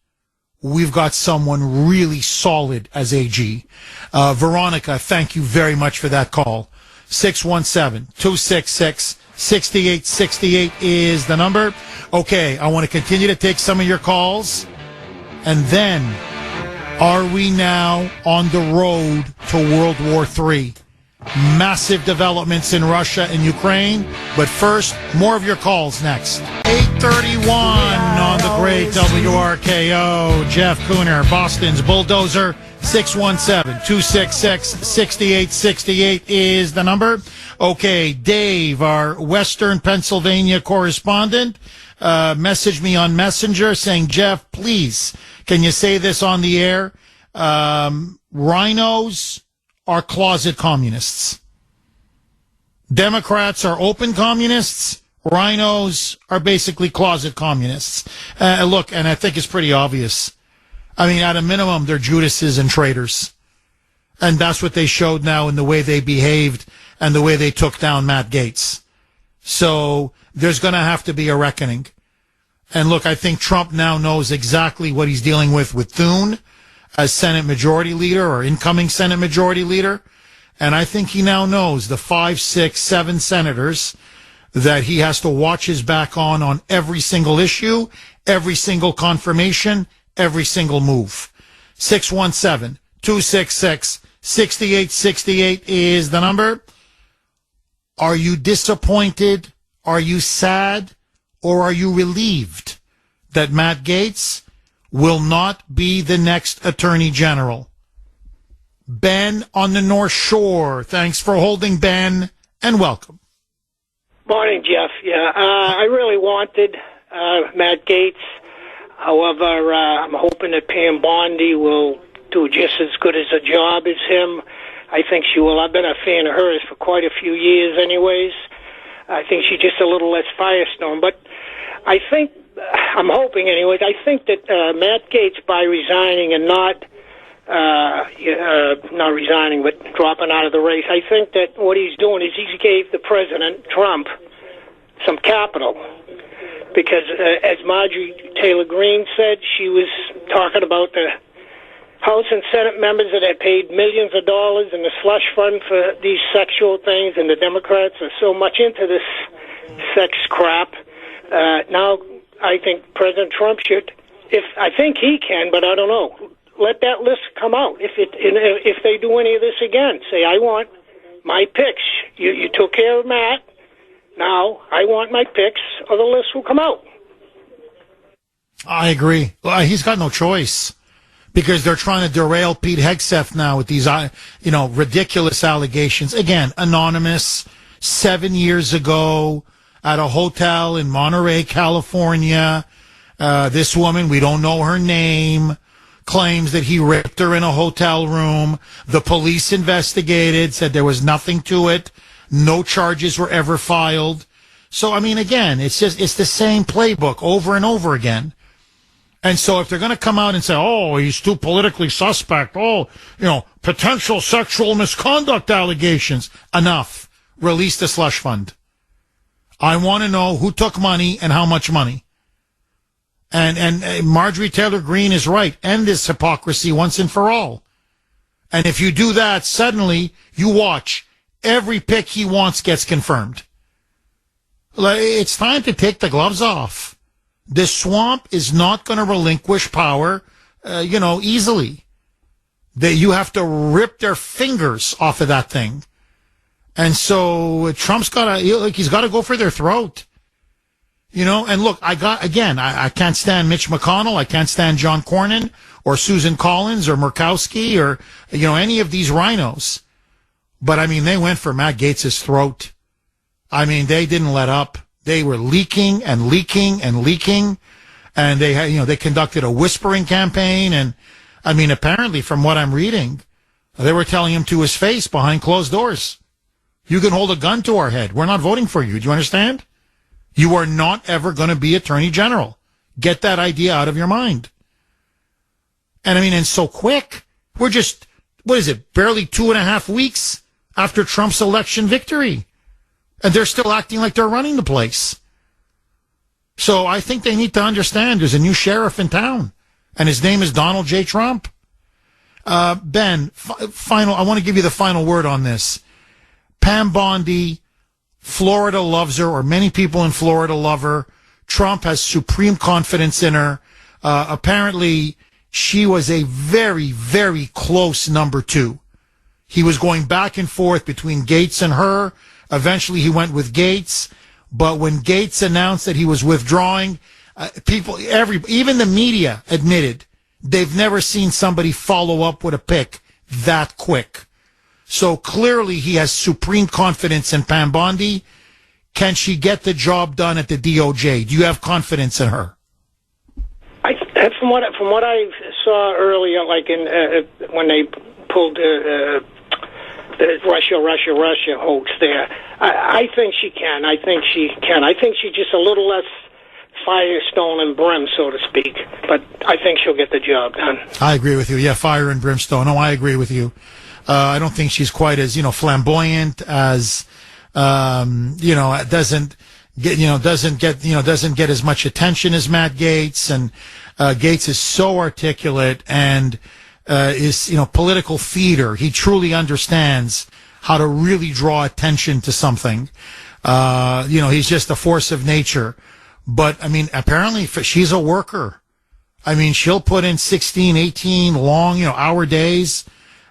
we've got someone really solid as AG. Veronica, thank you very much for that call. 617-266-6868 is the number. Okay, I want to continue to take some of your calls. And then, are we now on the road to World War III? Massive developments in Russia and Ukraine. But first, more of your calls next. 8:31 on the great WRKO. Jeff Kuhner, Boston's Bulldozer. 617-266-6868 is the number. Okay, Dave, our Western Pennsylvania correspondent, messaged me on Messenger saying, Jeff, please, can you say this on the air? Rhinos are closet communists. Democrats are open communists. Rhinos are basically closet communists. Look, and I think it's pretty obvious. I mean, at a minimum, they're Judases and traitors. And that's what they showed now in the way they behaved and the way they took down Matt Gaetz. So there's going to have to be a reckoning. And look, I think Trump now knows exactly what he's dealing with Thune as Senate Majority Leader or incoming Senate Majority Leader. And I think he now knows the 5, 6, 7 senators that he has to watch his back on every single issue, every single confirmation, every single move. 617-266-6868 is the number. Are you disappointed? Are you sad or are you relieved that Matt Gaetz will not be the next Attorney General? Ben on the North Shore. Thanks for holding, Ben, and welcome. Morning, Jeff. Yeah, I really wanted Matt Gaetz. However, I'm hoping that Pam Bondi will do just as good as a job as him. I think she will. I've been a fan of hers for quite a few years anyways. I think she's just a little less firestorm. But I think, I'm hoping anyways, I think that Matt Gaetz, by resigning and not resigning, but dropping out of the race, I think that what he's doing is he gave the President, Trump, some capital. Because as Marjorie Taylor Greene said, she was talking about the House and Senate members that had paid millions of dollars in the slush fund for these sexual things, and the Democrats are so much into this sex crap. Now, I think President Trump should, I think he can, but I don't know, let that list come out. If they do any of this again, say, I want my picks. You took care of Matt. Now, I want my picks, or the list will come out. I agree. Well, he's got no choice because they're trying to derail Pete Hegseth now with these, ridiculous allegations. Again, anonymous, 7 years ago at a hotel in Monterey, California. This woman, we don't know her name, claims that he raped her in a hotel room. The police investigated, said there was nothing to it. No charges were ever filed. So, I mean, again, it's the same playbook over and over again. And so if they're going to come out and say, oh, he's too politically suspect, potential sexual misconduct allegations, enough. Release the slush fund. I want to know who took money and how much money. And Marjorie Taylor Greene is right. End this hypocrisy once and for all. And if you do that, suddenly you watch. Every pick he wants gets confirmed. It's time to take the gloves off. This swamp is not going to relinquish power, easily. You have to rip their fingers off of that thing. And so Trump's he's got to go for their throat. And look, I can't stand Mitch McConnell. I can't stand John Cornyn or Susan Collins or Murkowski or, any of these rhinos. But, I mean, they went for Matt Gaetz's throat. I mean, they didn't let up. They were leaking and leaking and leaking. And they had, they conducted a whispering campaign. And, I mean, apparently, from what I'm reading, they were telling him to his face behind closed doors, you can hold a gun to our head. We're not voting for you. Do you understand? You are not ever going to be Attorney General. Get that idea out of your mind. And, I mean, and so quick. We're just, barely 2.5 weeks after Trump's election victory. And they're still acting like they're running the place. So I think they need to understand there's a new sheriff in town, and his name is Donald J. Trump. Ben, I want to give you the final word on this. Pam Bondi, Florida loves her, or many people in Florida love her. Trump has supreme confidence in her. Apparently, she was a very, very close number 2. He was going back and forth between Gaetz and her. Eventually, he went with Gaetz. But when Gaetz announced that he was withdrawing, even the media admitted they've never seen somebody follow up with a pick that quick. So clearly, he has supreme confidence in Pam Bondi. Can she get the job done at the DOJ? Do you have confidence in her? From what I saw earlier, like when they pulled the Russia hoax there, I think she can. I think she's just a little less firestone and brim, so to speak. But I think she'll get the job done. I agree with you. Yeah, fire and brimstone. No, I agree with you. I don't think she's quite as, flamboyant as, doesn't get as much attention as Matt Gaetz. And, Gaetz is so articulate and, is, political theater. He truly understands how to really draw attention to something. He's just a force of nature. But, I mean, apparently she's a worker. I mean, she'll put in 16, 18 long, hour days.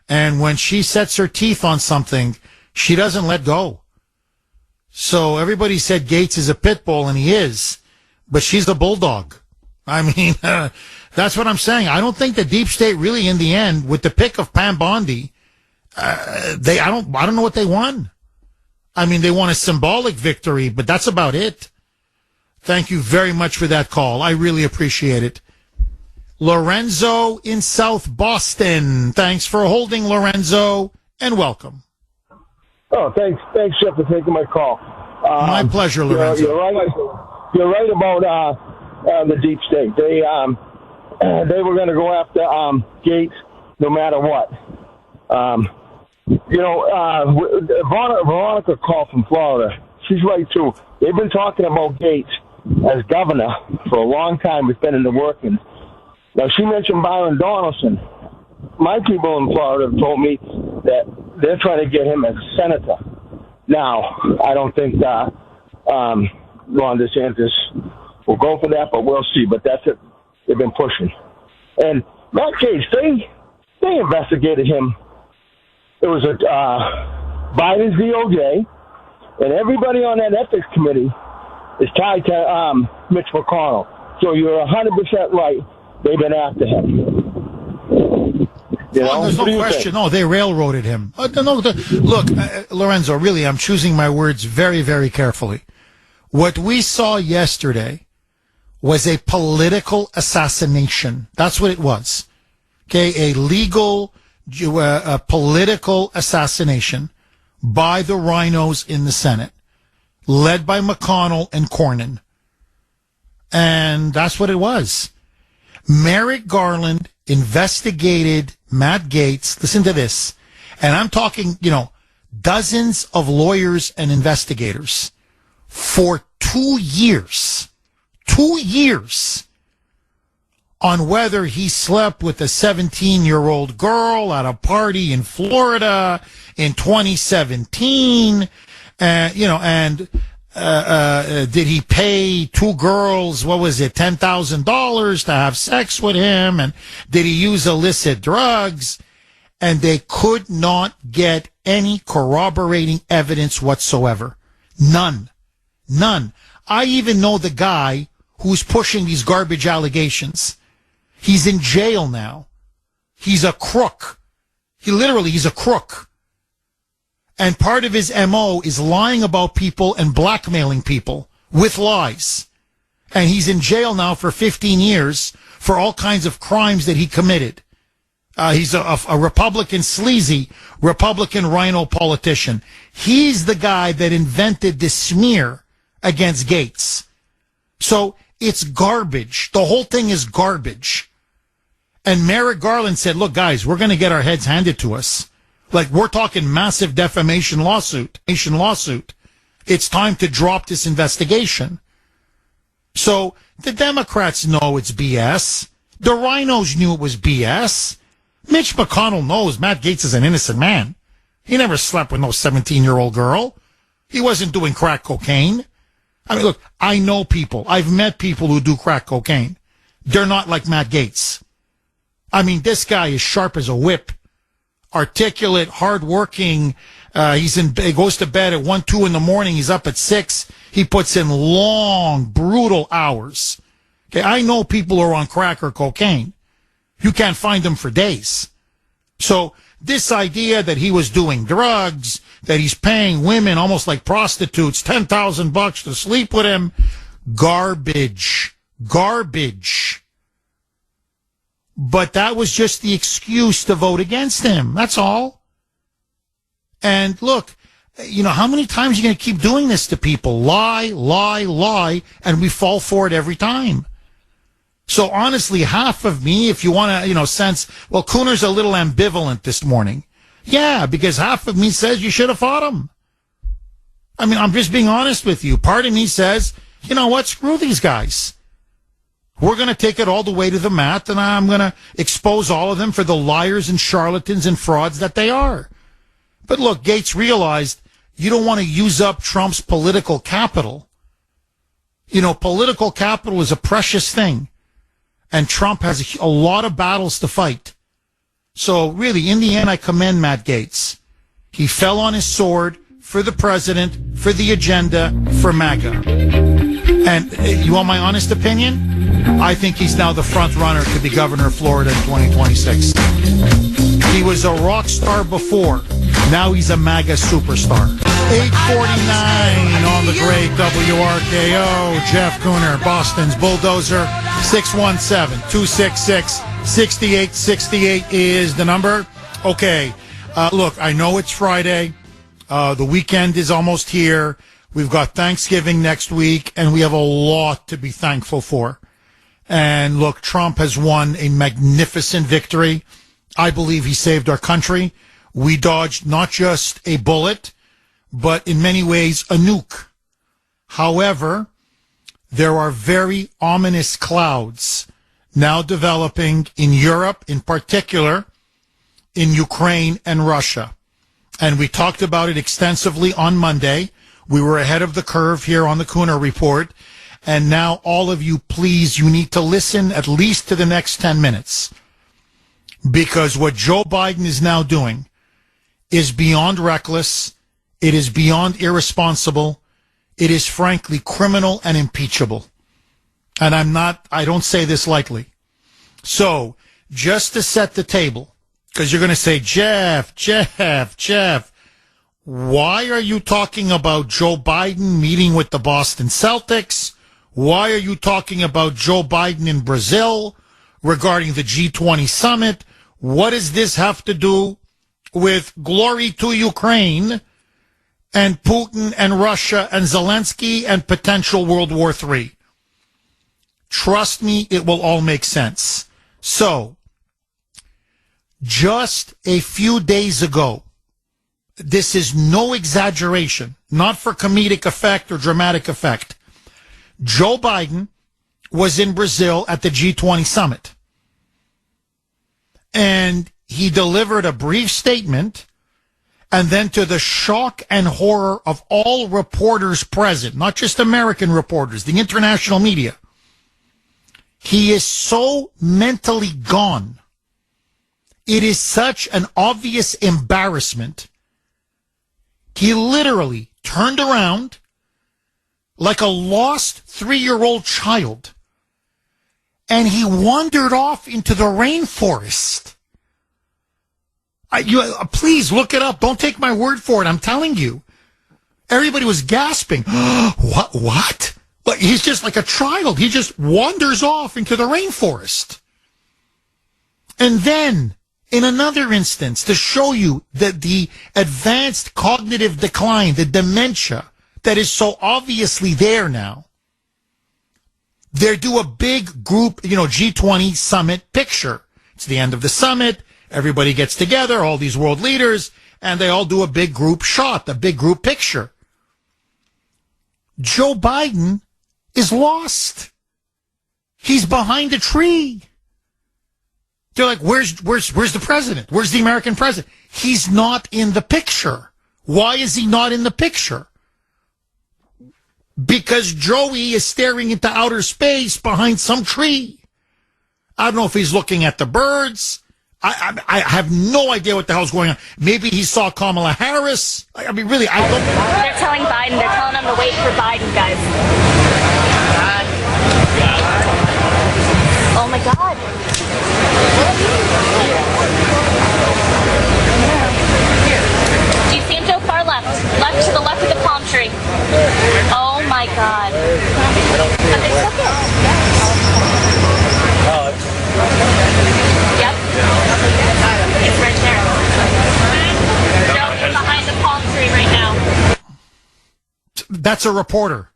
And when she sets her teeth on something, she doesn't let go. So everybody said Gaetz is a pit bull, and he is, but she's a bulldog. I mean, that's what I'm saying. I don't think the deep state really, in the end, with the pick of Pam Bondi, I don't know what they won. I mean, they won a symbolic victory, but that's about it. Thank you very much for that call. I really appreciate it. Lorenzo in South Boston. Thanks for holding, Lorenzo, and welcome. Oh, thanks, Jeff, for taking my call. My pleasure, Lorenzo. You're right about the deep state. They were going to go after Gaetz no matter what. Veronica called from Florida. She's right too. They've been talking about Gaetz as governor for a long time. It's been in the workings. Now, she mentioned Byron Donaldson. My people in Florida have told me that they're trying to get him as a senator. Now, I don't think Ron DeSantis will go for that, but we'll see. But that's it. They've been pushing. And Matt Gaetz, they investigated him. It was Biden's DOJ, and everybody on that ethics committee is tied to Mitch McConnell. So you're 100% right. They've been after him. There's no question. No, they railroaded him. Look, Lorenzo, really, I'm choosing my words very, very carefully. What we saw yesterday was a political assassination. That's what it was. Okay, a legal, a political assassination by the rhinos in the Senate, led by McConnell and Cornyn. And that's what it was. Merrick Garland investigated Matt Gaetz. Listen to this. And I'm talking, dozens of lawyers and investigators for 2 years. 2 years on whether he slept with a 17-year-old girl at a party in Florida in 2017. Did he pay two girls, $10,000 to have sex with him? And did he use illicit drugs? And they could not get any corroborating evidence whatsoever. None. I even know the guy who's pushing these garbage allegations. He's in jail now. He's a crook. He's a crook. And part of his MO is lying about people and blackmailing people with lies. And he's in jail now for 15 years for all kinds of crimes that he committed. He's a Republican, sleazy Republican rhino politician. He's the guy that invented this smear against Gaetz. So it's garbage. The whole thing is garbage. And Merrick Garland said, look, guys, we're going to get our heads handed to us. Like, we're talking massive defamation lawsuit. It's time to drop this investigation. So the Democrats know it's BS. The rhinos knew it was BS. Mitch McConnell knows Matt Gaetz is an innocent man. He never slept with no 17-year-old girl. He wasn't doing crack cocaine. I mean, look, I know people. I've met people who do crack cocaine. They're not like Matt Gaetz. I mean, this guy is sharp as a whip. Articulate, hardworking. He goes to bed at 1, 2 in the morning. He's up at 6. He puts in long, brutal hours. Okay, I know people who are on crack or cocaine. You can't find them for days. So this idea that he was doing drugs, that he's paying women almost like prostitutes $10,000 to sleep with him, garbage. But that was just the excuse to vote against him. That's all. And look, how many times are you going to keep doing this to people? Lie, and we fall for it every time. So honestly, half of me, if you want to, sense, well, Kuhner's a little ambivalent this morning. Yeah, because half of me says you should have fought him. I mean, I'm just being honest with you. Part of me says, you know what, screw these guys. We're going to take it all the way to the mat, and I'm going to expose all of them for the liars and charlatans and frauds that they are. But look, Gaetz realized you don't want to use up Trump's political capital. Political capital is a precious thing, and Trump has a lot of battles to fight. So really, in the end, I commend Matt Gaetz. He fell on his sword for the president, for the agenda, for MAGA. And you want my honest opinion? I think he's now the front runner to be governor of Florida in 2026. He was a rock star before. Now he's a MAGA superstar. 8:49 on the great WRKO. Jeff Kuhner, Boston's Bulldozer. 617-266-6868 is the number. Okay, look, I know it's Friday. The weekend is almost here. We've got Thanksgiving next week, and we have a lot to be thankful for. And look, Trump has won a magnificent victory. I believe he saved our country. We dodged not just a bullet, but in many ways a nuke. However, there are very ominous clouds now developing in Europe, in particular, in Ukraine and Russia. And we talked about it extensively on Monday. We were ahead of the curve here on the Kuhner Report. And now all of you, please, you need to listen at least to the next 10 minutes. Because what Joe Biden is now doing is beyond reckless. It is beyond irresponsible. It is frankly criminal and impeachable. And I don't say this lightly. So, just to set the table, because you're going to say, Jeff, why are you talking about Joe Biden meeting with the Boston Celtics? Why are you talking about Joe Biden in Brazil regarding the G20 summit? What does this have to do with glory to Ukraine and Putin and Russia and Zelensky and potential World War III? Trust me, it will all make sense. So, just a few days ago, this is no exaggeration, not for comedic effect or dramatic effect, Joe Biden was in Brazil at the G20 summit. And he delivered a brief statement, and then to the shock and horror of all reporters present, not just American reporters, the international media, he is so mentally gone. It is such an obvious embarrassment. He literally turned around like a lost 3-year-old child, and he wandered off into the rainforest. Please look it up. Don't take my word for it. I'm telling you. Everybody was gasping. What? Like, he's just like a child. He just wanders off into the rainforest. And then, in another instance, to show you that the advanced cognitive decline, the dementia that is so obviously there now, they do a big group, G20 summit picture. It's the end of the summit. Everybody gets together, all these world leaders, and they all do a big group shot, a big group picture. Joe Biden is lost. He's behind a tree. They're like, where's the president? Where's the American president? He's not in the picture. Why is he not in the picture? Because Joey is staring into outer space behind some tree. I don't know if he's looking at the birds. I have no idea what the hell's going on. Maybe he saw Kamala Harris. I mean, really, I don't. They're telling Biden. They're telling him to wait for Biden, guys. Oh my God. Do you see him, Joe? Far left. Left to the left of the palm tree. Oh my God. But they took it. Yep. It's right there. Joe, he's behind the palm tree right now. That's a reporter.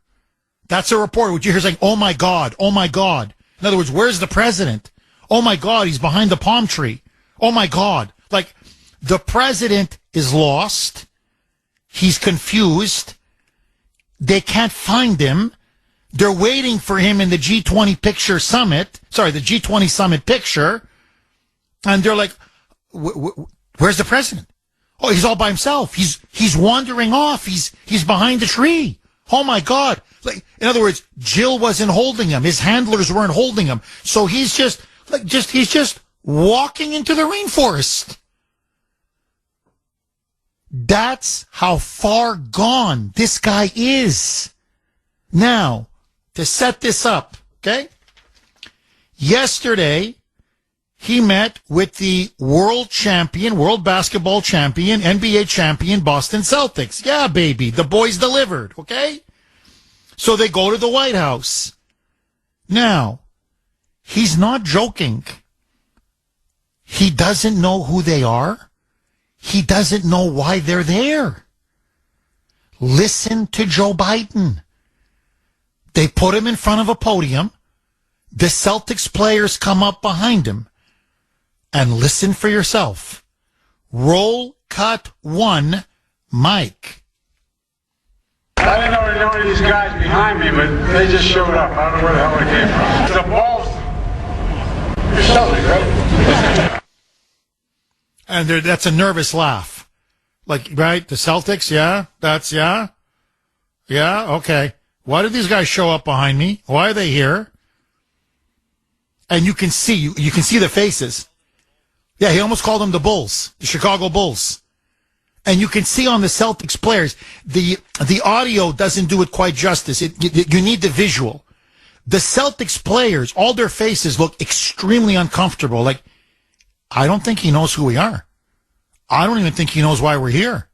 That's a reporter. What you hear saying, oh my God, oh my God. In other words, where's the president? Oh my God, he's behind the palm tree. Oh my God. Like, the president is lost. He's confused. They can't find him. They're waiting for him in the G20 picture summit. Sorry, the G20 summit picture. And they're like, where's the president? Oh, he's all by himself. He's wandering off. He's behind the tree. Oh my God. Like, in other words, Jill wasn't holding him. His handlers weren't holding him. So he's just walking into the rainforest. That's how far gone this guy is. Now, to set this up, okay? Yesterday, he met with the world basketball champion, NBA champion, Boston Celtics. Yeah, baby, the boys delivered, okay? So they go to the White House. Now, he's not joking. He doesn't know who they are. He doesn't know why they're there. Listen to Joe Biden. They put him in front of a podium. The Celtics players come up behind him. And listen for yourself. Roll cut 1, Mike. I didn't know any of these guys behind me, but they just showed up. I don't know where the hell they came from. The balls. You're Celtic, right? And that's a nervous laugh. Like, right? The Celtics, yeah? That's, yeah? Yeah? Okay. Why did these guys show up behind me? Why are they here? And you can see, you can see the faces. Yeah, he almost called them the Bulls, the Chicago Bulls. And you can see on the Celtics players, the audio doesn't do it quite justice. You need the visual. The Celtics players, all their faces look extremely uncomfortable. Like, I don't think he knows who we are. I don't even think he knows why we're here.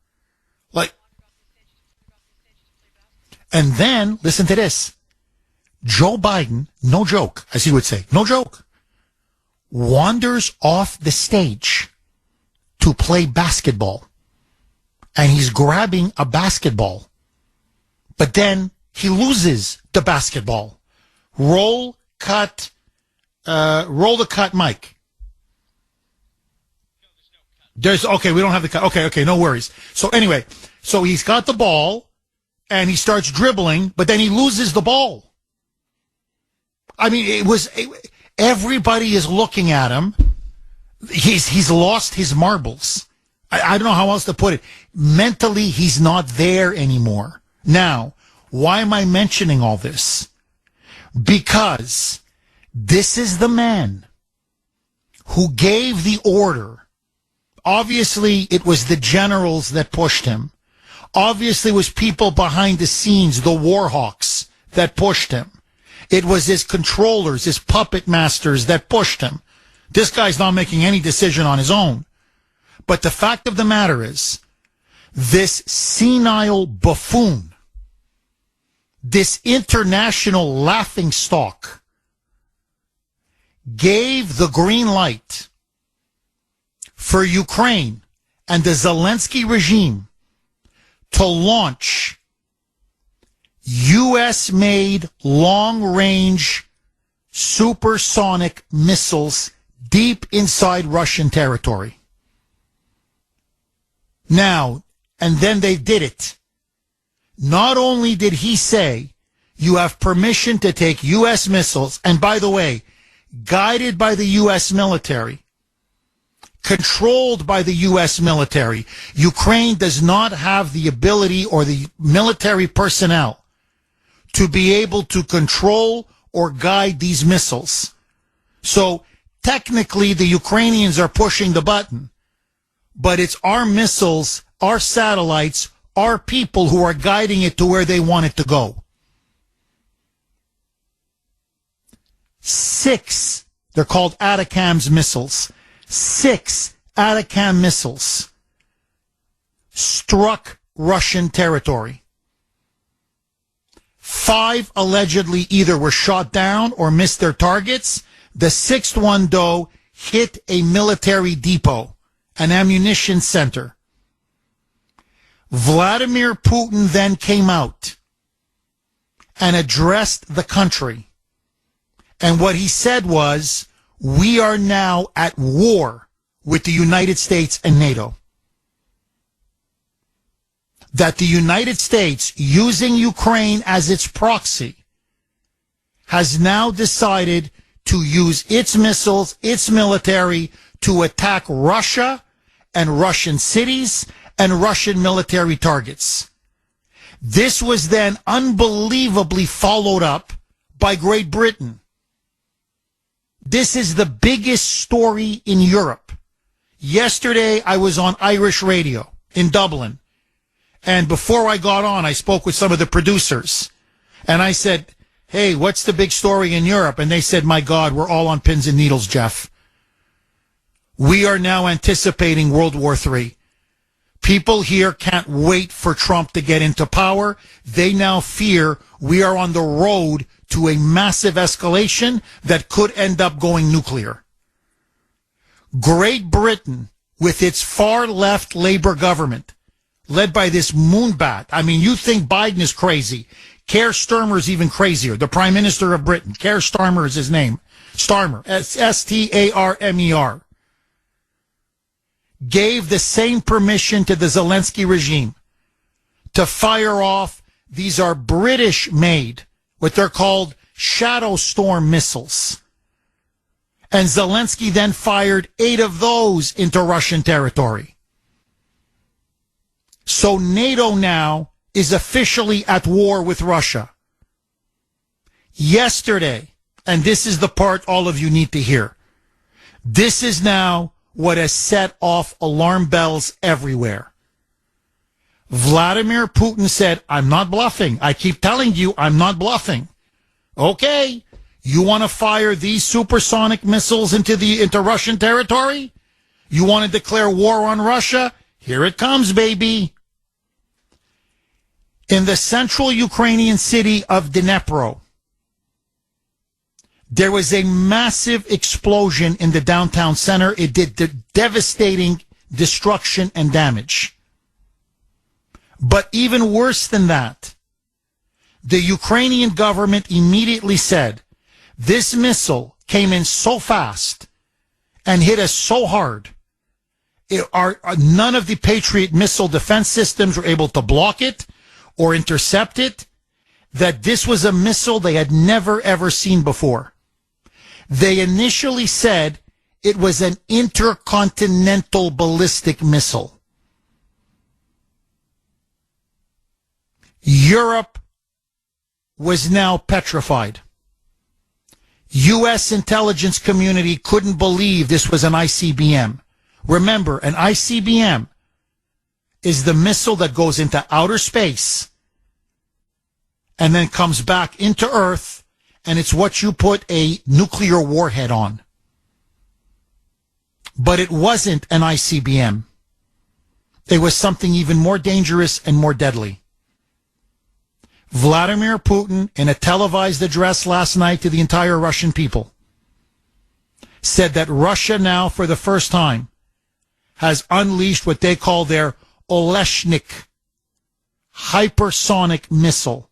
Like, and then, listen to this. Joe Biden, no joke, as he would say, no joke, wanders off the stage to play basketball. And he's grabbing a basketball. But then he loses the basketball. Roll the cut, Mike. Okay, we don't have the cut. Okay, no worries. So anyway, so he's got the ball and he starts dribbling, but then he loses the ball. I mean, everybody is looking at him. He's lost his marbles. I don't know how else to put it. Mentally, he's not there anymore. Now, why am I mentioning all this? Because this is the man who gave the order. Obviously, it was the generals that pushed him. Obviously, it was people behind the scenes, the war hawks, that pushed him. It was his controllers, his puppet masters that pushed him. This guy's not making any decision on his own. But the fact of the matter is, this senile buffoon, this international laughingstock, gave the green light for Ukraine and the Zelensky regime to launch U.S.-made long-range supersonic missiles deep inside Russian territory. Now, and then they did it. Not only did he say, you have permission to take U.S. missiles, and by the way, guided by the U.S. military, controlled by the U.S. military, Ukraine does not have the ability or the military personnel to be able to control or guide these missiles. So technically, the Ukrainians are pushing the button. But it's our missiles, our satellites, our people who are guiding it to where they want it to go. 6, they're called ATACMS missiles. 6 ATACMS missiles struck Russian territory. 5 allegedly either were shot down or missed their targets. The 6th one, though, hit a military depot, an ammunition center. Vladimir Putin then came out and addressed the country. And what he said was, we are now at war with the United States and NATO. That the United States, using Ukraine as its proxy, has now decided to use its missiles, its military, to attack Russia and Russian cities and Russian military targets. This was then unbelievably followed up by Great Britain. This is the biggest story in Europe. Yesterday, I was on Irish radio. in Dublin. And before I got on, I spoke with some of the producers. And I said, hey, what's the big story in Europe? And they said, my God, we're all on pins and needles, Jeff. We are now anticipating World War III. People here can't wait for Trump to get into power. They now fear we are on the road to a massive escalation that could end up going nuclear. Great Britain, with its far-left Labour government, led by this moonbat. I mean, you think Biden is crazy. Keir Starmer is even crazier. The Prime Minister of Britain. Keir Starmer is his name. Starmer. S-T-A-R-M-E-R. Gave the same permission to the Zelensky regime to fire off, these are British-made, what they're called Shadow Storm missiles. And Zelensky then fired 8 of those into Russian territory. So NATO now is officially at war with Russia. Yesterday, and this is the part all of you need to hear, this is now what has set off alarm bells everywhere. Vladimir Putin said, I'm not bluffing. I keep telling you, I'm not bluffing. Okay, you want to fire these supersonic missiles into Russian territory? You want to declare war on Russia? Here it comes, baby. In the central Ukrainian city of Dnipro, there was a massive explosion in the downtown center. It did devastating destruction and damage. But even worse than that, the Ukrainian government immediately said, this missile came in so fast and hit us so hard, none of the Patriot missile defense systems were able to block it or intercept it, that this was a missile they had never, ever seen before. They initially said it was an intercontinental ballistic missile. Europe was now petrified. U.S. intelligence community couldn't believe this was an ICBM. Remember, an ICBM is the missile that goes into outer space and then comes back into Earth, and it's what you put a nuclear warhead on. But it wasn't an ICBM. It was something even more dangerous and more deadly. Vladimir Putin, in a televised address last night to the entire Russian people, said that Russia now, for the first time, has unleashed what they call their Oleshnik hypersonic missile.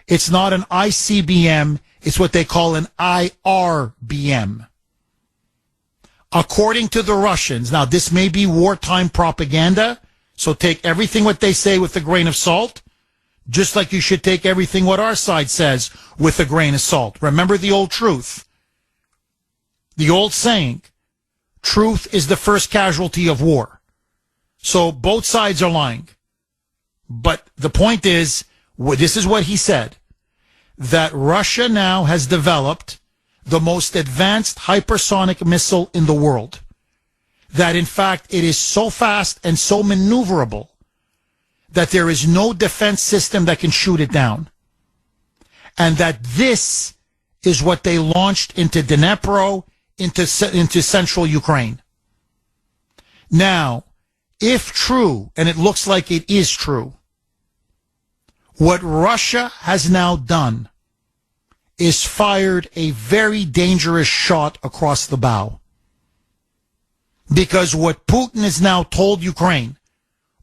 It's not an ICBM, it's what they call an IRBM. According to the Russians, now this may be wartime propaganda, so take everything what they say with a grain of salt, just like you should take everything what our side says with a grain of salt. Remember the old truth. The old saying, truth is the first casualty of war. So both sides are lying. But the point is, this is what he said, that Russia now has developed the most advanced hypersonic missile in the world. That in fact it is so fast and so maneuverable that there is no defense system that can shoot it down. And that this is what they launched into Dnipro, into central Ukraine. Now, if true, and it looks like it is true, what Russia has now done is fired a very dangerous shot across the bow. Because what Putin has now told Ukraine,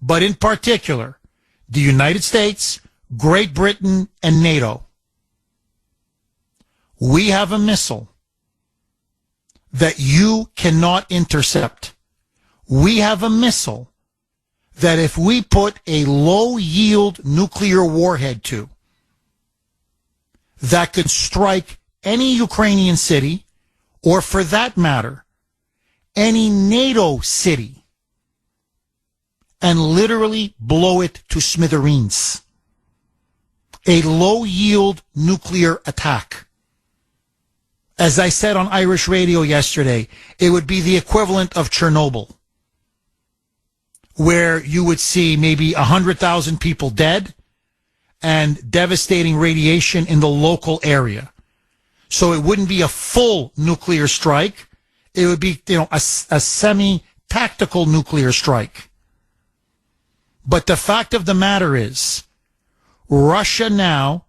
but in particular, the United States, Great Britain, and NATO, we have a missile that you cannot intercept. We have a missile that if we put a low-yield nuclear warhead to, that could strike any Ukrainian city, or for that matter, any NATO city, and literally blow it to smithereens. A low-yield nuclear attack. As I said on Irish radio yesterday, it would be the equivalent of Chernobyl. where you would see maybe 100,000 people dead and devastating radiation in the local area. So it wouldn't be a full nuclear strike. It would be, a semi-tactical nuclear strike. But the fact of the matter is, Russia now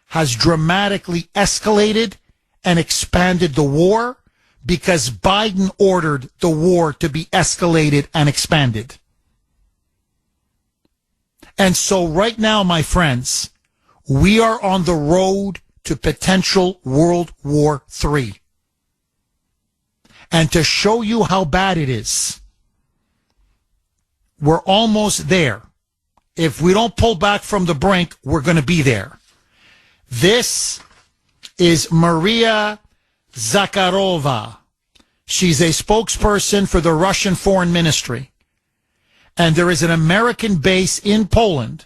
has dramatically escalated and expanded the war because Biden ordered the war to be escalated and expanded. And so right now, my friends, we are on the road to potential World War III. And to show you how bad it is, we're almost there. If we don't pull back from the brink, we're going to be there. This is Maria Zakharova. She's a spokesperson for the Russian Foreign Ministry. And there is an American base in Poland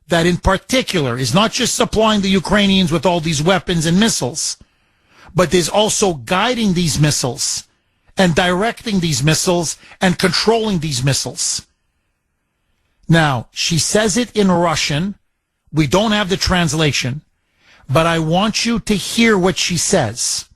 that in particular is not just supplying the Ukrainians with all these weapons and missiles, but is also guiding these missiles and directing these missiles and controlling these missiles. Now, she says it in Russian. We don't have the translation, but I want you to hear what she says.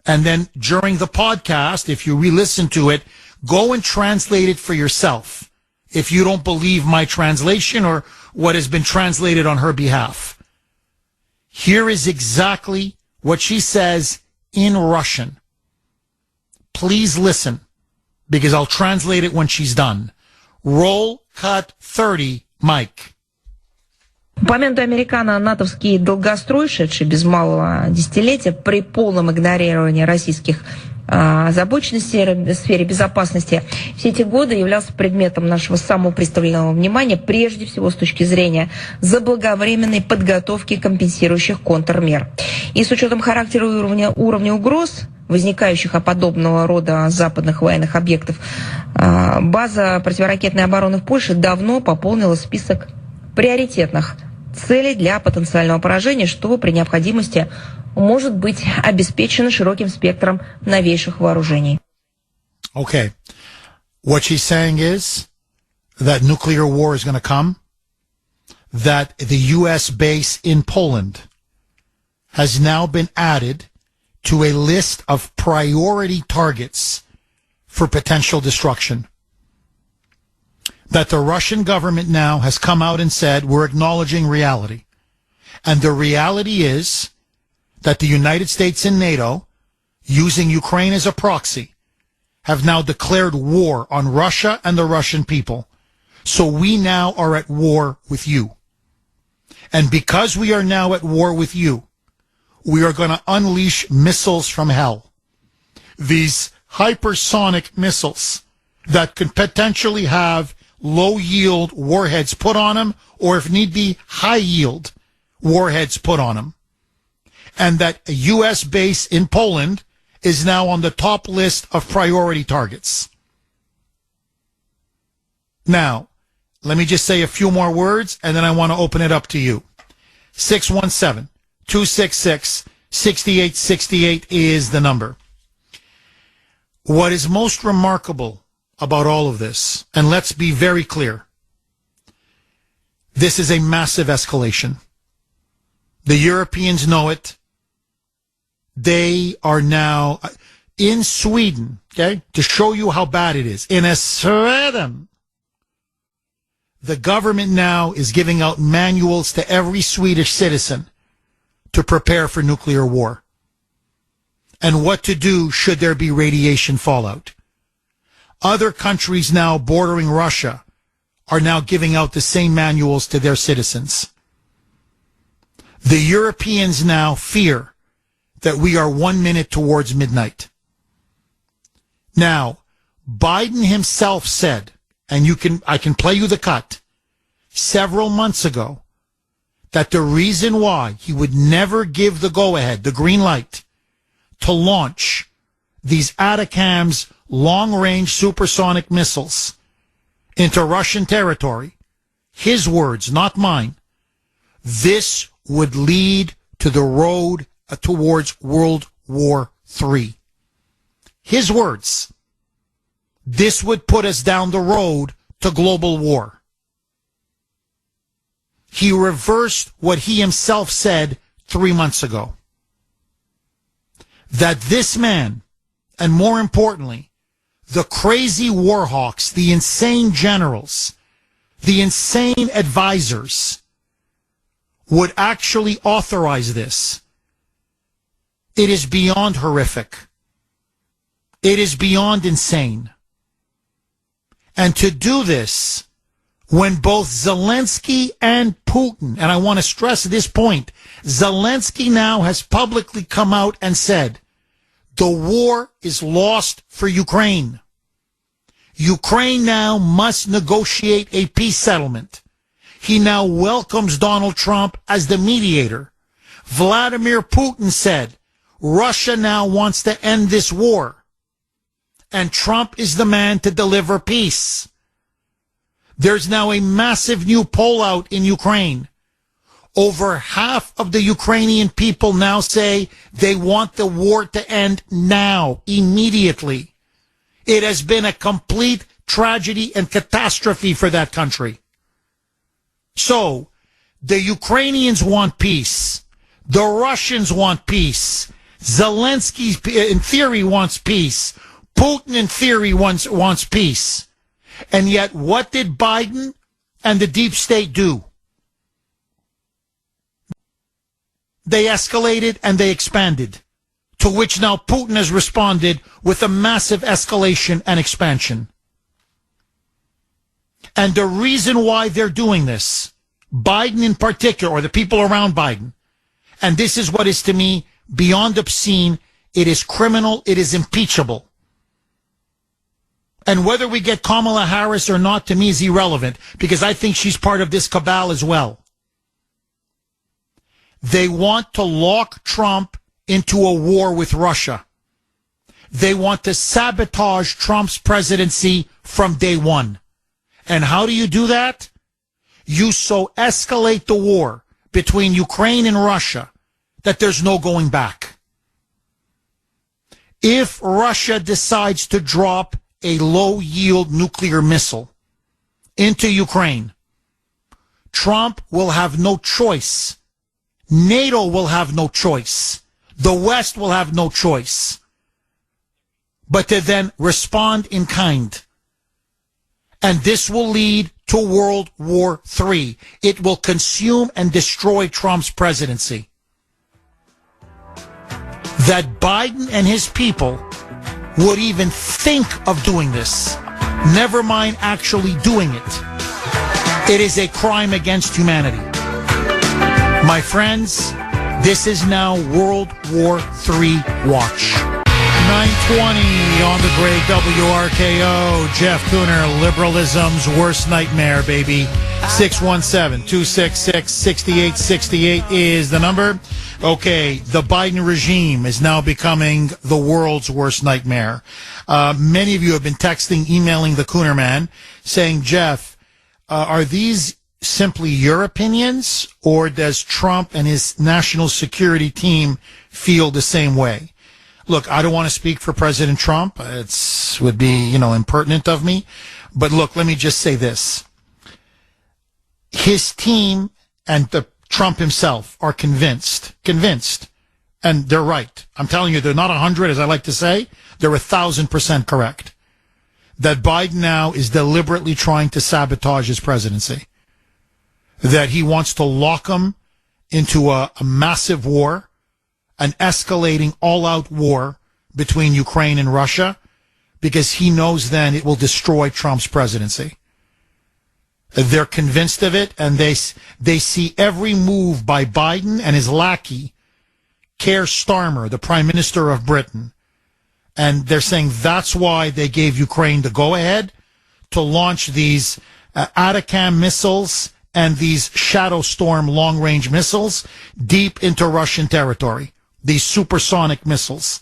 And then during the podcast, if you re-listen to it, go and translate it for yourself if you don't believe my translation or what has been translated on her behalf. Here is exactly what she says in Russian. Please listen, because I'll translate it when she's done. Roll cut 30, Mike. По моменту американо-натовский долгострой, шедший без малого десятилетия, при полном игнорировании российских озабоченностей в сфере безопасности, все эти годы являлся предметом нашего самого пристального внимания, прежде всего с точки зрения заблаговременной подготовки компенсирующих контрмер. И с учетом характера и уровня угроз, возникающих от подобного рода западных военных объектов, база противоракетной обороны в Польше давно пополнила список приоритетных целей для потенциального поражения, что при необходимости может быть обеспечено широким спектром новейших вооружений. Okay. What she's saying is that nuclear war is going to come, that the U.S. base in Poland has now been added to a list of priority targets for potential destruction. That the Russian government now has come out and said, we're acknowledging reality. And the reality is that the United States and NATO, using Ukraine as a proxy, have now declared war on Russia and the Russian people. So we now are at war with you. And because we are now at war with you, we are going to unleash missiles from hell. These hypersonic missiles that could potentially have low-yield warheads put on them, or if need be, high-yield warheads put on them. And that a U.S. base in Poland is now on the top list of priority targets. Now, let me just say a few more words, and then I want to open it up to you. 617-266-6868 is the number. What is most remarkable about all of this, and let's be very clear, this is a massive escalation. The Europeans know it. They are now in Sweden, okay, to show you how bad it is. In Sweden, the government now is giving out manuals to every Swedish citizen to prepare for nuclear war and what to do should there be radiation fallout. Other countries now bordering Russia are now giving out the same manuals to their citizens. The Europeans now fear that we are 1 minute towards midnight. Now, Biden himself said, and I can play you the cut, several months ago, that the reason why he would never give the go-ahead, the green light, to launch these ATACMS long-range supersonic missiles into Russian territory, his words, not mine, this would lead to the road towards World War III. His words. This would put us down the road to global war. He reversed what he himself said 3 months ago. That this man, and more importantly, the crazy war hawks, the insane generals, the insane advisors, would actually authorize this. It is beyond horrific. It is beyond insane. And to do this, when both Zelensky and Putin, and I want to stress this point, Zelensky now has publicly come out and said, the war is lost for Ukraine. Ukraine now must negotiate a peace settlement. He now welcomes Donald Trump as the mediator. Vladimir Putin said, Russia now wants to end this war. And Trump is the man to deliver peace. There's now a massive new pullout in Ukraine. Over half of the Ukrainian people now say they want the war to end now, immediately. It has been a complete tragedy and catastrophe for that country. So, the Ukrainians want peace. The Russians want peace. Zelensky, in theory, wants peace. Putin, in theory, wants peace. And yet, what did Biden and the deep state do? They escalated and they expanded, to which now Putin has responded with a massive escalation and expansion. And the reason why they're doing this, Biden in particular, or the people around Biden, and this is what is to me beyond obscene, it is criminal, it is impeachable. And whether we get Kamala Harris or not, to me, is irrelevant, because I think she's part of this cabal as well. They want to lock Trump into a war with Russia. They want to sabotage Trump's presidency from day one. And how do you do that? You so escalate the war between Ukraine and Russia that there's no going back. If Russia decides to drop a low-yield nuclear missile into Ukraine, Trump will have no choice. NATO will have no choice. The West will have no choice but to then respond in kind. And this will lead to World War III. It will consume and destroy Trump's presidency. That Biden and his people would even think of doing this, never mind actually doing it. It is a crime against humanity. My friends, this is now World War III watch. 9:20 on the great WRKO. Jeff Kuhner, liberalism's worst nightmare, baby. 617-266-6868 is the number. Okay, the Biden regime is now becoming the world's worst nightmare. Many of you have been texting, emailing the Kuhner man, saying, Jeff, are these simply your opinions, or does Trump and his national security team feel the same way? Look, I don't want to speak for President Trump. It would be, impertinent of me. But look, let me just say this. His team and Trump himself are convinced, and they're right. I'm telling you, they're not 100, as I like to say. They're 1,000% correct. That Biden now is deliberately trying to sabotage his presidency. That he wants to lock him into a massive war, an escalating all-out war between Ukraine and Russia, because he knows then it will destroy Trump's presidency. They're convinced of it, and they see every move by Biden and his lackey, Keir Starmer, the Prime Minister of Britain, and they're saying that's why they gave Ukraine the go-ahead to launch these Atacam missiles and these Shadow Storm long-range missiles deep into Russian territory, these supersonic missiles.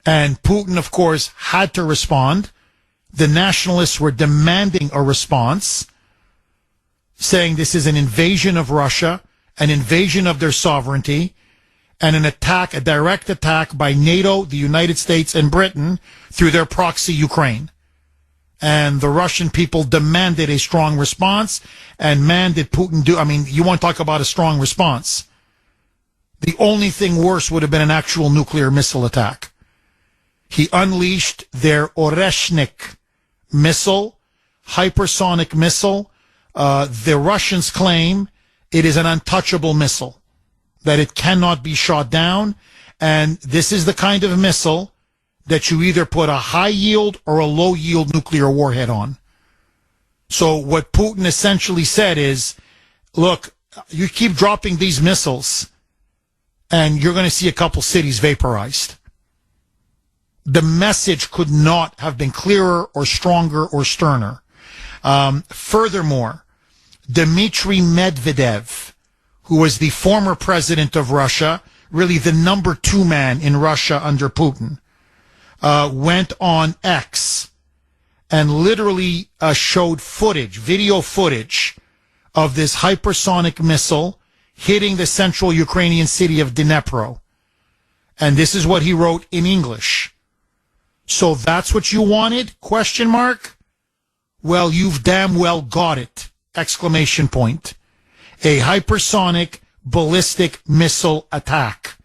And Putin, of course, had to respond. The nationalists were demanding a response, saying this is an invasion of Russia, an invasion of their sovereignty, and an attack, a direct attack by NATO, the United States, and Britain through their proxy Ukraine. And the Russian people demanded a strong response. And man, did Putin do. I mean, you want to talk about a strong response. The only thing worse would have been an actual nuclear missile attack. He unleashed their Oreshnik missile, hypersonic missile. The Russians claim it is an untouchable missile, that it cannot be shot down. And this is the kind of missile that you either put a high-yield or a low-yield nuclear warhead on. So what Putin essentially said is, look, you keep dropping these missiles, and you're going to see a couple cities vaporized. The message could not have been clearer or stronger or sterner. Furthermore, Dmitry Medvedev, who was the former president of Russia, really the number 2 man in Russia under Putin, went on X and literally showed video footage of this hypersonic missile hitting the central Ukrainian city of Dnipro. And this is what he wrote in English. So that's what you wanted? Question mark. Well, you've damn well got it! Exclamation point. A hypersonic ballistic missile attack.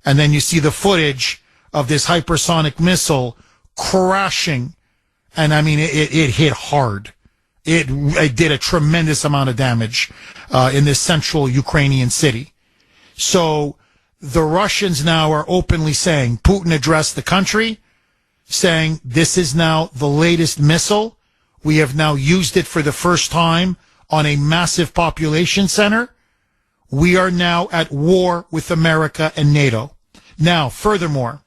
And then you see the footage of this hypersonic missile crashing. And I mean, it hit hard. It did a tremendous amount of damage in this central Ukrainian city. So the Russians now are openly saying, Putin addressed the country, saying this is now the latest missile. We have now used it for the first time on a massive population center. We are now at war with America and NATO. Now, furthermore,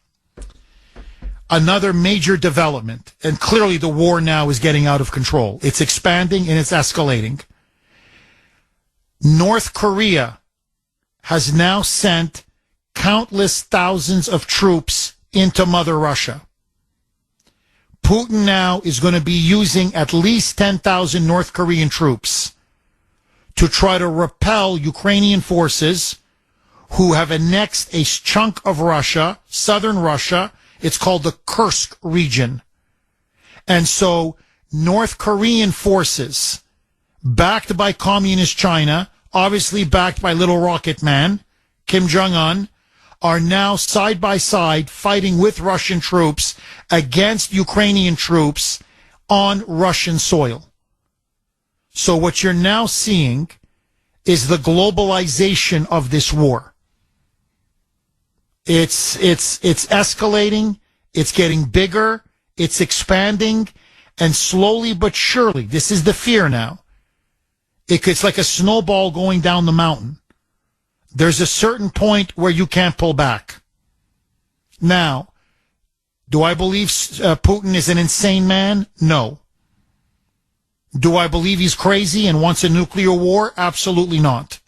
another major development, and clearly the war now is getting out of control. It's expanding and it's escalating. North Korea has now sent countless thousands of troops into Mother Russia. Putin now is going to be using at least 10,000 North Korean troops to try to repel Ukrainian forces who have annexed a chunk of Russia, southern Russia. It's called the Kursk region. And so North Korean forces, backed by communist China, obviously backed by Little Rocket Man, Kim Jong-un, are now side by side fighting with Russian troops against Ukrainian troops on Russian soil. So what you're now seeing is the globalization of this war. It's escalating, it's getting bigger, it's expanding, and slowly but surely, this is the fear now. It's like a snowball going down the mountain. There's a certain point where you can't pull back. Now, do I believe Putin is an insane man? No. Do I believe he's crazy and wants a nuclear war? Absolutely not.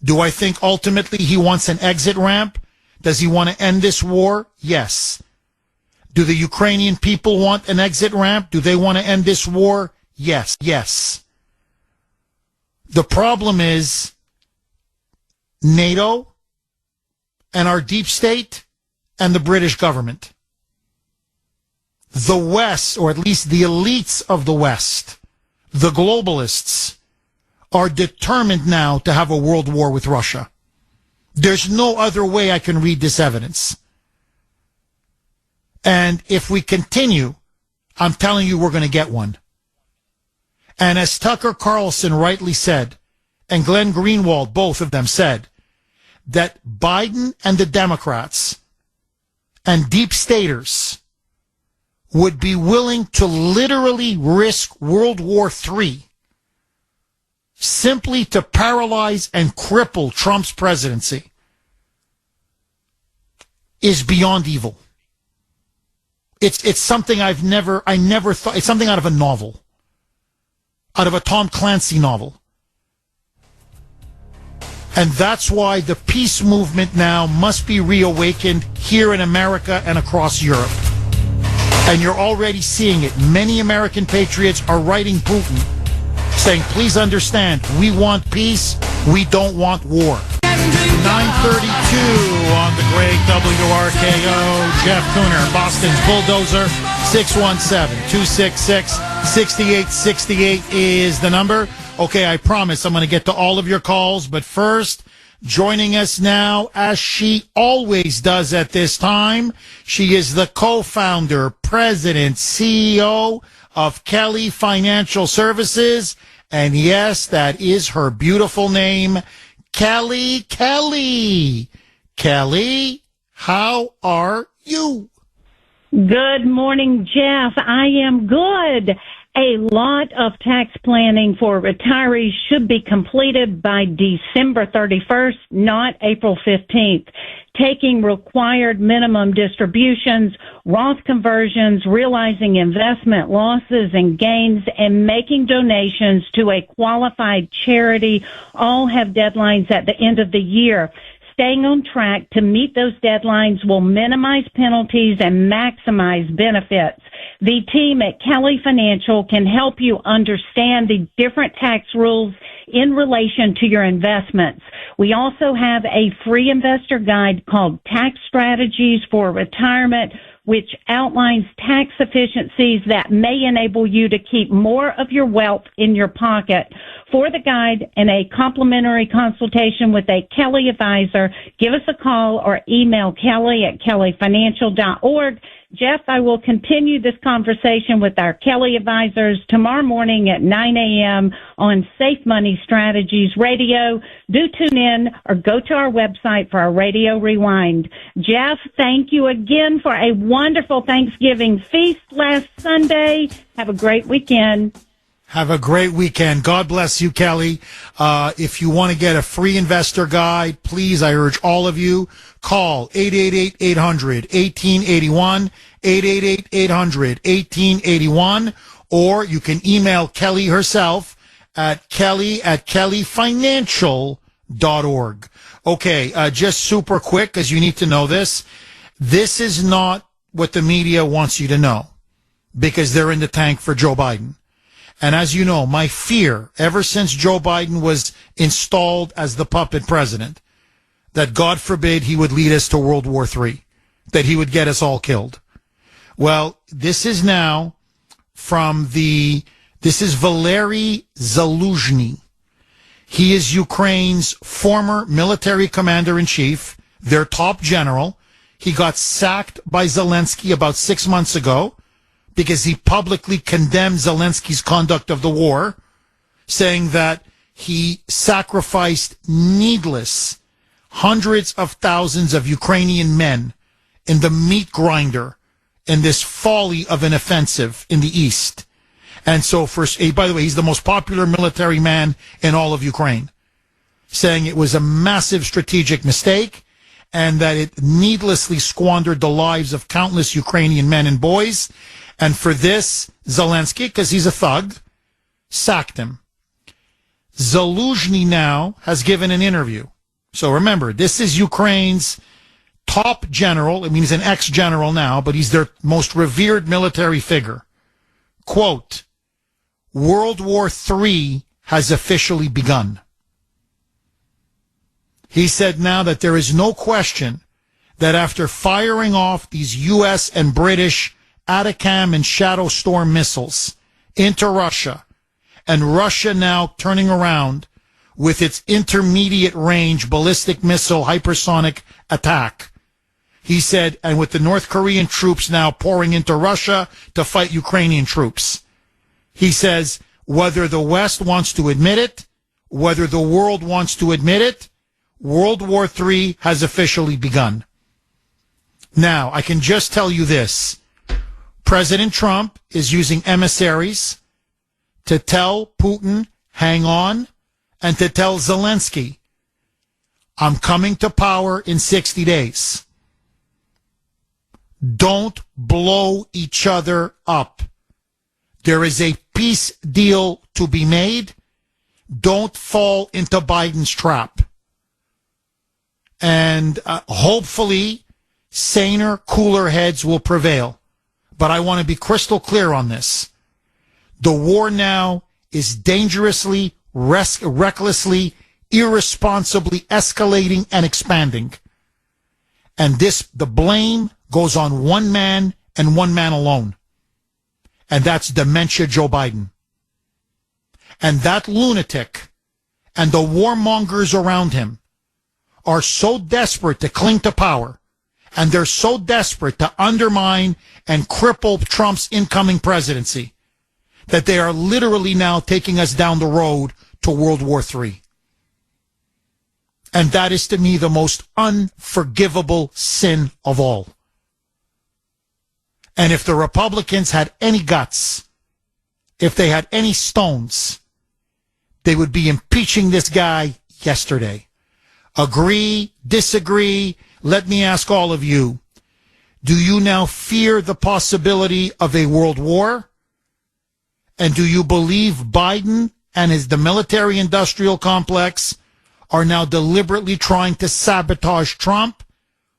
Do I think ultimately he wants an exit ramp? Does he want to end this war? Yes. Do the Ukrainian people want an exit ramp? Do they want to end this war? Yes. Yes. The problem is NATO and our deep state and the British government. The West, or at least the elites of the West, the globalists, are determined now to have a world war with Russia. There's no other way I can read this evidence. And if we continue, I'm telling you we're going to get one. And as Tucker Carlson rightly said, and Glenn Greenwald, both of them said, that Biden and the Democrats and deep staters would be willing to literally risk World War III simply to paralyze and cripple Trump's presidency is beyond evil. It's something I never thought, it's something out of a novel, out of a Tom Clancy novel. And that's why the peace movement now must be reawakened here in America and across Europe. And you're already seeing it. Many American patriots are writing Putin saying, please understand, we want peace, we don't want war. 9:32 on the great WRKO. Jeff Kuhner, Boston's Bulldozer. 617-266-6868 is the number. Okay, I promise I'm going to get to all of your calls, but first, joining us now, as she always does at this time, she is the co-founder, president, CEO of Kelly Financial Services, and yes, that is her beautiful name, Kelly. Kelly, how are you? Good morning, Jeff. I am good. A lot of tax planning for retirees should be completed by December 31st, not April 15th. Taking required minimum distributions, Roth conversions, realizing investment losses and gains, and making donations to a qualified charity all have deadlines at the end of the year. Staying on track to meet those deadlines will minimize penalties and maximize benefits. The team at Kelly Financial can help you understand the different tax rules in relation to your investments. We also have a free investor guide called Tax Strategies for Retirement, which outlines tax efficiencies that may enable you to keep more of your wealth in your pocket. For the guide and a complimentary consultation with a Kelly advisor, give us a call or email kelly@kellyfinancial.org. Jeff, I will continue this conversation with our Kelly advisors tomorrow morning at 9 a.m. on Safe Money Strategies Radio. Do tune in or go to our website for our Radio Rewind. Jeff, thank you again for a wonderful Thanksgiving feast last Sunday. Have a great weekend. Have a great weekend. God bless you, Kelly. If you want to get a free investor guide, please, I urge all of you, call 888-800-1881, 888-800-1881, or you can email Kelly herself at kelly@kellyfinancial.org. Okay, just super quick, because you need to know this. This is not what the media wants you to know, because they're in the tank for Joe Biden. And as you know, my fear, ever since Joe Biden was installed as the puppet president, that God forbid he would lead us to World War III, that he would get us all killed. Well, this is now this is Valery Zaluzhny. He is Ukraine's former military commander-in-chief, their top general. He got sacked by Zelensky about 6 months ago, because he publicly condemned Zelensky's conduct of the war, saying that he sacrificed hundreds of thousands of Ukrainian men in the meat grinder in this folly of an offensive in the East. And so, by the way, he's the most popular military man in all of Ukraine, saying it was a massive strategic mistake and that it needlessly squandered the lives of countless Ukrainian men and boys. And for this, Zelensky, because he's a thug, sacked him. Zaluzhny now has given an interview. So remember, this is Ukraine's top general. I mean, he's an ex-general now, but he's their most revered military figure. Quote, World War III has officially begun. He said now that there is no question that after firing off these U.S. and British Atacam and Shadow Storm missiles into Russia, and Russia now turning around with its intermediate range ballistic missile hypersonic attack. He said, and with the North Korean troops now pouring into Russia to fight Ukrainian troops. He says, whether the West wants to admit it, whether the world wants to admit it, World War III has officially begun. Now, I can just tell you this. President Trump is using emissaries to tell Putin, hang on, and to tell Zelensky, I'm coming to power in 60 days. Don't blow each other up. There is a peace deal to be made. Don't fall into Biden's trap. And hopefully, saner, cooler heads will prevail. But I want to be crystal clear on this. The war now is dangerously, recklessly irresponsibly escalating and expanding. And the blame goes on one man and one man alone. And that's dementia Joe Biden. And that lunatic and the warmongers around him are so desperate to cling to power, and they're so desperate to undermine and cripple Trump's incoming presidency, that they are literally now taking us down the road to World War III. And that is, to me, the most unforgivable sin of all. And if the Republicans had any guts, if they had any stones, they would be impeaching this guy yesterday. Agree, disagree? Let me ask all of you. Do you now fear the possibility of a world war? And do you believe Biden and the military-industrial complex are now deliberately trying to sabotage Trump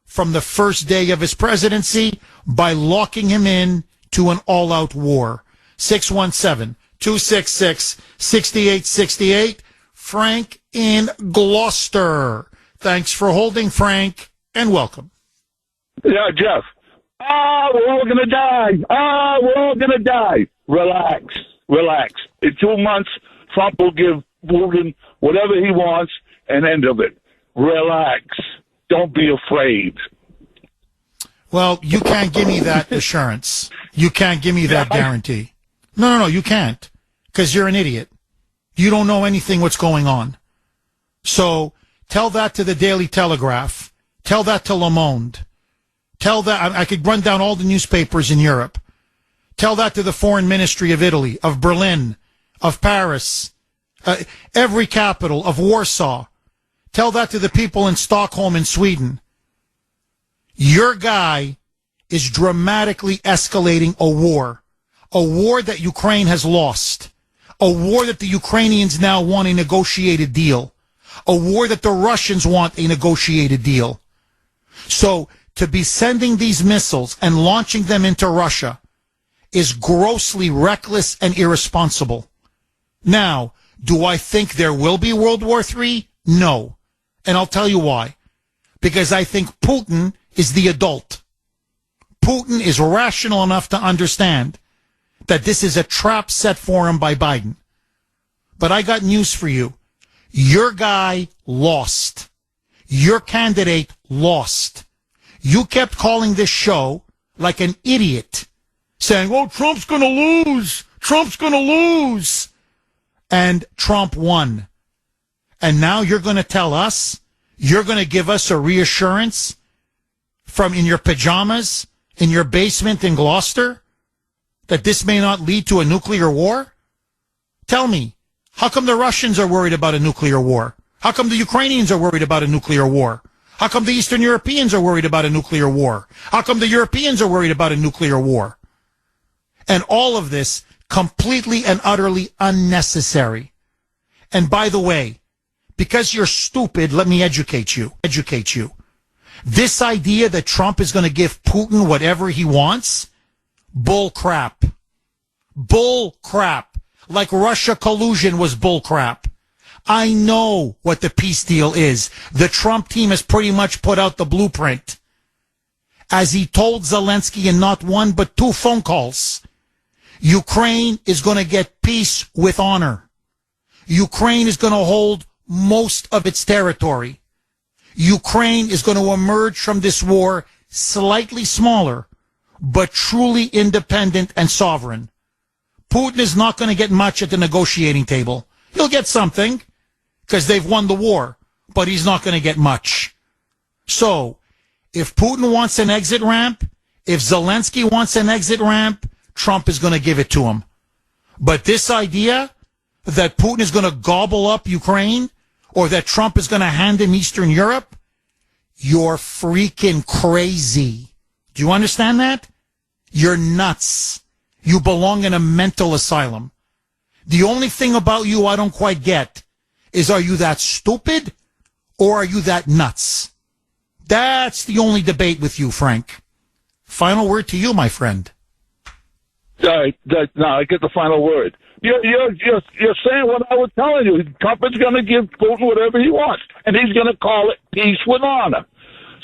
from the first day of his presidency by locking him in to an all-out war? 617-266-6868. Frank in Gloucester. Thanks for holding, Frank, and welcome. Yeah, Jeff. We're all going to die. We're all going to die. Relax. In 2 months, Trump will give Putin whatever he wants and end of it. Relax. Don't be afraid. Well, you can't give me that assurance. You can't give me that guarantee. No, you can't. Because you're an idiot. You don't know anything what's going on. So tell that to the Daily Telegraph. Tell that to Le Monde. Tell that, I could run down all the newspapers in Europe. Tell that to the Foreign Ministry of Italy, of Berlin, of Paris, every capital, of Warsaw. Tell that to the people in Stockholm and Sweden. Your guy is dramatically escalating a war that Ukraine has lost, a war that the Ukrainians now want a negotiated deal, a war that the Russians want a negotiated deal. So to be sending these missiles and launching them into Russia is grossly reckless and irresponsible. Now, do I think there will be World War III? No. And I'll tell you why. Because I think Putin is the adult. Putin is rational enough to understand that this is a trap set for him by Biden. But I got news for you. Your guy lost. Your candidate lost. You kept calling this show like an idiot, saying, oh, Trump's going to lose. Trump's going to lose. And Trump won. And now you're going to tell us, you're going to give us a reassurance from in your pajamas, in your basement in Gloucester, that this may not lead to a nuclear war? Tell me, how come the Russians are worried about a nuclear war? How come the Ukrainians are worried about a nuclear war? How come the Eastern Europeans are worried about a nuclear war? How come the Europeans are worried about a nuclear war? And all of this completely and utterly unnecessary. And by the way, because you're stupid, let me educate you. This idea that Trump is going to give Putin whatever he wants, bull crap. Bull crap. Like Russia collusion was bull crap. I know what the peace deal is. The Trump team has pretty much put out the blueprint. As he told Zelensky in not one but 2 phone calls, Ukraine is going to get peace with honor. Ukraine is going to hold most of its territory. Ukraine is going to emerge from this war slightly smaller, but truly independent and sovereign. Putin is not going to get much at the negotiating table. He'll get something because they've won the war, but he's not going to get much. So if Putin wants an exit ramp, if Zelensky wants an exit ramp, Trump is going to give it to him. But this idea that Putin is going to gobble up Ukraine or that Trump is going to hand him Eastern Europe, you're freaking crazy. Do you understand that? You're nuts. You belong in a mental asylum. The only thing about you I don't quite get is, are you that stupid or are you that nuts? That's the only debate with you, Frank. Final word to you, my friend. No, I get the final word. You're saying what I was telling you. Trump is going to give Putin whatever he wants, and he's going to call it peace with honor.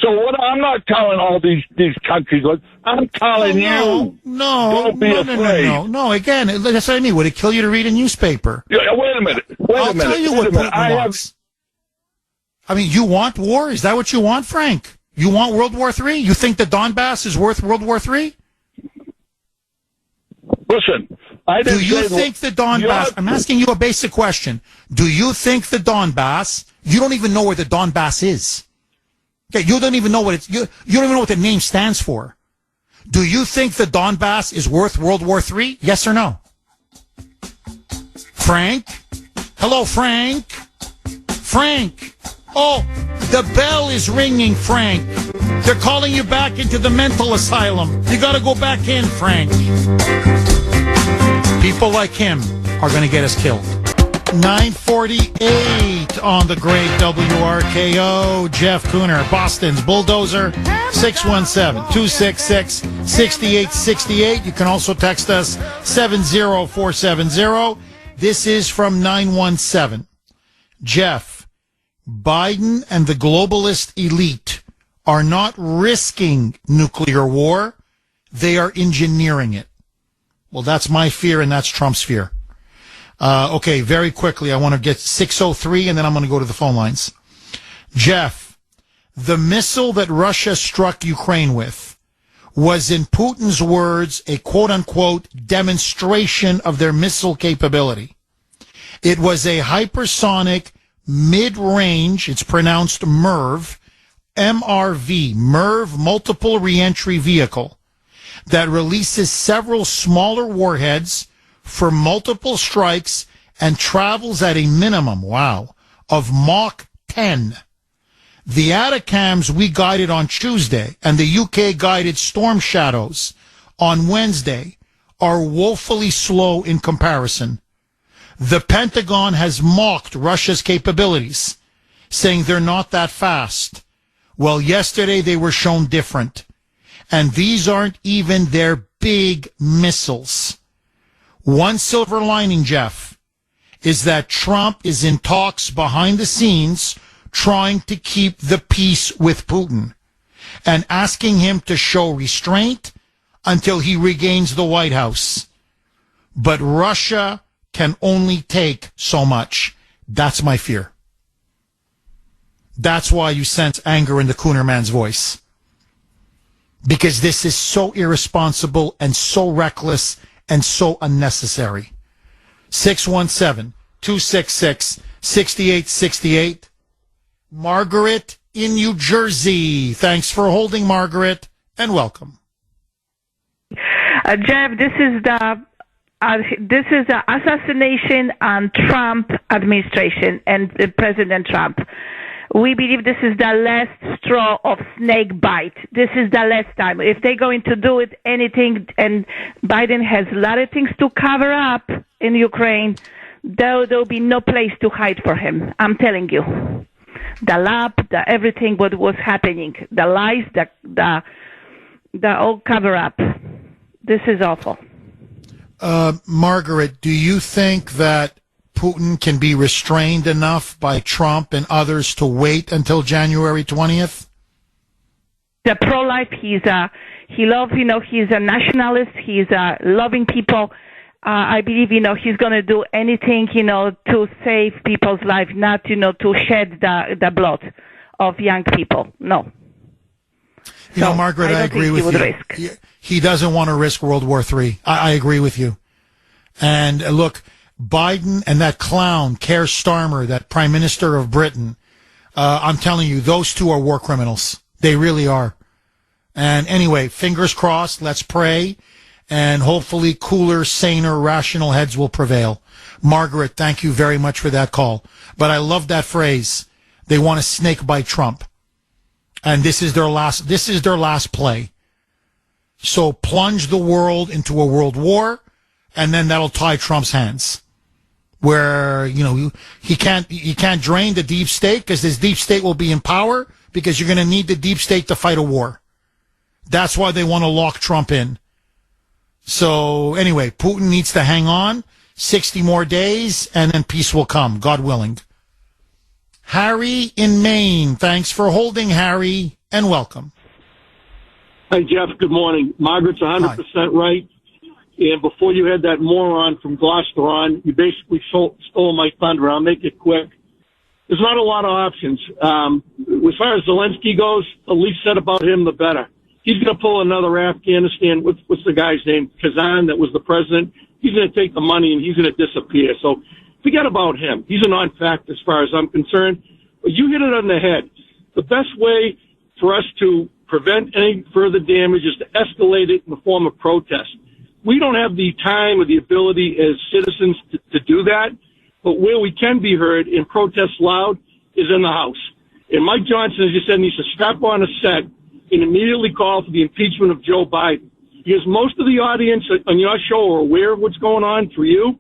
So I'm not telling all these countries. I'm telling you. Don't be afraid. No. Again, that's what I mean. Would it kill you to read a newspaper? Yeah, wait a minute. I'll tell you what Putin wants. I mean, you want war? Is that what you want, Frank? You want World War III? You think the Donbass is worth World War III? Listen, do you think the Donbass? I'm asking you a basic question. Do you think the Donbass? You don't even know where the Donbass is. Okay, you don't even know what you don't even know what the name stands for. Do you think the Donbass is worth World War III? Yes or no? Frank? Hello, Frank? Frank? Oh, the bell is ringing, Frank. They're calling you back into the mental asylum. You got to go back in, Frank. People like him are going to get us killed. 9:48 on the great WRKO. Jeff Kuhner, Boston's Bulldozer, 617-266-6868. You can also text us 70470. This is from 917. Jeff, Biden and the globalist elite are not risking nuclear war. They are engineering it. Well, that's my fear, and that's Trump's fear. Okay, very quickly, I want to get 603, and then I'm going to go to the phone lines. Jeff, the missile that Russia struck Ukraine with was, in Putin's words, a quote-unquote demonstration of their missile capability. It was a hypersonic mid-range, it's pronounced MIRV, MRV, MIRV multiple reentry vehicle that releases several smaller warheads for multiple strikes and travels at a minimum, of Mach 10. The Atacams we guided on Tuesday and the UK guided Storm Shadows on Wednesday are woefully slow in comparison. The Pentagon has mocked Russia's capabilities, saying they're not that fast. Well, yesterday they were shown different. And these aren't even their big missiles. One silver lining, Jeff, is that Trump is in talks behind the scenes trying to keep the peace with Putin and asking him to show restraint until he regains the White House. But Russia can only take so much. That's my fear. That's why you sense anger in the Kuhner man's voice. Because this is so irresponsible and so reckless and so unnecessary. 617-266-6868. Margaret in New Jersey. Thanks for holding, Margaret, and welcome. Jeff, this is the assassination on Trump administration and President Trump. We believe this is the last straw of snake bite. This is the last time. If they're going to do it, anything, and Biden has a lot of things to cover up in Ukraine, there'll be no place to hide for him. I'm telling you. The lab, everything what was happening, the lies, the all cover up. This is awful. Margaret, do you think that Putin can be restrained enough by Trump and others to wait until January 20th? The pro-life, he loves, he's a nationalist, he's loving people. I believe, he's going to do anything, to save people's lives, not, to shed the blood of young people. No. Margaret, I agree with you. He doesn't want to risk World War III. I agree with you. And look, Biden and that clown, Keir Starmer, that Prime Minister of Britain, I'm telling you, those two are war criminals. They really are. And anyway, fingers crossed, let's pray, and hopefully cooler, saner, rational heads will prevail. Margaret, thank you very much for that call. But I love that phrase. They want to snake bite Trump. And this is their last play. So plunge the world into a world war, and then that'll tie Trump's hands. Where, he can't drain the deep state because this deep state will be in power because you're going to need the deep state to fight a war. That's why they want to lock Trump in. So anyway, Putin needs to hang on, 60 more days, and then peace will come, God willing. Harry in Maine. Thanks for holding, Harry, and welcome. Hey, Jeff, good morning. Margaret's 100% right. And before you had that moron from Gloucester on, you basically stole my thunder. I'll make it quick. There's not a lot of options. As far as Zelensky goes, the least said about him, the better. He's going to pull another Afghanistan. What's the guy's name? Kazan, that was the president. He's going to take the money and he's going to disappear. So forget about him. He's a non-factor as far as I'm concerned. But you hit it on the head. The best way for us to prevent any further damage is to escalate it in the form of protest. We don't have the time or the ability as citizens to do that, but where we can be heard and protest loud is in the House. And Mike Johnson, as you said, needs to strap on a set and immediately call for the impeachment of Joe Biden. Because most of the audience on your show are aware of what's going on through you,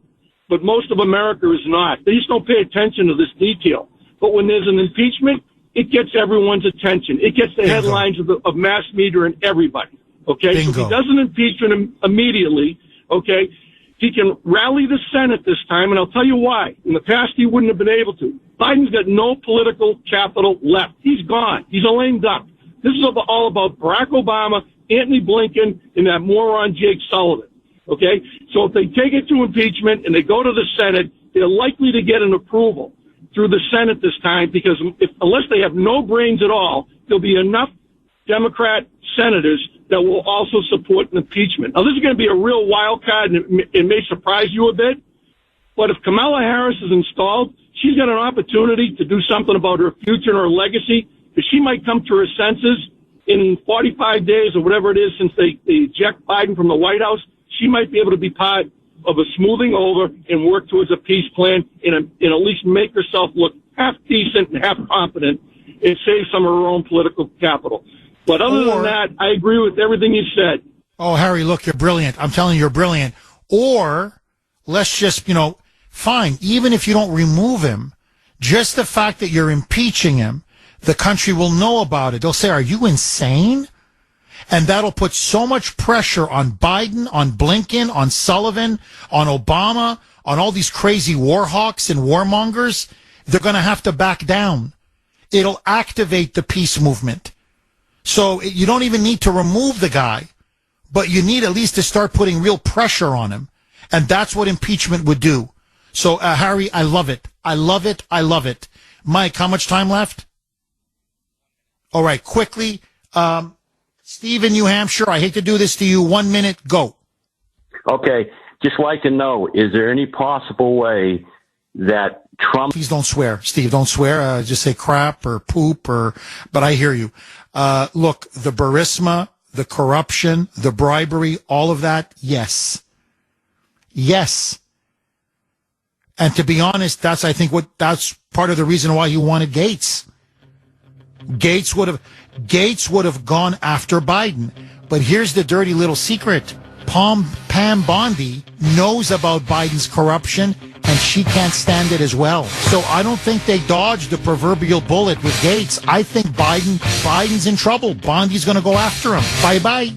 but most of America is not. They just don't pay attention to this detail. But when there's an impeachment, it gets everyone's attention. It gets the headlines of mass media and everybody. Okay? So if he doesn't impeach him immediately, okay, he can rally the Senate this time, and I'll tell you why. In the past, he wouldn't have been able to. Biden's got no political capital left. He's gone. He's a lame duck. This is all about Barack Obama, Antony Blinken, and that moron Jake Sullivan. Okay? So if they take it to impeachment and they go to the Senate, they're likely to get an approval through the Senate this time because unless they have no brains at all, there'll be enough Democrat senators that will also support an impeachment. Now, this is going to be a real wild card, and it may surprise you a bit, but if Kamala Harris is installed, she's got an opportunity to do something about her future and her legacy, because she might come to her senses in 45 days or whatever it is since they eject Biden from the White House. She might be able to be part of a smoothing over and work towards a peace plan and at least make herself look half decent and half competent and save some of her own political capital. But other than that, I agree with everything you said. Oh, Harry, look, you're brilliant. I'm telling you, you're brilliant. Or let's just, fine, even if you don't remove him, just the fact that you're impeaching him, the country will know about it. They'll say, are you insane? And that'll put so much pressure on Biden, on Blinken, on Sullivan, on Obama, on all these crazy war hawks and warmongers. They're going to have to back down. It'll activate the peace movement. So you don't even need to remove the guy, but you need at least to start putting real pressure on him. And that's what impeachment would do. So, Harry, I love it. I love it. I love it. Mike, how much time left? All right, quickly. Steve in New Hampshire, I hate to do this to you. 1 minute, go. Okay, just like to know, is there any possible way that Trump... Please don't swear, Steve, don't swear. Just say crap or poop but I hear you. Look, the Burisma, the corruption, the bribery, all of that, yes. Yes. And to be honest, that's part of the reason why he wanted Gaetz. Gaetz would have gone after Biden. But here's the dirty little secret. Pam Bondi knows about Biden's corruption, and she can't stand it as well. So I don't think they dodged the proverbial bullet with Gaetz. I think Biden's in trouble. Bondi's going to go after him. Bye-bye.